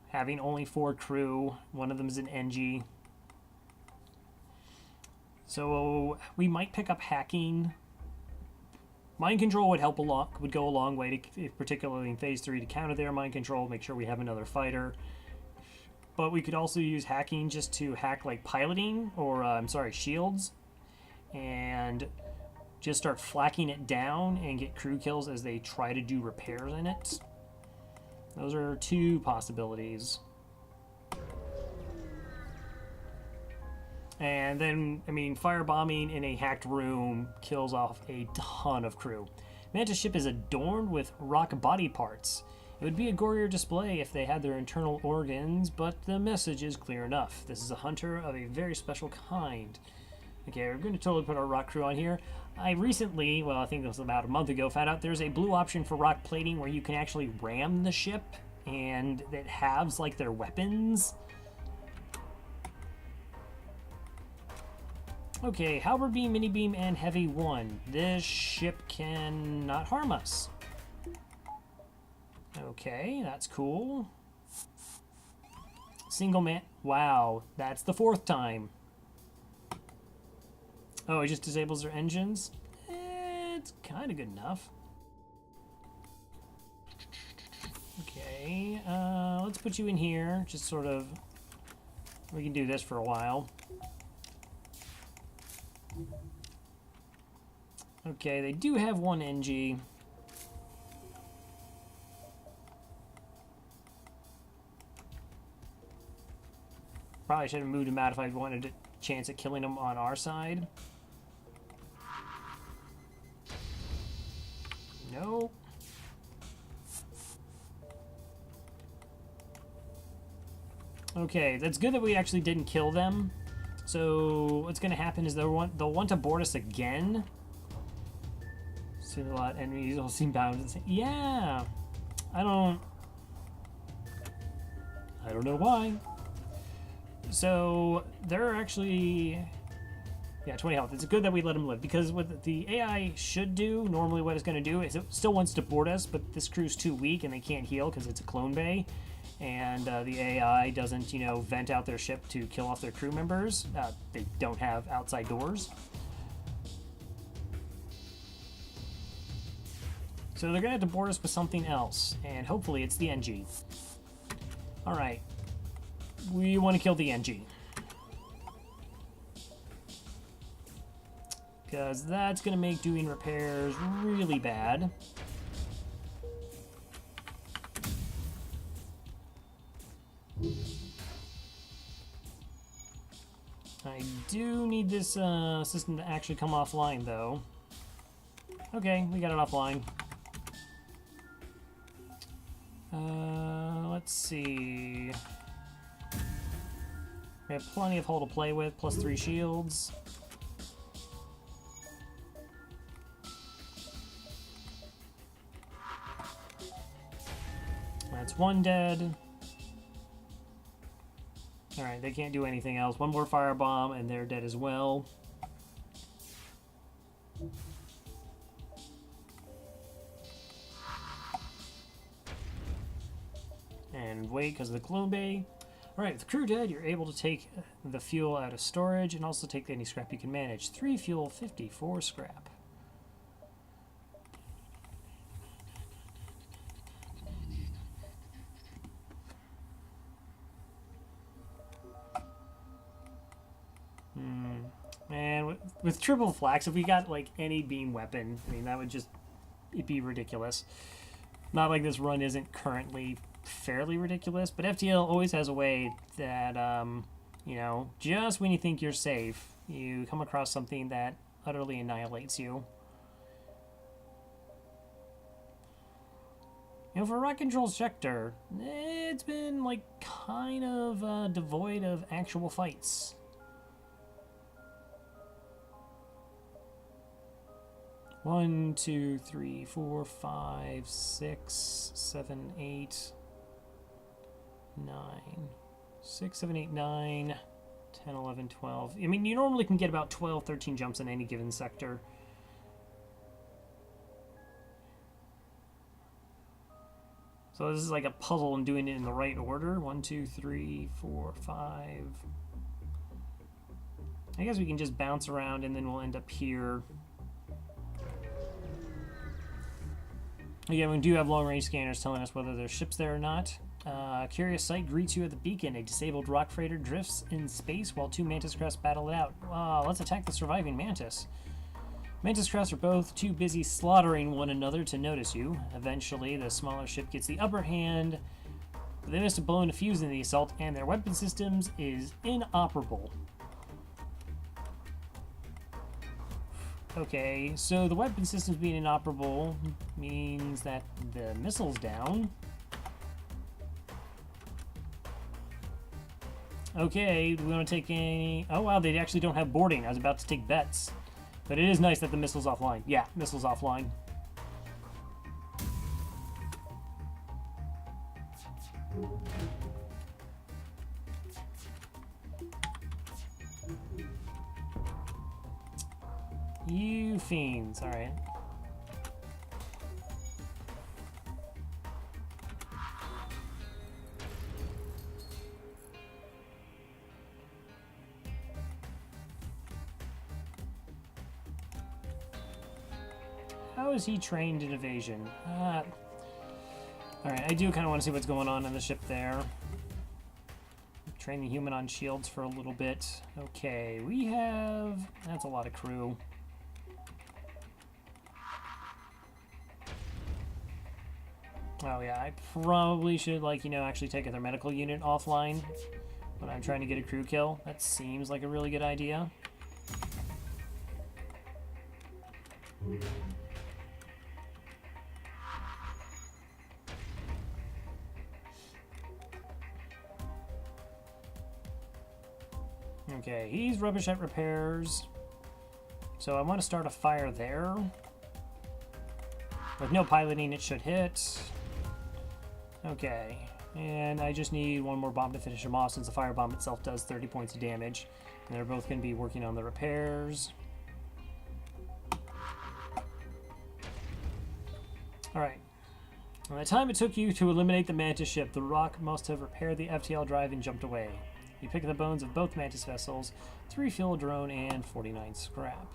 Having only 4 crew, one of them is an NG. So we might pick up hacking. Mind control would help a lot, would go a long way, to, particularly in Phase 3, to counter their mind control, make sure we have another fighter. But we could also use hacking just to hack like piloting, or I'm sorry, shields, and just start flacking it down and get crew kills as they try to do repairs in it. Those are 2 possibilities. And then, I mean, firebombing in a hacked room kills off a ton of crew. Mantis ship is adorned with rock body parts. It would be a gorier display if they had their internal organs, but the message is clear enough. This is a hunter of a very special kind. Okay, we're going to totally put our rock crew on here. I recently, well, I think it was about a month ago, found out there's a blue option for rock plating where you can actually ram the ship, and it halves, like, their weapons. Okay, halberd beam, mini beam, and heavy 1. This ship cannot harm us. Okay, that's cool. Single man. Wow, that's the 4th time. Oh, it just disables their engines? It's kind of good enough. Okay, let's put you in here. Just sort of... We can do this for a while. Okay, they do have 1 NG. Probably should have moved him out if I wanted a chance at killing him on our side. Nope. Okay, that's good that we actually didn't kill them. So what's going to happen is they'll want to board us again. See a lot of enemies all seem bound. Yeah, I don't know why. So they're actually, yeah, 20 health. It's good that we let them live, because what the AI should do, normally what it's going to do is it still wants to board us, but this crew's too weak and they can't heal because it's a clone bay, and the AI doesn't, you know, vent out their ship to kill off their crew members. They don't have outside doors. So they're going to have to board us with something else, and hopefully it's the NG. Alright. We want to kill the NG. Because that's going to make doing repairs really bad. I do need this system to actually come offline, though. Okay, we got it offline. Let's see. We have plenty of hull to play with, plus 3 shields. That's one dead. Alright, they can't do anything else. One more firebomb and they're dead as well. And wait because of the glow bay. Alright, with the crew dead, you're able to take the fuel out of storage and also take any scrap you can manage. 3 fuel, 54 scrap. And with triple flax, if we got like any beam weapon, I mean that would just it'd be ridiculous. Not like this run isn't currently fairly ridiculous, but FTL always has a way that you know, just when you think you're safe, you come across something that utterly annihilates you. You know, for Rock Control Sector, it's been like kind of devoid of actual fights. One, two, three, four, 5, 6, 7, 8, 9. 6, 7, 8, 9, 10, 11, 12. I mean, you normally can get about 12, 13 jumps in any given sector. So this is like a puzzle and doing it in the right order. 1, 2, 3, 4, 5. I guess we can just bounce around and then we'll end up here. Again, we do have long-range scanners telling us whether there's ships there or not. Curious sight greets you at the beacon. A disabled rock freighter drifts in space while 2 mantis crests battle it out. Let's attack the surviving mantis. Mantis crests are both too busy slaughtering one another to notice you. Eventually, the smaller ship gets the upper hand. But they must have blown a fuse in the assault, and their weapon systems is inoperable. Okay, so the weapon systems being inoperable means that the missile's down. Okay, do we want to take any... Oh wow, they actually don't have boarding. I was about to take bets. But it is nice that the missile's offline. Yeah, missile's offline. You fiends, alright. How is he trained in evasion? Alright, I do kind of want to see what's going on the ship there. Train the human on shields for a little bit. Okay, we have... That's a lot of crew. Oh yeah, I probably should, like, you know, actually take their medical unit offline when I'm trying to get a crew kill. That seems like a really good idea. Okay, he's rubbish at repairs. So I want to start a fire there. With no piloting, it should hit. Okay, and I just need one more bomb to finish him off since the firebomb itself does 30 points of damage. And they're both going to be working on the repairs. Alright. By the time it took you to eliminate the Mantis ship, the Rock must have repaired the FTL drive and jumped away. You pick the bones of both Mantis vessels, 3 fuel drone, and 49 scrap.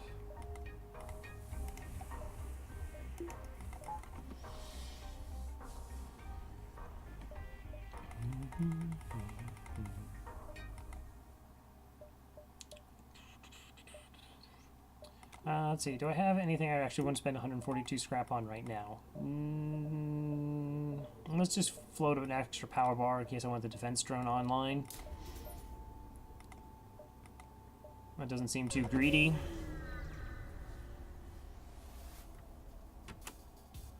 Let's see, do I have anything I actually want to spend 142 scrap on right now? Let's just float an extra power bar in case I want the defense drone online. That doesn't seem too greedy.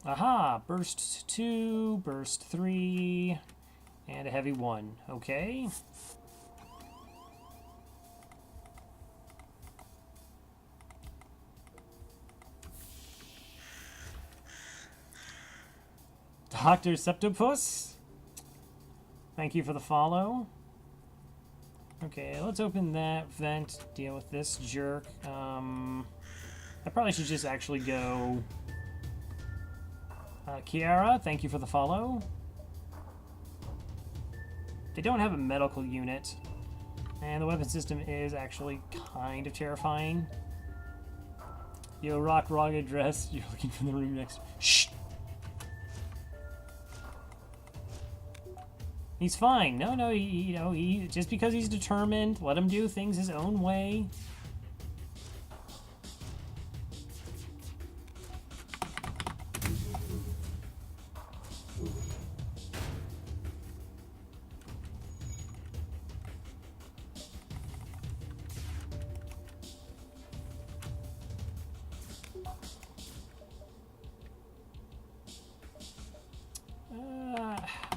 Aha! Burst 2, burst 3, and a heavy 1. Okay. Dr. Septopus? Thank you for the follow. Okay, let's open that vent, deal with this jerk. I probably should just actually go... Kiara, thank you for the follow. They don't have a medical unit, and the weapon system is actually kind of terrifying. Yo, Rock Rugged Dress, you're looking for the room next. Shh! He's fine. No, he just because he's determined, let him do things his own way.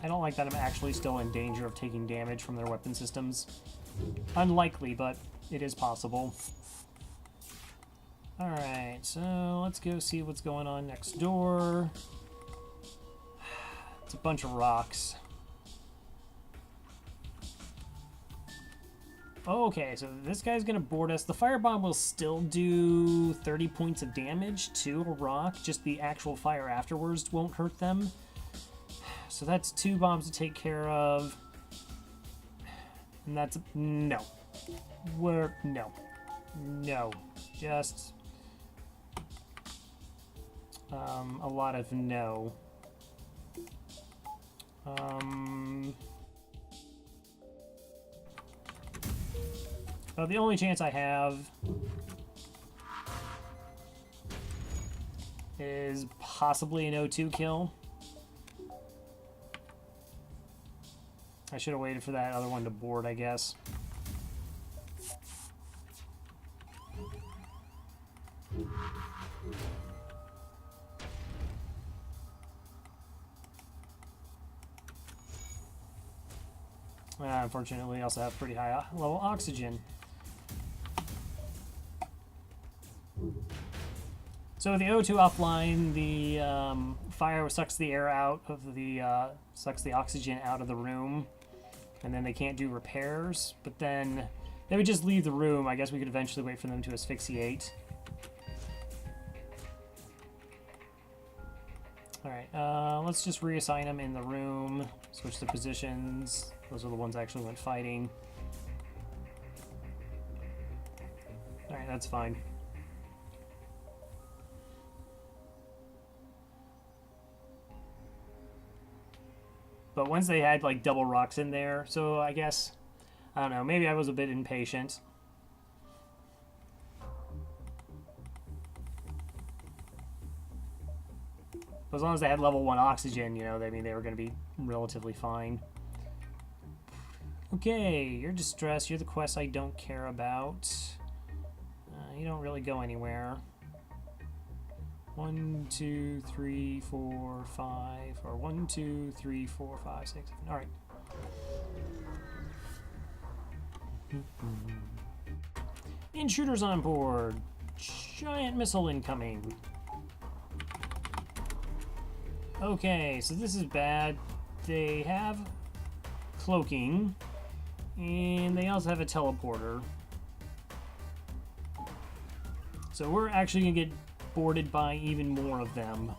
I don't like that I'm actually still in danger of taking damage from their weapon systems. Unlikely, but it is possible. Alright, so let's go see what's going on next door. It's a bunch of rocks. Okay, so this guy's gonna board us. The firebomb will still do 30 points of damage to a rock, just the actual fire afterwards won't hurt them. So that's 2 bombs to take care of. And that's... no. No. Just... a lot of no. The only chance I have is possibly an O2 kill. I should have waited for that other one to board, I guess. Unfortunately, I also have pretty high level oxygen. So with the O2 offline, the fire sucks the air out of the sucks the oxygen out of the room, and then they can't do repairs. But then they would just leave the room. I guess we could eventually wait for them to asphyxiate. All right, let's just reassign them in the room. Switch the positions. Those are the ones that actually went fighting. All right, that's fine. But once they had like double rocks in there, so I guess, I don't know, maybe I was a bit impatient. But as long as they had level 1 oxygen, you know, they were going to be relatively fine. Okay, you're distressed. You're the quest I don't care about. You don't really go anywhere. 1, 2, 3, 4, 5, or 1, 2, 3, 4, 5, 6, 7. All right. Intruders on board. Giant missile incoming. Okay, so this is bad. They have cloaking, and they also have a teleporter. So we're actually going to get boarded by even more of them.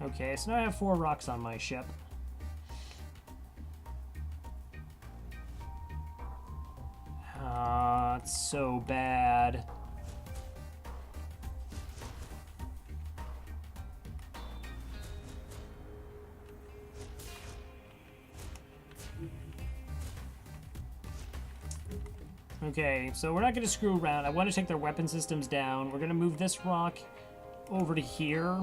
Okay, so now I have 4 rocks on my ship. It's so bad. Okay, so we're not going to screw around. I want to take their weapon systems down. We're going to move this rock over to here,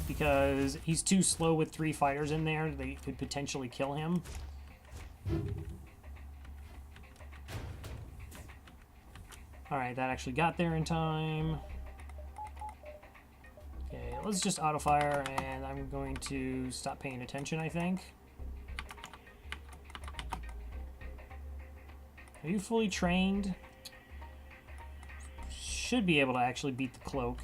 because he's too slow with 3 fighters in there. They could potentially kill him. Alright, that actually got there in time. Okay, let's just auto-fire, and I'm going to stop paying attention, I think. Are you fully trained? Should be able to actually beat the cloak.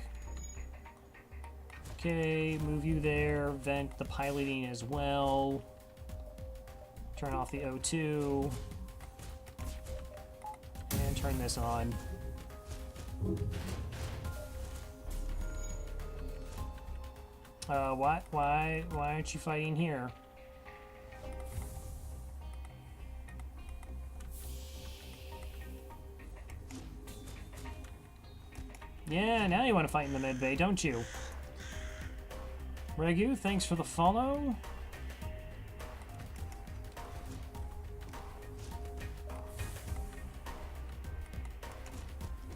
Okay, move you there. Vent the piloting as well. Turn off the O2. And turn this on. Why aren't you fighting here? Yeah, now you want to fight in the mid bay, don't you? Regu, thanks for the follow.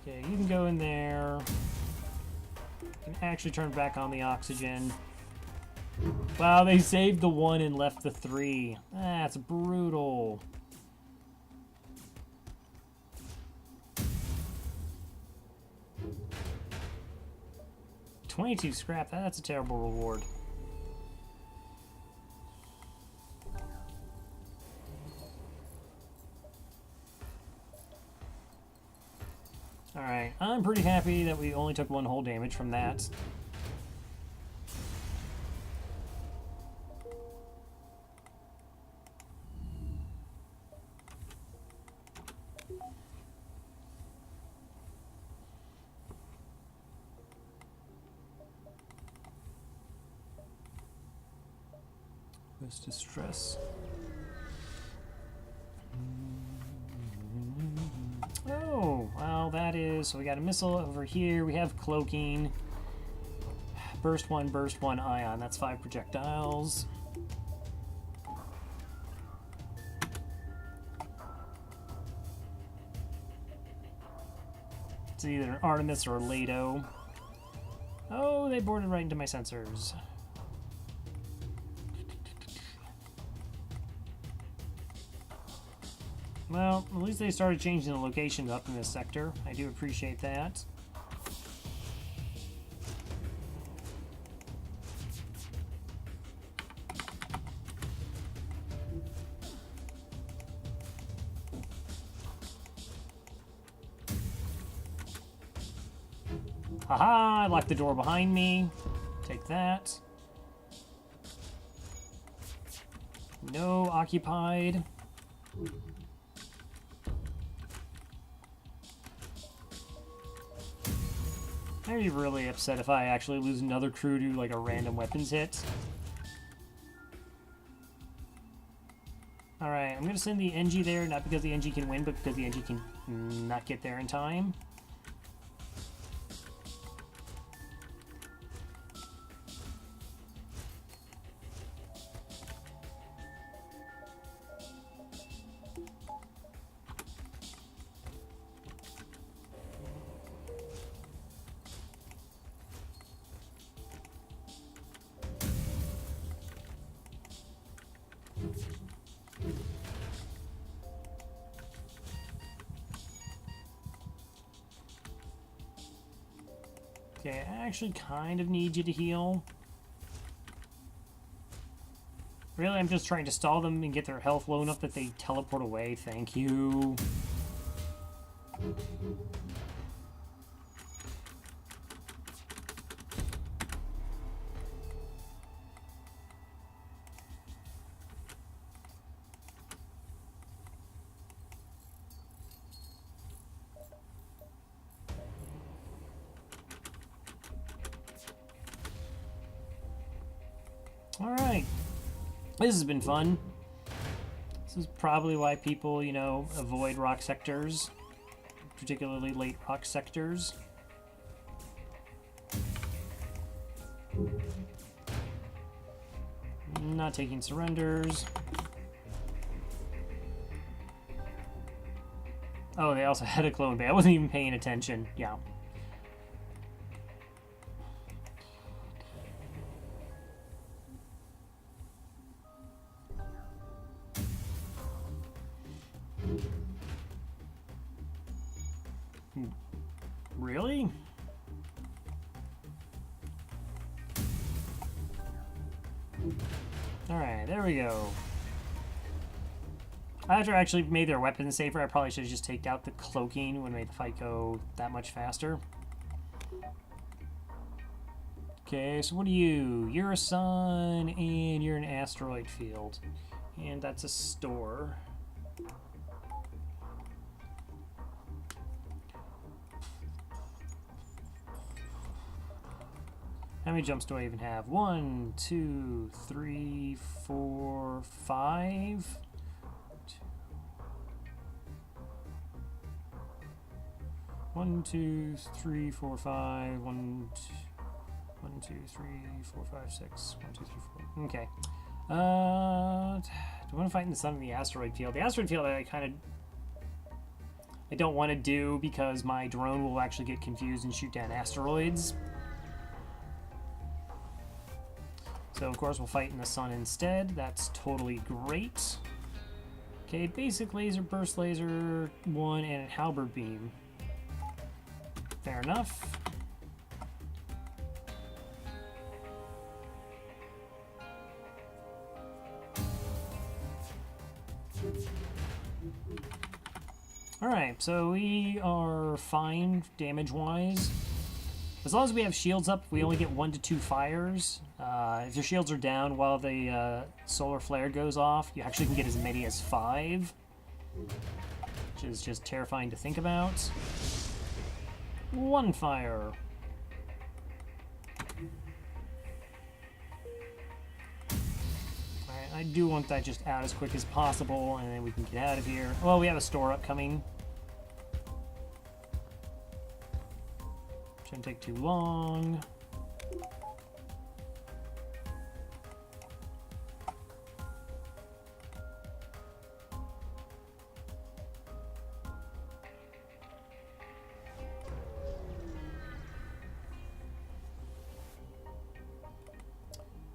Okay, you can go in there. You can actually turn back on the oxygen. Wow, they saved the 1 and left the 3. That's brutal. $22 scrap, that's a terrible reward. Alright, I'm pretty happy that we only took 1 hull damage from that. This distress. Oh, well, that is... So we got a missile over here. We have cloaking. Burst 1, ion. That's 5 projectiles. It's either an Artemis or a Lado. Oh, they boarded right into my sensors. Well, at least they started changing the locations up in this sector. I do appreciate that. Haha, I locked the door behind me. Take that. No occupied. I'd be really upset if I actually lose another crew to like a random weapons hit. Alright, I'm gonna send the NG there, not because the NG can win, but because the NG can not get there in time. Okay, I actually kind of need you to heal. Really, I'm just trying to stall them and get their health low enough that they teleport away. Thank you. Alright. This has been fun. This is probably why people, you know, avoid rock sectors. Particularly late rock sectors. Not taking surrenders. Oh, they also had a clone bay. I wasn't even paying attention. Yeah. Really? Alright, there we go. After I actually made their weapons safer, I probably should have just taken out the cloaking when made the fight go that much faster. Okay, so what are you? You're a sun, and you're an asteroid field. And that's a store. How many jumps do I even have? 1, 2, 3, 4, 5. 1, 2, 3, 4, 5. 1, 2, 3, 4, 5, 6. 1, 2, 3, 4. Okay. Do I want to fight in the sun in the asteroid field? The asteroid field I don't want to do because my drone will actually get confused and shoot down asteroids. So of course we'll fight in the sun instead. That's totally great. Okay, basic laser, burst laser, 1, and a halberd beam. Fair enough. Alright, so we are fine damage-wise. As long as we have shields up, we only get 1 to 2 fires. If your shields are down while the solar flare goes off, you actually can get as many as 5. Which is just terrifying to think about. 1 fire. Alright, I do want that just out as quick as possible, and then we can get out of here. Well, we have a store upcoming. Shouldn't take too long.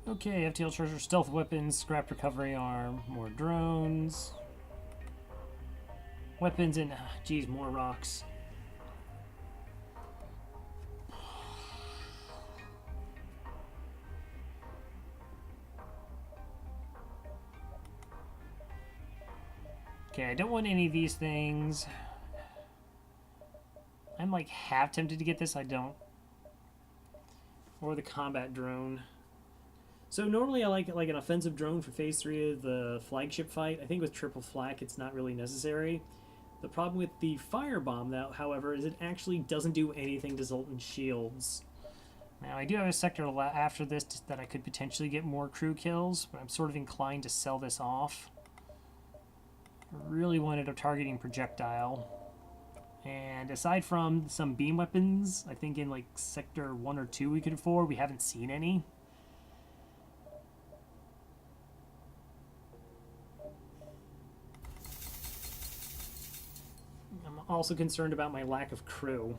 Okay, FTL treasure, stealth weapons, scrap recovery arm, more drones. Weapons and, geez, more rocks. Okay, I don't want any of these things. I'm like half tempted to get this, I don't. Or the combat drone. So normally I like an offensive drone for phase 3 of the flagship fight. I think with triple flak it's not really necessary. The problem with the firebomb, however, is it actually doesn't do anything to Zoltan shields. Now I do have a sector after this that I could potentially get more crew kills, but I'm sort of inclined to sell this off. I really wanted a targeting projectile. And aside from some beam weapons, I think in like sector 1 or 2 we could afford, we haven't seen any. I'm also concerned about my lack of crew.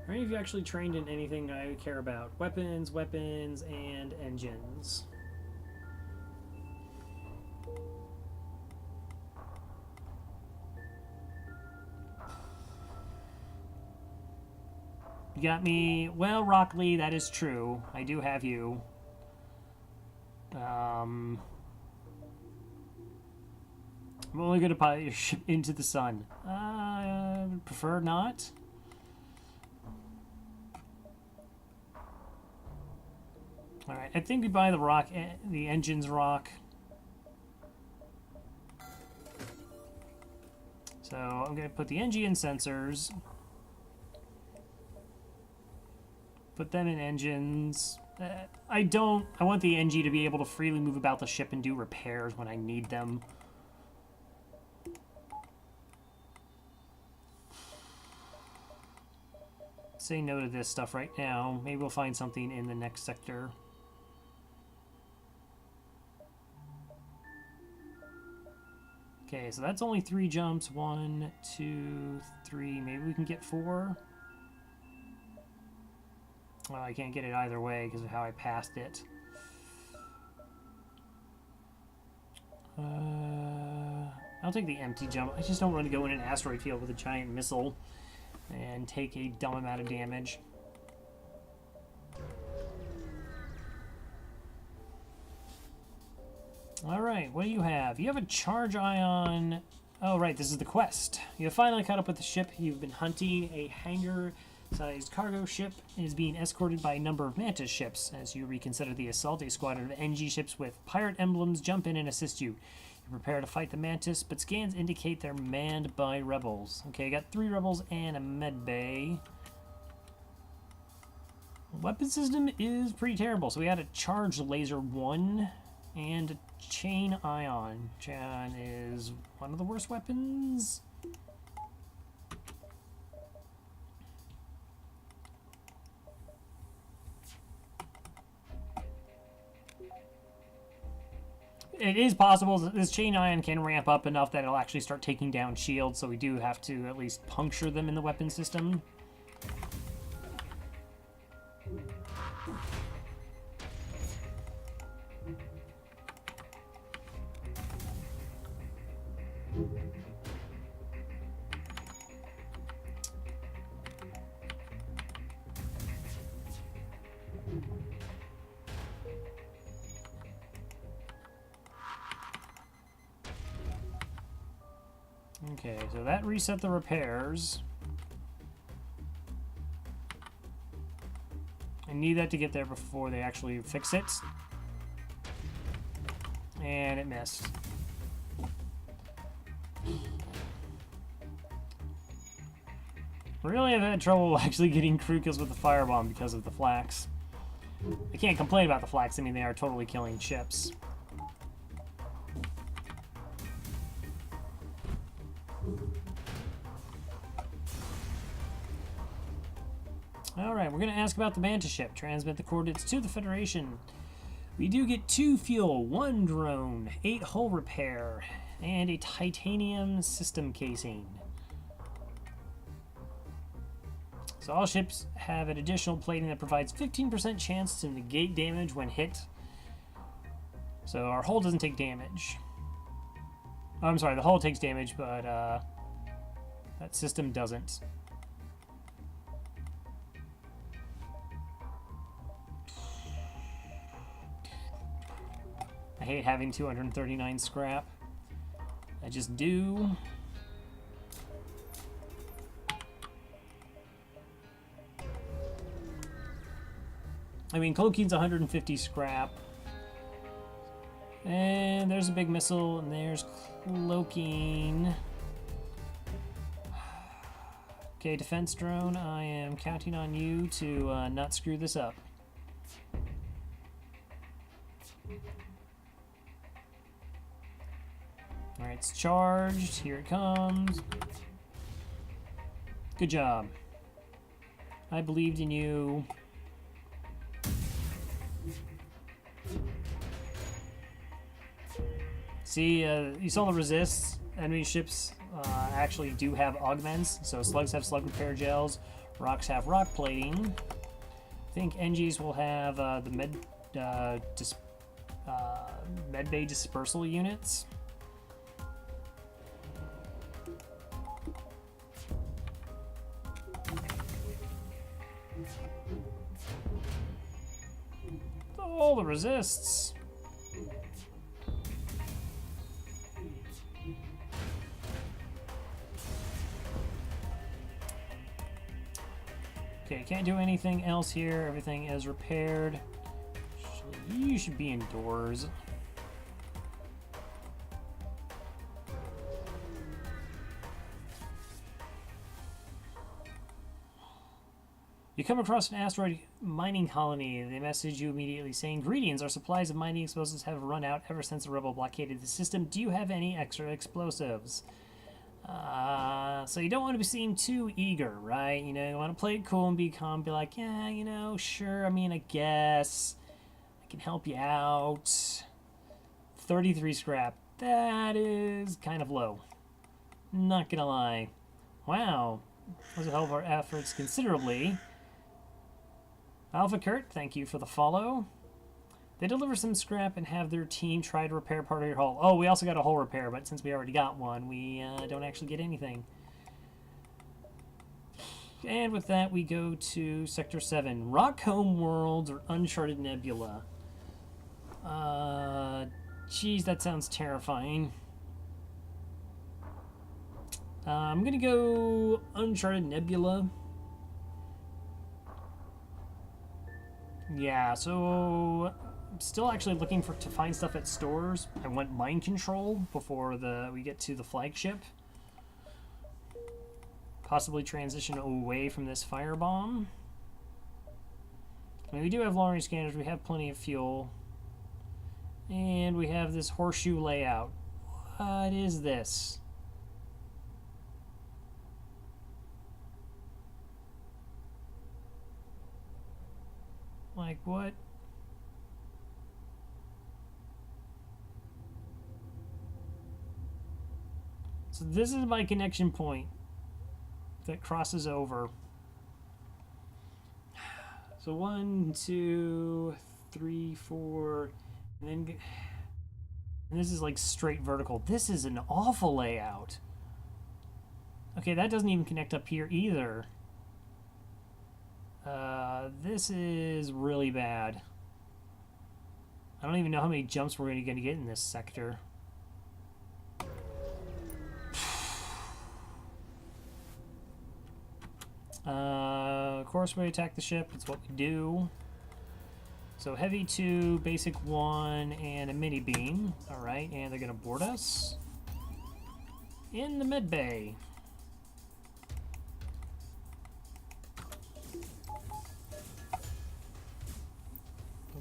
Are any of you actually trained in anything I care about? Weapons, and engines. You got me. Well, Rock Lee, that is true. I do have you. I'm only going to pilot your ship into the sun. I would prefer not. Alright, I think we buy the rock, the engine's rock. So I'm going to put the NG in sensors. Put them in engines. I want the NG to be able to freely move about the ship and do repairs when I need them. Say no to this stuff right now. Maybe we'll find something in the next sector. Okay, so that's only 3 jumps. 1, 2, 3. Maybe we can get 4. Well, I can't get it either way because of how I passed it. I'll take the empty jump. I just don't want to go in an asteroid field with a giant missile and take a dumb amount of damage. Alright, what do you have? You have a charge ion. Oh, right, this is the quest. You have finally caught up with the ship. You've been hunting a hangar-sized cargo ship and is being escorted by a number of Mantis ships. As you reconsider the assault, a squadron of NG ships with pirate emblems jump in and assist you. You prepare to fight the Mantis, but scans indicate they're manned by rebels. Okay, I got 3 rebels and a med bay. Weapon system is pretty terrible. So we had a charged laser 1 and a chain ion. Chain ion is one of the worst weapons. It is possible that this chain ion can ramp up enough that it'll actually start taking down shields, so we do have to at least puncture them in the weapon system. Okay, so that reset the repairs. I need that to get there before they actually fix it. And it missed. Really, I've had trouble actually getting crew kills with the firebomb because of the flax. I can't complain about the flax. I mean, they are totally killing ships. Alright, we're going to ask about the Manta ship. Transmit the coordinates to the Federation. We do get 2 fuel, 1 drone, 8 hull repair, and a titanium system casing. So all ships have an additional plating that provides 15% chance to negate damage when hit. So our hull doesn't take damage. Oh, I'm sorry, the hull takes damage, but that system doesn't. I hate having 239 scrap. I just do. I mean, Cloaking's 150 scrap. And there's a big missile, and there's Cloaking. Okay, defense drone, I am counting on you to not screw this up. Alright, it's charged. Here it comes. Good job. I believed in you. See, you saw the resists. Enemy ships actually do have augments. So slugs have slug repair gels. Rocks have rock plating. I think NGs will have the med bay dispersal units. Oh, the resists. Okay, can't do anything else here. Everything is repaired. You should be indoors. You come across an asteroid mining colony. They message you immediately saying, "Greetings, our supplies of mining explosives have run out ever since the rebel blockaded the system. Do you have any extra explosives?" So you don't want to seem too eager, right? You know, you want to play it cool and be calm, be like, yeah, you know, sure, I mean, I guess I can help you out. 33 scrap. That is kind of low. Not gonna lie. Wow. Those will help our efforts considerably. Alpha Kurt, thank you for the follow. They deliver some scrap and have their team try to repair part of your hull. Oh, we also got a hull repair, but since we already got one, we don't actually get anything. And with that, we go to Sector 7. Rock Home Worlds or Uncharted Nebula. Jeez, that sounds terrifying. I'm gonna go Uncharted Nebula. Yeah, so I'm still actually looking to find stuff at stores. I want mind control before we get to the flagship. Possibly transition away from this firebomb. I mean, we do have long-range scanners. We have plenty of fuel. And we have this horseshoe layout. What is this? Like, what? So this is my connection point that crosses over. So 1, 2, 3, 4, and this is like straight vertical. This is an awful layout. Okay, that doesn't even connect up here either. This is really bad. I don't even know how many jumps we're going to get in this sector. Of course we attack the ship. It's what we do. So heavy 2, basic 1, and a mini beam. Alright, and they're going to board us in the med bay.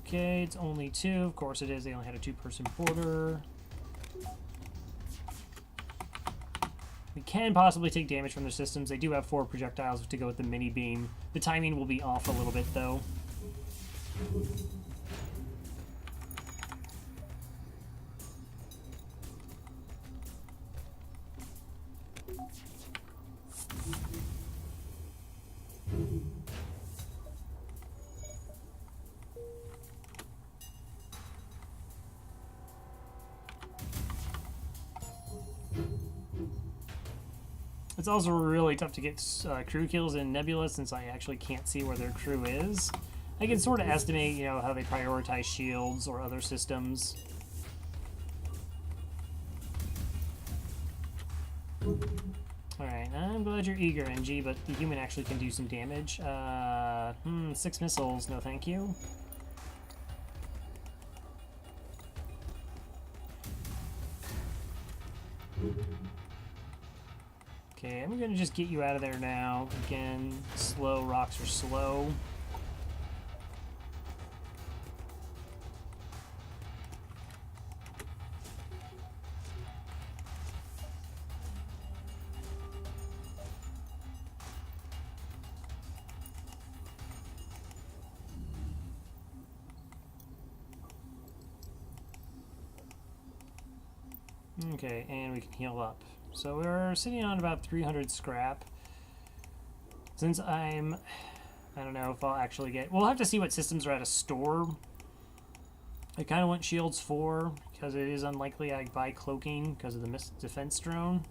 Okay, it's only 2. Of course it is. They only had a 2-person boarder. We can possibly take damage from their systems. They do have 4 projectiles to go with the mini beam. The timing will be off a little bit, though. It's also really tough to get crew kills in Nebula since I actually can't see where their crew is. I can sort of estimate, you know, how they prioritize shields or other systems. Alright, I'm glad you're eager, NG, but the human actually can do some damage. 6 missiles, no thank you. Okay, I'm gonna just get you out of there now. Again, slow rocks are slow. Okay, and we can heal up. So we're sitting on about 300 scrap. Since I don't know if I'll actually get... We'll have to see what systems are at a store. I kind of want shields 4, because it is unlikely I buy cloaking because of the defense drone.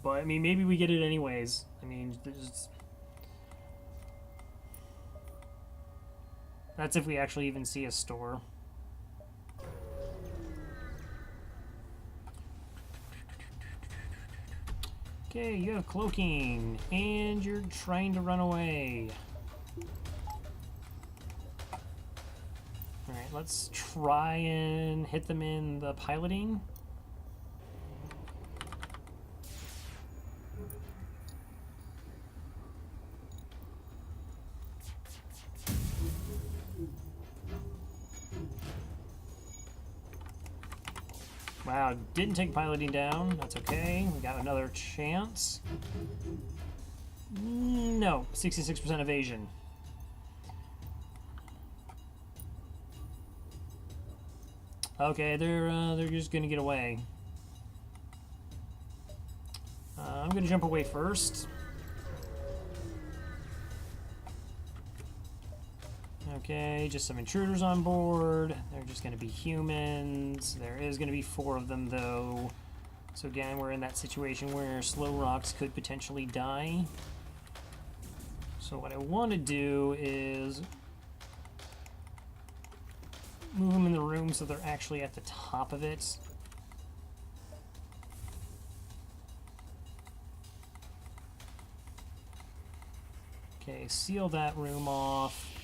But, I mean, maybe we get it anyways. I mean, that's if we actually even see a store. Okay, you have cloaking, and you're trying to run away. Alright, let's try and hit them in the piloting. Wow, didn't take piloting down. That's okay. We got another chance. No, 66% evasion. Okay, they're just gonna get away. I'm gonna jump away first. Okay, just some intruders on board. They're just going to be humans. There is going to be 4 of them, though. So again, we're in that situation where slow rocks could potentially die. So what I want to do is move them in the room so they're actually at the top of it. Okay, seal that room off.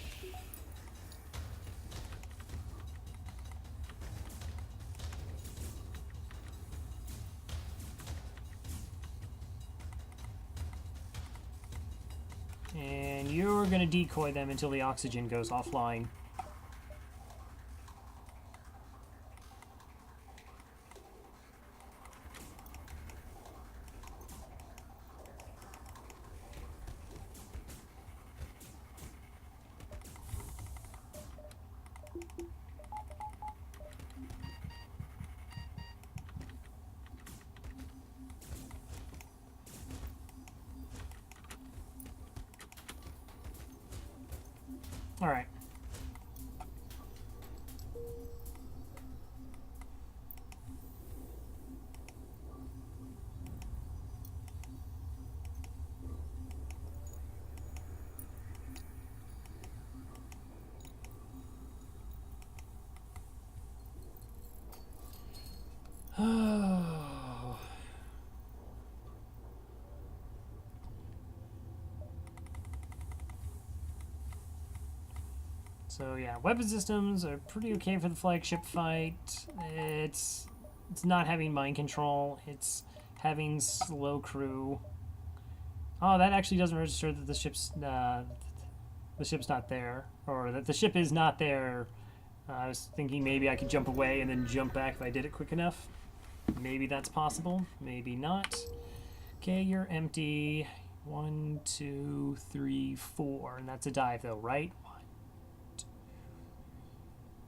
And you're going to decoy them until the oxygen goes offline. All right. So yeah, weapon systems are pretty okay for the flagship fight. It's not having mind control. It's having slow crew. Oh, that actually doesn't register that the ship's not there, or that the ship is not there. I was thinking maybe I could jump away and then jump back if I did it quick enough. Maybe that's possible. Maybe not. Okay, you're empty. 1, 2, 3, 4, and that's a dive though, right?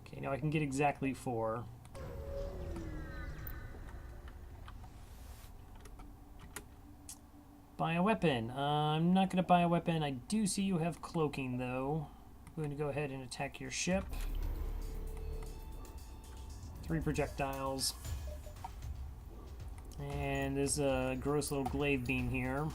Okay, now I can get exactly 4. Buy a weapon. I'm not going to buy a weapon. I do see you have cloaking, though. I'm going to go ahead and attack your ship. 3 projectiles. And there's a gross little glaive beam here.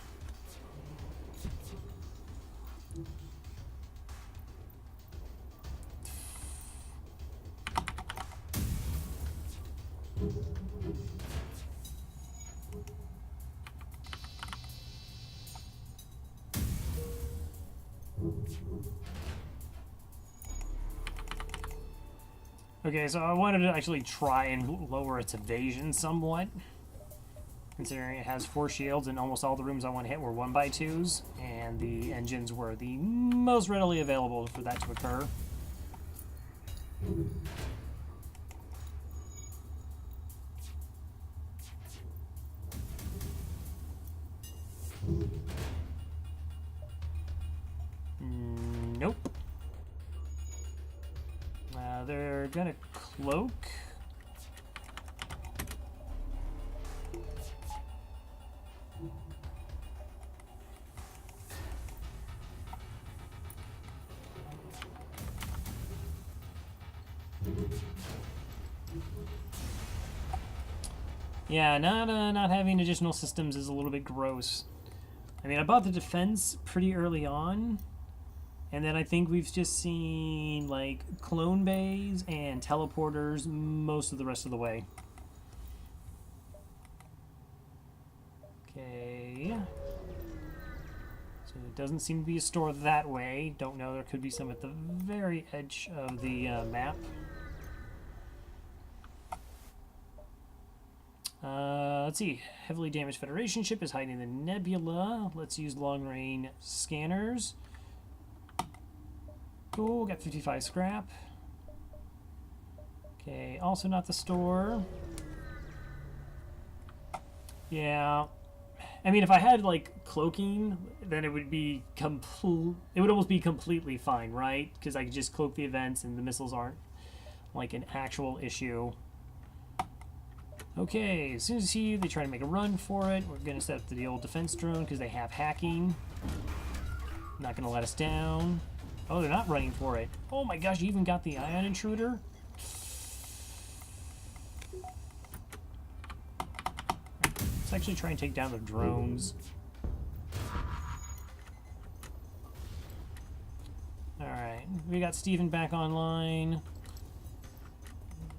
Okay, so I wanted to actually try and lower its evasion somewhat, considering it has 4 shields and almost all the rooms I want to hit were 1x2s, and the engines were the most readily available for that to occur. Nope. They're gonna cloak. Yeah, not having additional systems is a little bit gross. I mean, I bought the defense pretty early on, and then I think we've just seen, like, clone bays and teleporters most of the rest of the way. Okay. So it doesn't seem to be a store that way. Don't know, there could be some at the very edge of the map. Let's see. Heavily damaged Federation ship is hiding in the nebula. Let's use long-range scanners. Cool, got 55 scrap. Okay, also not the store. Yeah. I mean, if I had, like, cloaking, then it would be it would almost be completely fine, right? Because I could just cloak the events and the missiles aren't, like, an actual issue. Okay, as soon as you see you, they try to make a run for it. We're going to set up the old defense drone because they have hacking. Not going to let us down. Oh, they're not running for it. Oh my gosh, you even got the ion intruder? Let's actually try and take down the drones. Alright, we got Steven back online.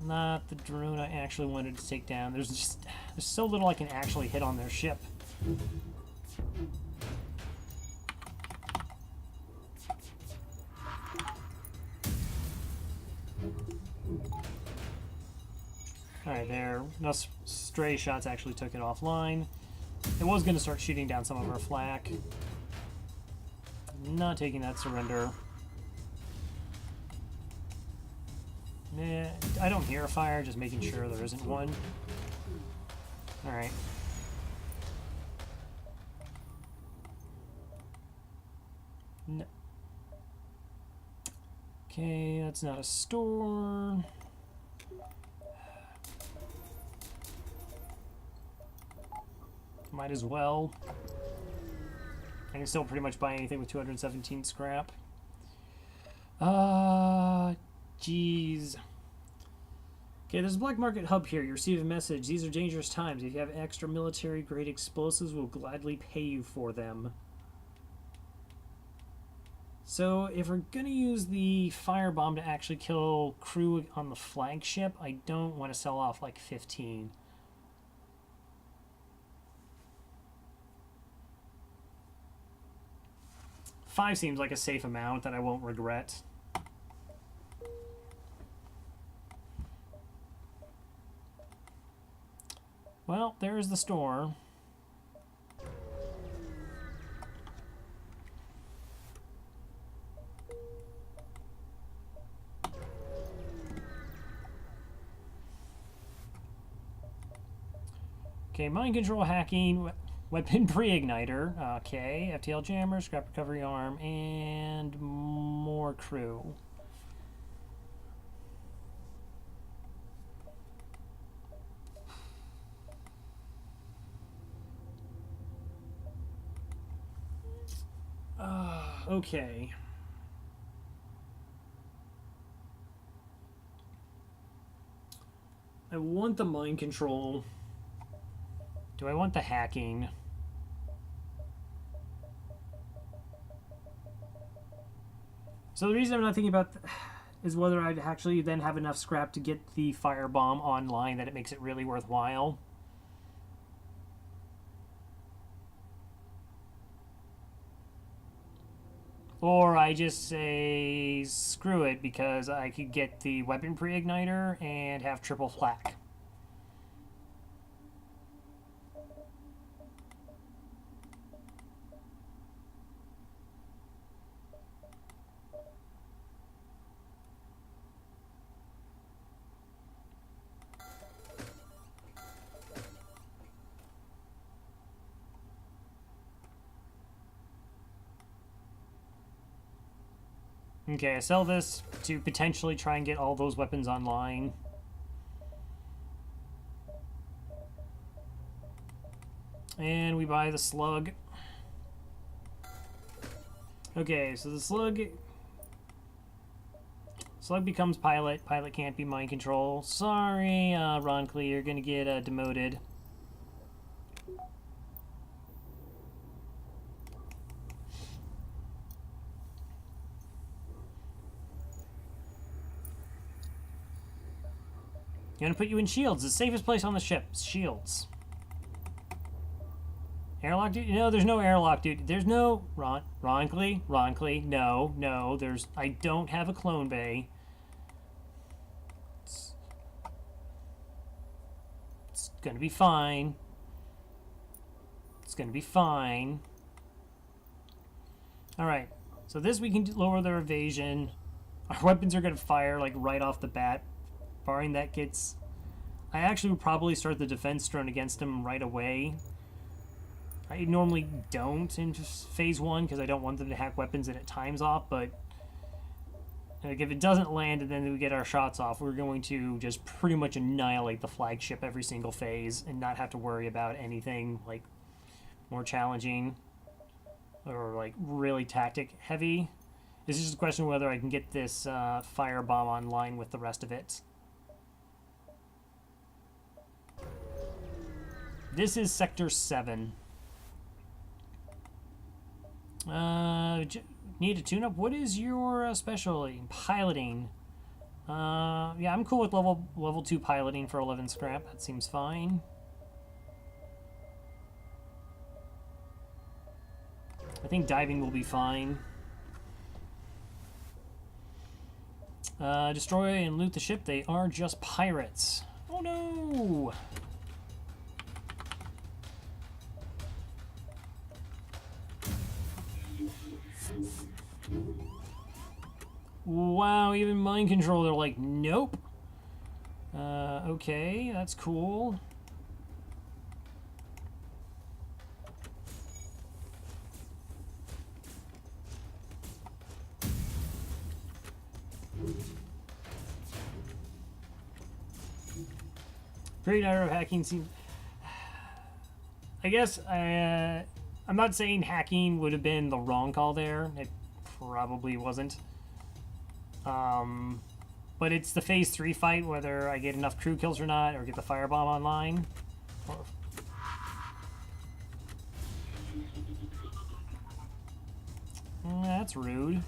Not the drone I actually wanted to take down. There's so little I can actually hit on their ship. Alright, there. No stray shots actually took it offline. It was going to start shooting down some of our flak. Not taking that surrender. I don't hear a fire, just making sure there isn't one. Alright. No. Okay, that's not a store. Might as well. I can still pretty much buy anything with 217 scrap. Jeez. Okay, there's a black market hub here. You receive a message. These are dangerous times. If you have extra military-grade explosives, we'll gladly pay you for them. So, if we're going to use the firebomb to actually kill crew on the flagship, I don't want to sell off like 15. Five seems like a safe amount that I won't regret. Well, there's the store. Okay, mind control hacking, weapon pre-igniter. Okay, FTL jammer, scrap recovery arm, and more crew. Okay. I want the mind control. Do I want the hacking? So the reason I'm not thinking about is whether I'd actually then have enough scrap to get the firebomb online that it makes it really worthwhile. Or I just say screw it because I could get the weapon pre-igniter and have triple flak. Okay, I sell this to potentially try and get all those weapons online. And we buy the slug. Okay, so the slug becomes pilot. Pilot can't be mind control. Sorry, Ron Clee, you're gonna get demoted. I'm gonna put you in shields. The safest place on the ship. Shields. Airlock duty? No, there's no airlock duty. There's no Ron Clee. No. I don't have a clone bay. It's gonna be fine. It's gonna be fine. All right. So this we can lower their evasion. Our weapons are gonna fire like right off the bat. Barring that gets... I actually would probably start the defense drone against him right away. I normally don't in phase 1 because I don't want them to hack weapons and it times off, but like, if it doesn't land and then we get our shots off, we're going to just pretty much annihilate the flagship every single phase and not have to worry about anything like more challenging or like really tactic heavy. It's just a question of whether I can get this firebomb online with the rest of it. This is Sector 7. Need a tune-up? What is your specialty? Piloting. Yeah, I'm cool with level 2 piloting for 11 scrap. That seems fine. I think diving will be fine. Destroy and loot the ship. They are just pirates. Oh no! Wow, even mind control, they're like, nope. Okay, that's cool. Great hour of hacking seems... I guess I'm not saying hacking would have been the wrong call there. It probably wasn't. But it's the phase 3 fight, whether I get enough crew kills or not, or get the firebomb online. That's rude.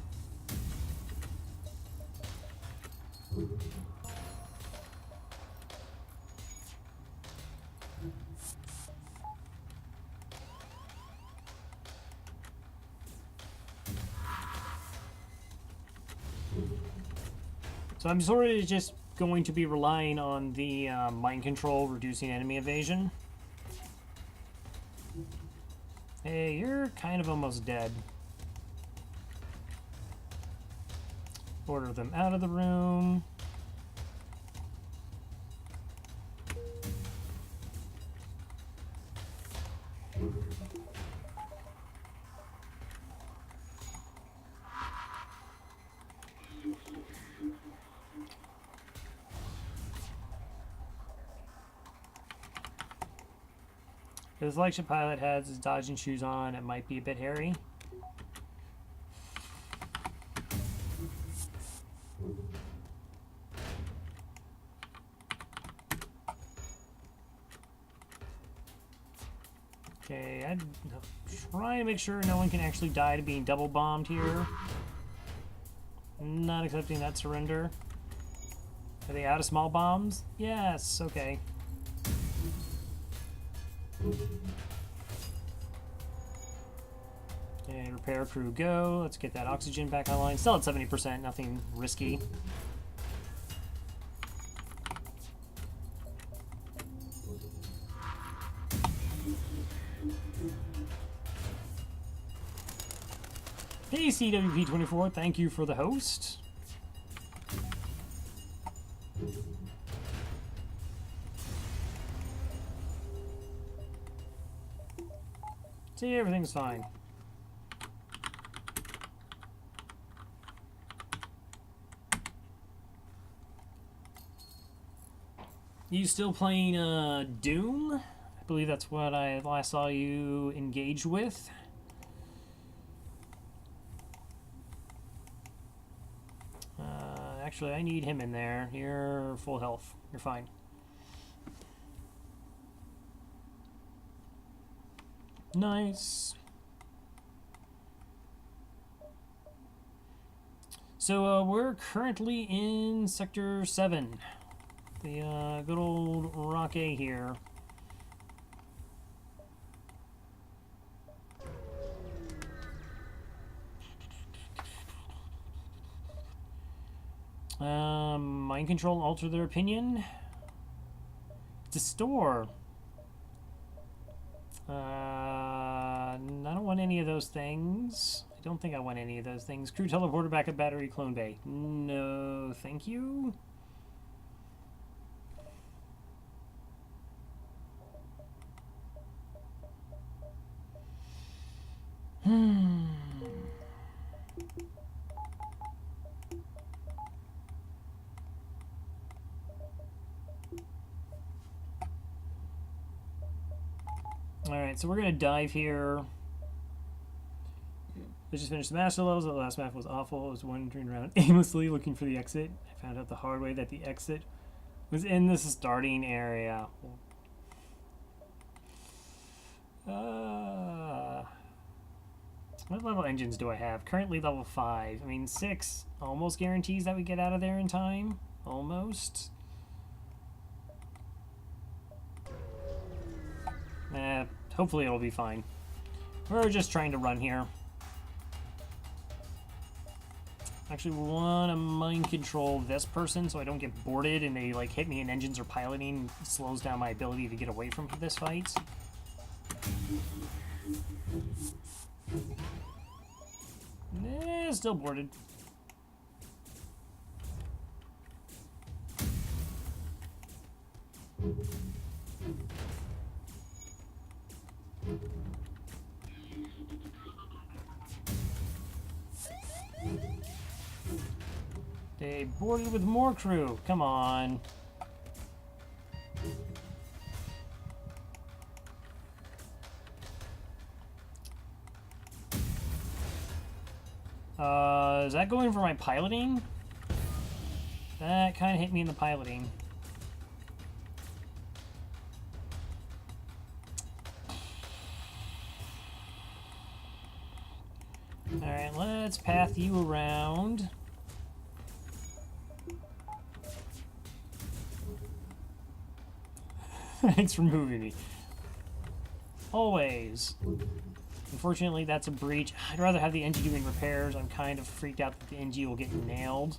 So I'm sort of just going to be relying on the mind control, reducing enemy evasion. Hey, you're kind of almost dead. Order them out of the room. If the flagship pilot has his dodging shoes on, it might be a bit hairy. Okay, I'd try to make sure no one can actually die to being double bombed here. Not accepting that surrender. Are they out of small bombs? Yes, okay. And repair crew go. Let's get that oxygen back online. Still at 70%, nothing risky. Hey CWP24, thank you for the host. See, everything's fine. You still playing Doom? I believe that's what I last saw you engage with. Actually, I need him in there. You're full health. You're fine. Nice. So we're currently in Sector 7. The good old Rock A here. Mind control, alter their opinion. It's a store. I don't want any of those things. I don't think I want any of those things. Crew teleporter, backup battery, clone bay. No, thank you. Alright, so we're going to dive here. Let's just finish the master levels. The last map was awful. I was wandering around aimlessly looking for the exit. I found out the hard way that the exit was in the starting area. What level engines do I have? Currently level 5. I mean, 6 almost guarantees that we get out of there in time. Almost. Hopefully it'll be fine. We're just trying to run here. Actually, we want to mind control this person so I don't get boarded and they like hit me in engines or piloting. It slows down my ability to get away from this fight. Still boarded. They boarded with more crew. Come on. Is that going for my piloting? That kind of hit me in the piloting. Alright, let's path you around. Thanks for moving me. Always. Unfortunately, that's a breach. I'd rather have the NG doing repairs. I'm kind of freaked out that the NG will get nailed.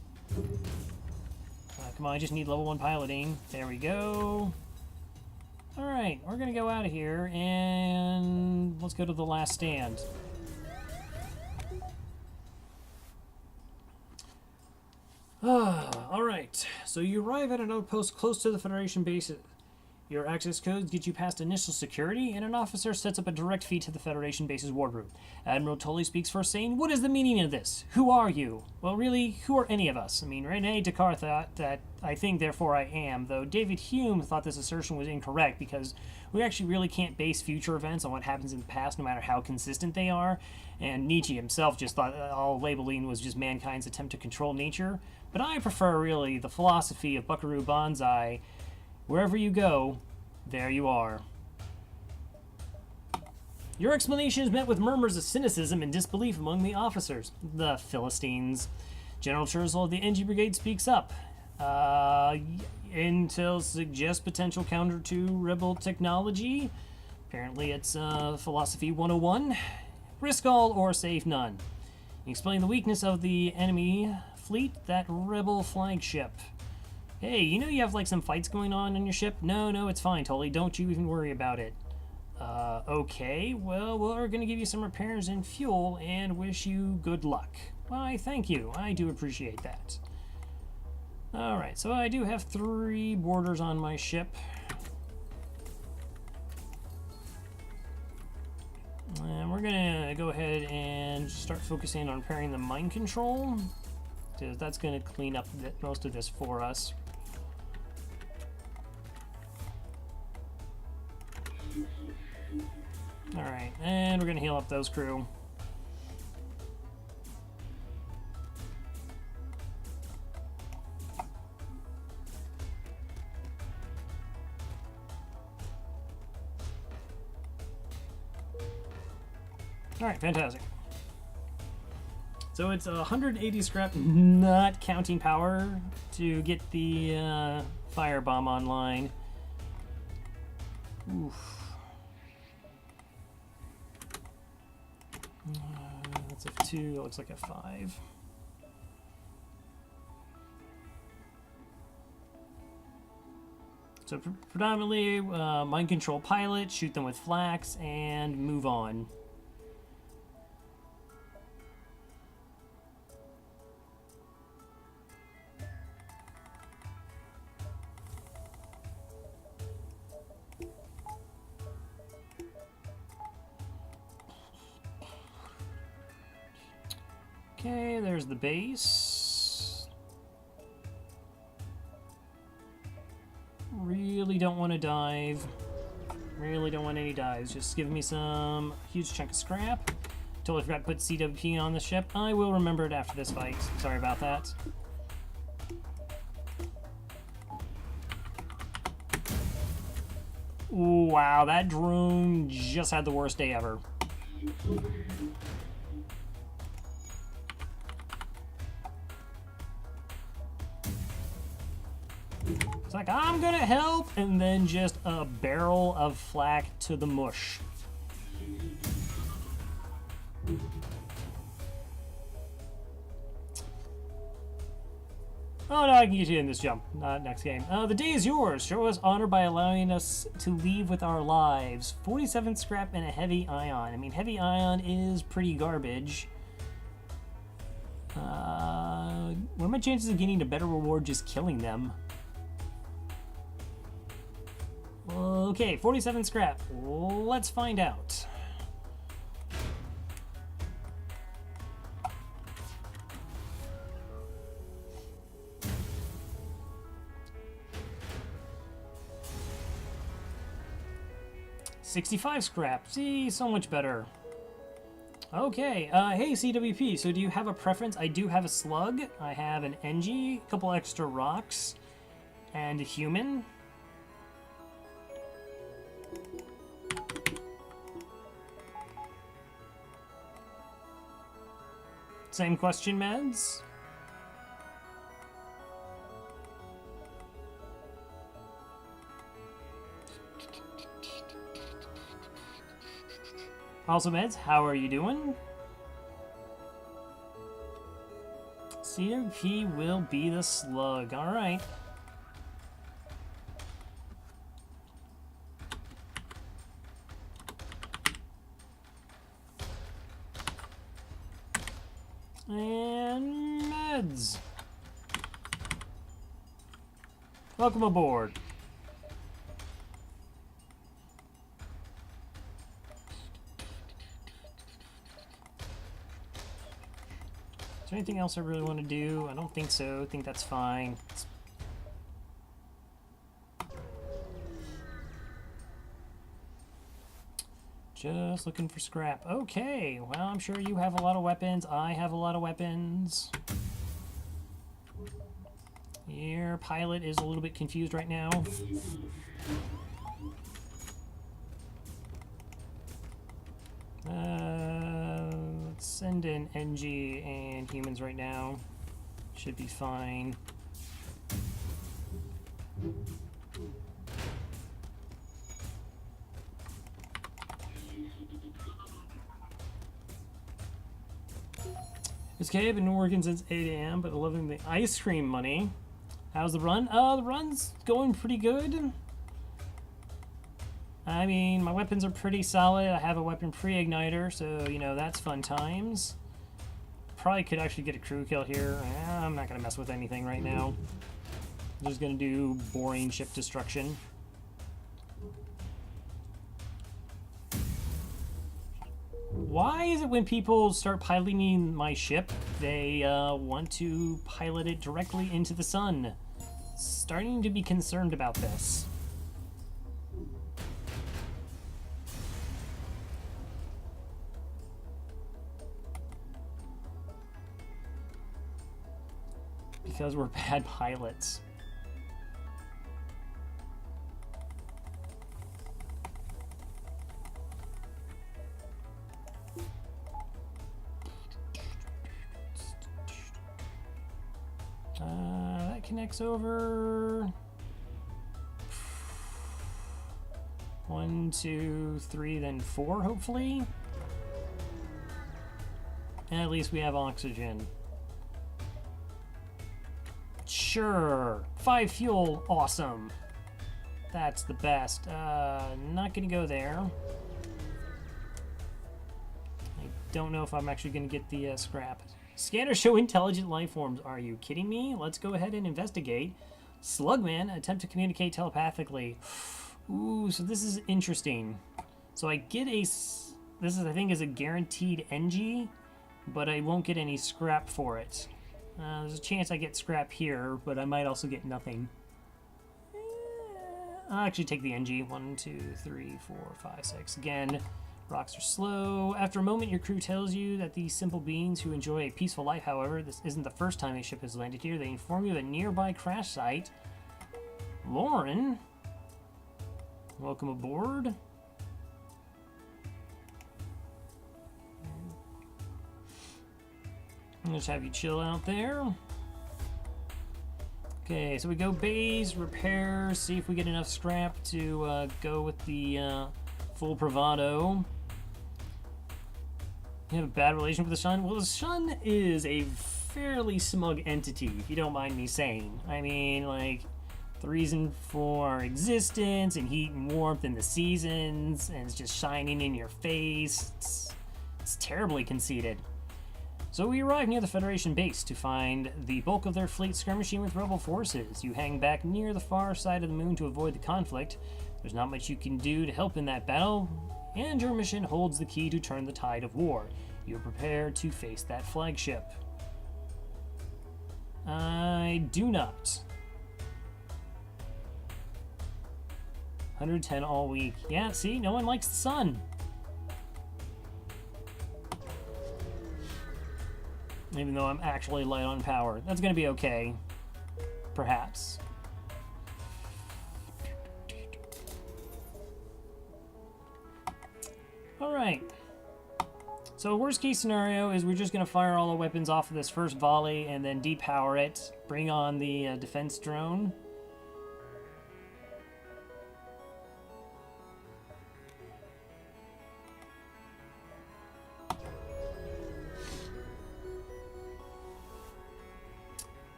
Come on, I just need level 1 piloting. There we go. Alright, we're going to go out of here, and let's go to the last stand. Alright, so you arrive at an outpost close to the Federation base. Your access codes get you past initial security, and an officer sets up a direct feed to the Federation base's wardroom. Admiral Tully speaks first, saying, "What is the meaning of this? Who are you?" Well, really, who are any of us? I mean, Rene Descartes thought that I think, therefore I am, though David Hume thought this assertion was incorrect because we actually really can't base future events on what happens in the past, no matter how consistent they are. And Nietzsche himself just thought all labeling was just mankind's attempt to control nature. But I prefer, really, the philosophy of Buckaroo Banzai. Wherever you go, there you are. Your explanation is met with murmurs of cynicism and disbelief among the officers. The Philistines. General Churchill of the NG Brigade speaks up. Intel suggests potential counter to rebel technology. Apparently it's Philosophy 101. Risk all or save none. Explain the weakness of the enemy fleet, that rebel flagship. Hey, you know you have like some fights going on your ship? No, it's fine, Tully. Don't you even worry about it. Okay. Well, we're going to give you some repairs and fuel and wish you good luck. Why, thank you. I do appreciate that. Alright, so I do have 3 boarders on my ship. And we're going to go ahead and start focusing on repairing the mind control, because that's going to clean up most of this for us. Alright, and we're going to heal up those crew. Alright, fantastic. So it's 180 scrap, not counting power, to get the firebomb online. Oof. That's a 2, that looks like a 5. So predominantly mind control pilot, shoot them with flax, and move on. Okay, there's the base. Really don't want to dive. Really don't want any dives. Just give me some huge chunk of scrap. Totally forgot to put CWP on the ship. I will remember it after this fight. Sorry about that. Ooh, wow, that drone just had the worst day ever. like, I'm gonna help, and then just a barrel of flak to the mush. Oh no, I can get you in this jump. Next game. The day is yours. Show us honor by allowing us to leave with our lives. 47 scrap and a heavy ion. I mean, heavy ion is pretty garbage. What are my chances of getting a better reward just killing them? Okay, 47 scrap. Let's find out. $65 scrap. See, so much better. Okay, hey CWP, so do you have a preference? I do have a slug, I have an NG, a couple extra rocks, and a human. Same question, Meds? Also, Meds, how are you doing? CWP will be the slug. Alright. And Meds. Welcome aboard. Is there anything else I really want to do? I don't think so. I think that's fine. Just looking for scrap. Okay, well, I'm sure you have a lot of weapons. I have a lot of weapons. Your pilot is a little bit confused right now. Let's send in NG and humans right now. Should be fine. It's okay, I've been working since 8 a.m., but loving the ice cream money. How's the run? The run's going pretty good. I mean, my weapons are pretty solid. I have a weapon pre-igniter, so, you know, that's fun times. Probably could actually get a crew kill here. I'm not going to mess with anything right now. I'm just going to do boring ship destruction. Why is it when people start piloting my ship, they want to pilot it directly into the sun? Starting to be concerned about this. Because we're bad pilots. That connects over. 1, 2, 3, then 4, hopefully. And at least we have oxygen. Sure. 5 fuel, awesome. That's the best. Not gonna go there. I don't know if I'm actually gonna get the scrap. Scanners show intelligent life forms. Are you kidding me? Let's go ahead and investigate. Slugman, attempt to communicate telepathically. Ooh, so this is interesting. So I get a... This is, I think, is a guaranteed NG, but I won't get any scrap for it. There's a chance I get scrap here, but I might also get nothing. I'll actually take the NG. 1, 2, 3, 4, 5, 6. Again, rocks are slow. After a moment, your crew tells you that these simple beings who enjoy a peaceful life, however, this isn't the first time a ship has landed here. They inform you of a nearby crash site. Lauren, welcome aboard. I'll just have you chill out there. Okay, so we go base, repair, see if we get enough scrap to go with the full bravado. You have a bad relationship with the sun? Well, the sun is a fairly smug entity, if you don't mind me saying. I mean, like, the reason for existence and heat and warmth and the seasons, and it's just shining in your face. It's terribly conceited. So we arrive near the Federation base to find the bulk of their fleet skirmishing with rebel forces. You hang back near the far side of the moon to avoid the conflict. There's not much you can do to help in that battle, and your mission holds the key to turn the tide of war. You're prepared to face that flagship. I do not. 110 all week. Yeah, see, no one likes the sun. Even though I'm actually light on power. That's going to be okay. Perhaps. Alright. So worst case scenario is we're just going to fire all the weapons off of this first volley and then depower it. Bring on the defense drone.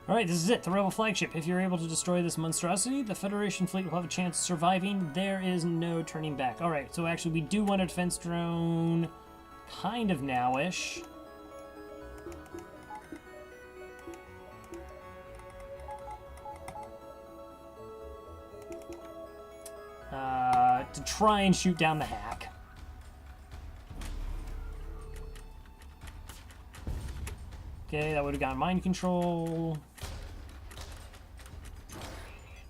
Alright, this is it, the Rebel flagship. If you're able to destroy this monstrosity, the Federation fleet will have a chance of surviving. There is no turning back. Alright, so actually we do want a defense drone kind of now-ish. To try and shoot down the hack. Okay, that would have gotten mind control.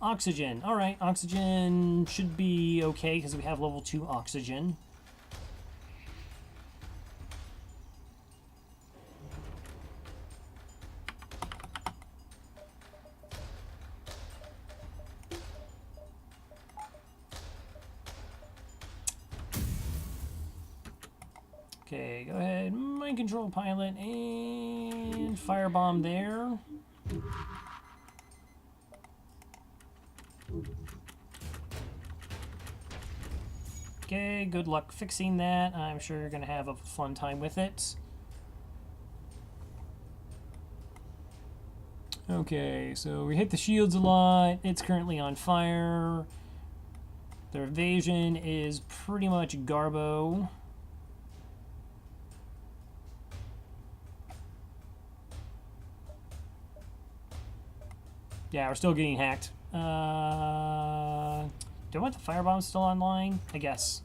Oxygen. Alright, oxygen should be okay because we have level 2 oxygen. Okay, go ahead. Mind control pilot and firebomb there. Okay, good luck fixing that. I'm sure you're going to have a fun time with it. Okay, so we hit the shields a lot. It's currently on fire. Their evasion is pretty much garbo. Yeah, we're still getting hacked. Do I want the firebomb still online? I guess.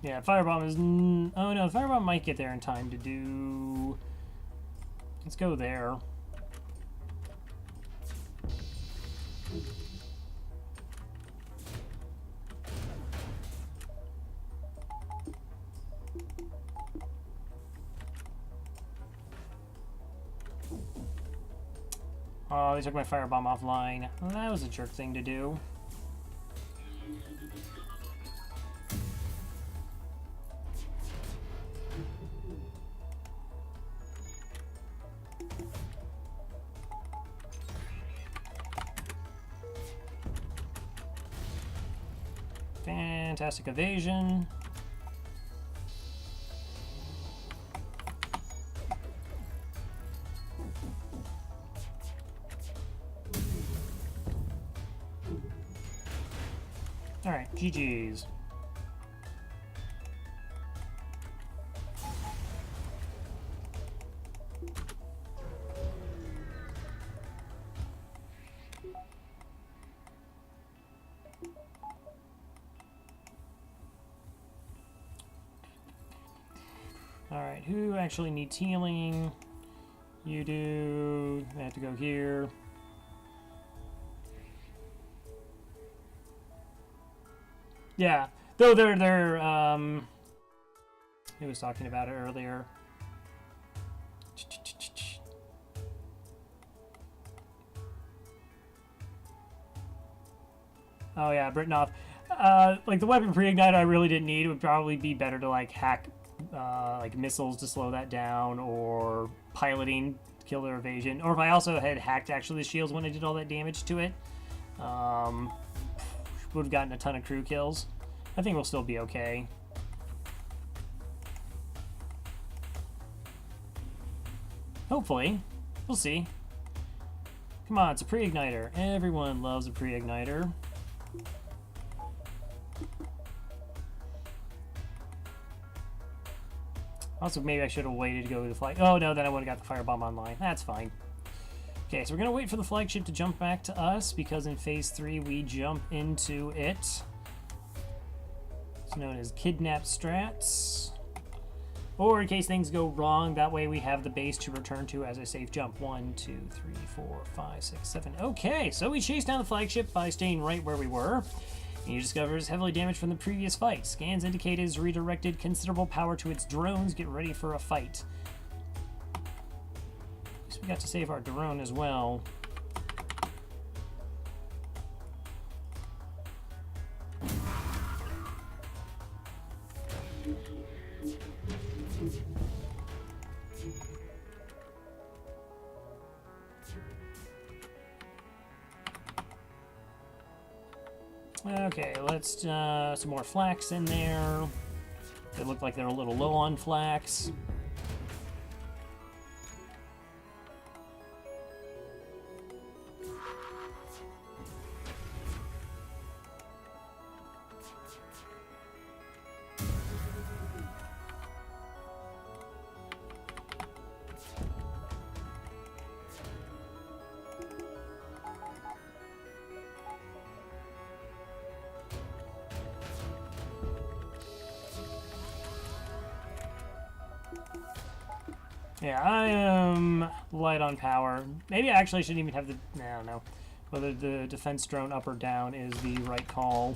Yeah, firebomb is... Oh no, the firebomb might get there in time to do... Let's go there. Oh, they took my firebomb offline. Well, that was a jerk thing to do. Fantastic evasion. Alright, GG's. Alright, who actually needs healing? You do. I have to go here. Yeah, though they're he was talking about it earlier. Oh yeah, Britnoff. Like the weapon pre-igniter I really didn't need. It would probably be better to like hack like missiles to slow that down, or piloting to kill their evasion. Or if I also had hacked actually the shields when I did all that damage to it, would have gotten a ton of crew kills. I think we'll still be okay. Hopefully. We'll see. Come on, it's a pre-igniter. Everyone loves a pre-igniter. Also, maybe I should have waited to go to the flag. Oh, no, then I would have got the firebomb online. That's fine. Okay, so we're going to wait for the flagship to jump back to us, because in Phase 3 we jump into it. It's known as Kidnap Strats. Or in case things go wrong, that way we have the base to return to as a safe jump. 1, 2, 3, 4, 5, 6, 7. Okay, so we chased down the flagship by staying right where we were. And you discover it's heavily damaged from the previous fight. Scans indicate it has redirected considerable power to its drones. Get ready for a fight. At least we got to save our drone as well. Okay, let's some more flax in there. They look like they're a little low on flax. Yeah, I am light on power. Maybe I actually shouldn't even have the... I don't know. Whether the defense drone up or down is the right call.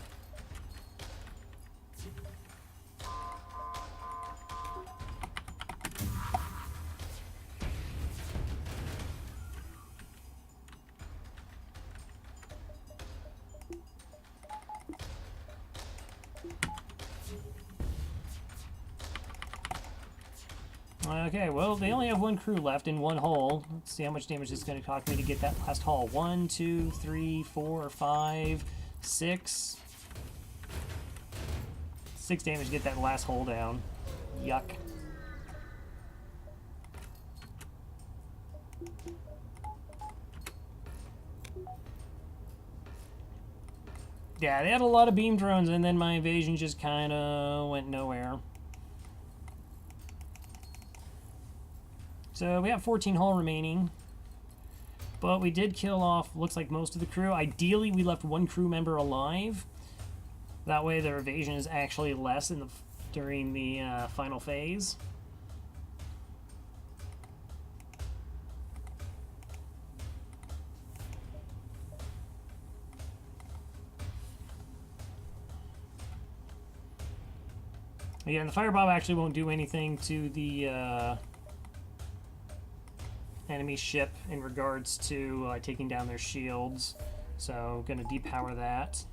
Okay, well, they only have one crew left in one hull. Let's see how much damage it's going to cost me to get that last hull. 1, 2, 3, 4, 5, 6. 6 damage to get that last hull down. Yuck. Yeah, they had a lot of beam drones, and then my invasion just kind of went nowhere. So we have 14 hull remaining, but we did kill off, looks like, most of the crew. Ideally, we left one crew member alive. That way their evasion is actually less in during the final phase. Yeah, and the firebomb actually won't do anything to the enemy ship in regards to taking down their shields, so gonna depower that.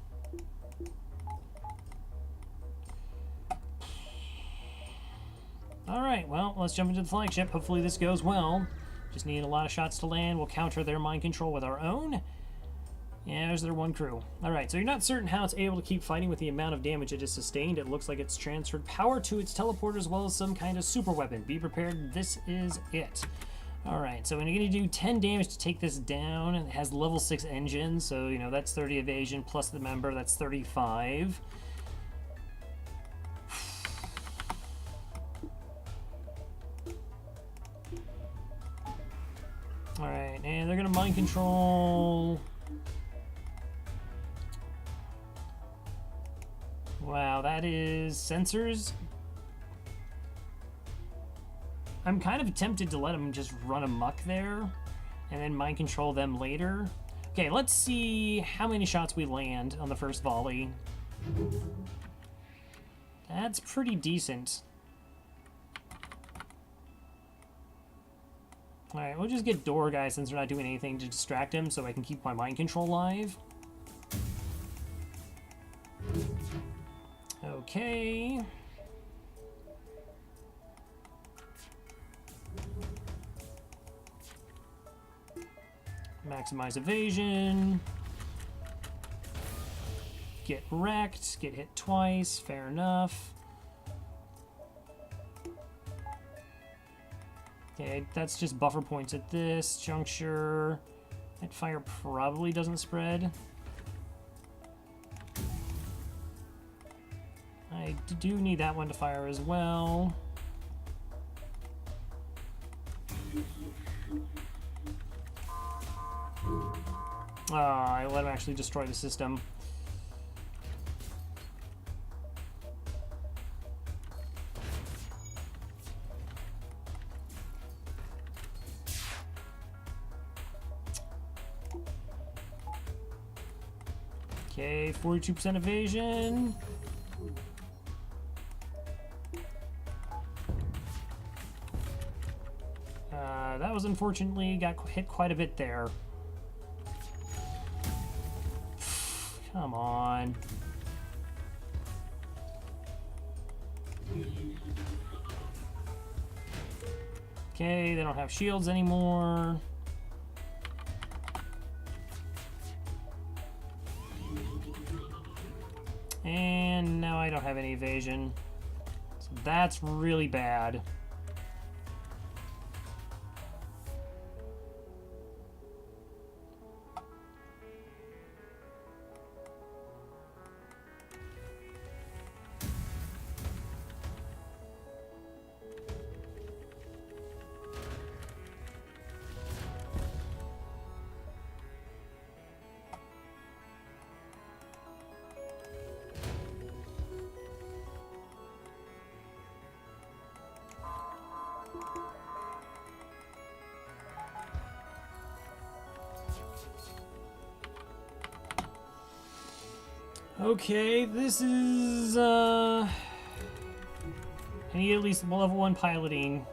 Alright, well, let's jump into the flagship. Hopefully this goes well. Just need a lot of shots to land. We'll counter their mind control with our own. Yeah, there's their one crew. Alright, so you're not certain how it's able to keep fighting with the amount of damage it has sustained. It looks like it's transferred power to its teleporter as well as some kind of super weapon. Be prepared, this is it. Alright, so we're going to do 10 damage to take this down. It has level 6 engine, so, you know, that's 30 evasion plus the member, that's 35. Alright, and they're going to mind control... Wow, that is sensors. I'm kind of tempted to let them just run amok there and then mind control them later. Okay, let's see how many shots we land on the first volley. That's pretty decent. Alright, we'll just get door guys since we're not doing anything to distract him so I can keep my mind control live. Okay. Maximize evasion. Get wrecked. Get hit twice. Fair enough. Okay, that's just buffer points at this juncture. That fire probably doesn't spread. I do need that one to fire as well. I let him actually destroy the system. Okay, 42% evasion. That was unfortunately got hit quite a bit there. Come on. Okay, they don't have shields anymore. And now I don't have any evasion. So that's really bad. Okay, this is, I need at least level 1 piloting.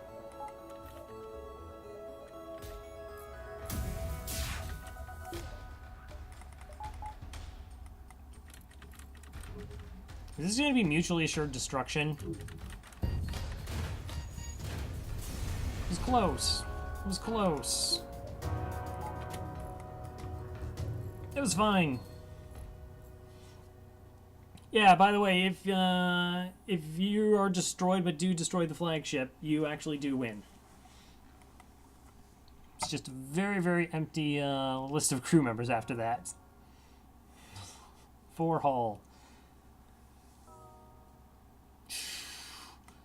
This is going to be mutually assured destruction. It was close. It was close. It was fine. Yeah, by the way, if you are destroyed but do destroy the flagship, you actually do win. It's just a very, very empty list of crew members after that. 4 hull.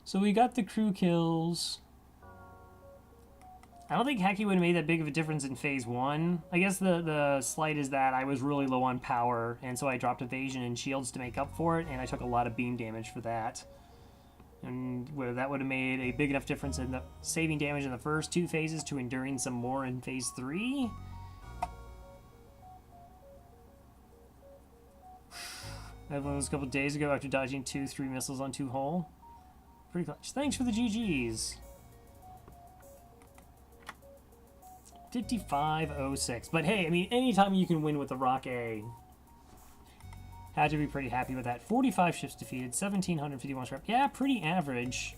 So we got the crew kills. I don't think Heki would have made that big of a difference in phase 1. I guess the slight is that I was really low on power, and so I dropped evasion and shields to make up for it, and I took a lot of beam damage for that. And whether that would have made a big enough difference in the saving damage in the first 2 phases to enduring some more in phase 3? I had one of those a couple days ago after dodging 2-3 missiles on 2 hull. Pretty clutch. Thanks for the GGs. 5506. But hey, I mean, anytime you can win with the Rock A, had to be pretty happy with that. 45 ships defeated, 1,751 scrap. Yeah, pretty average.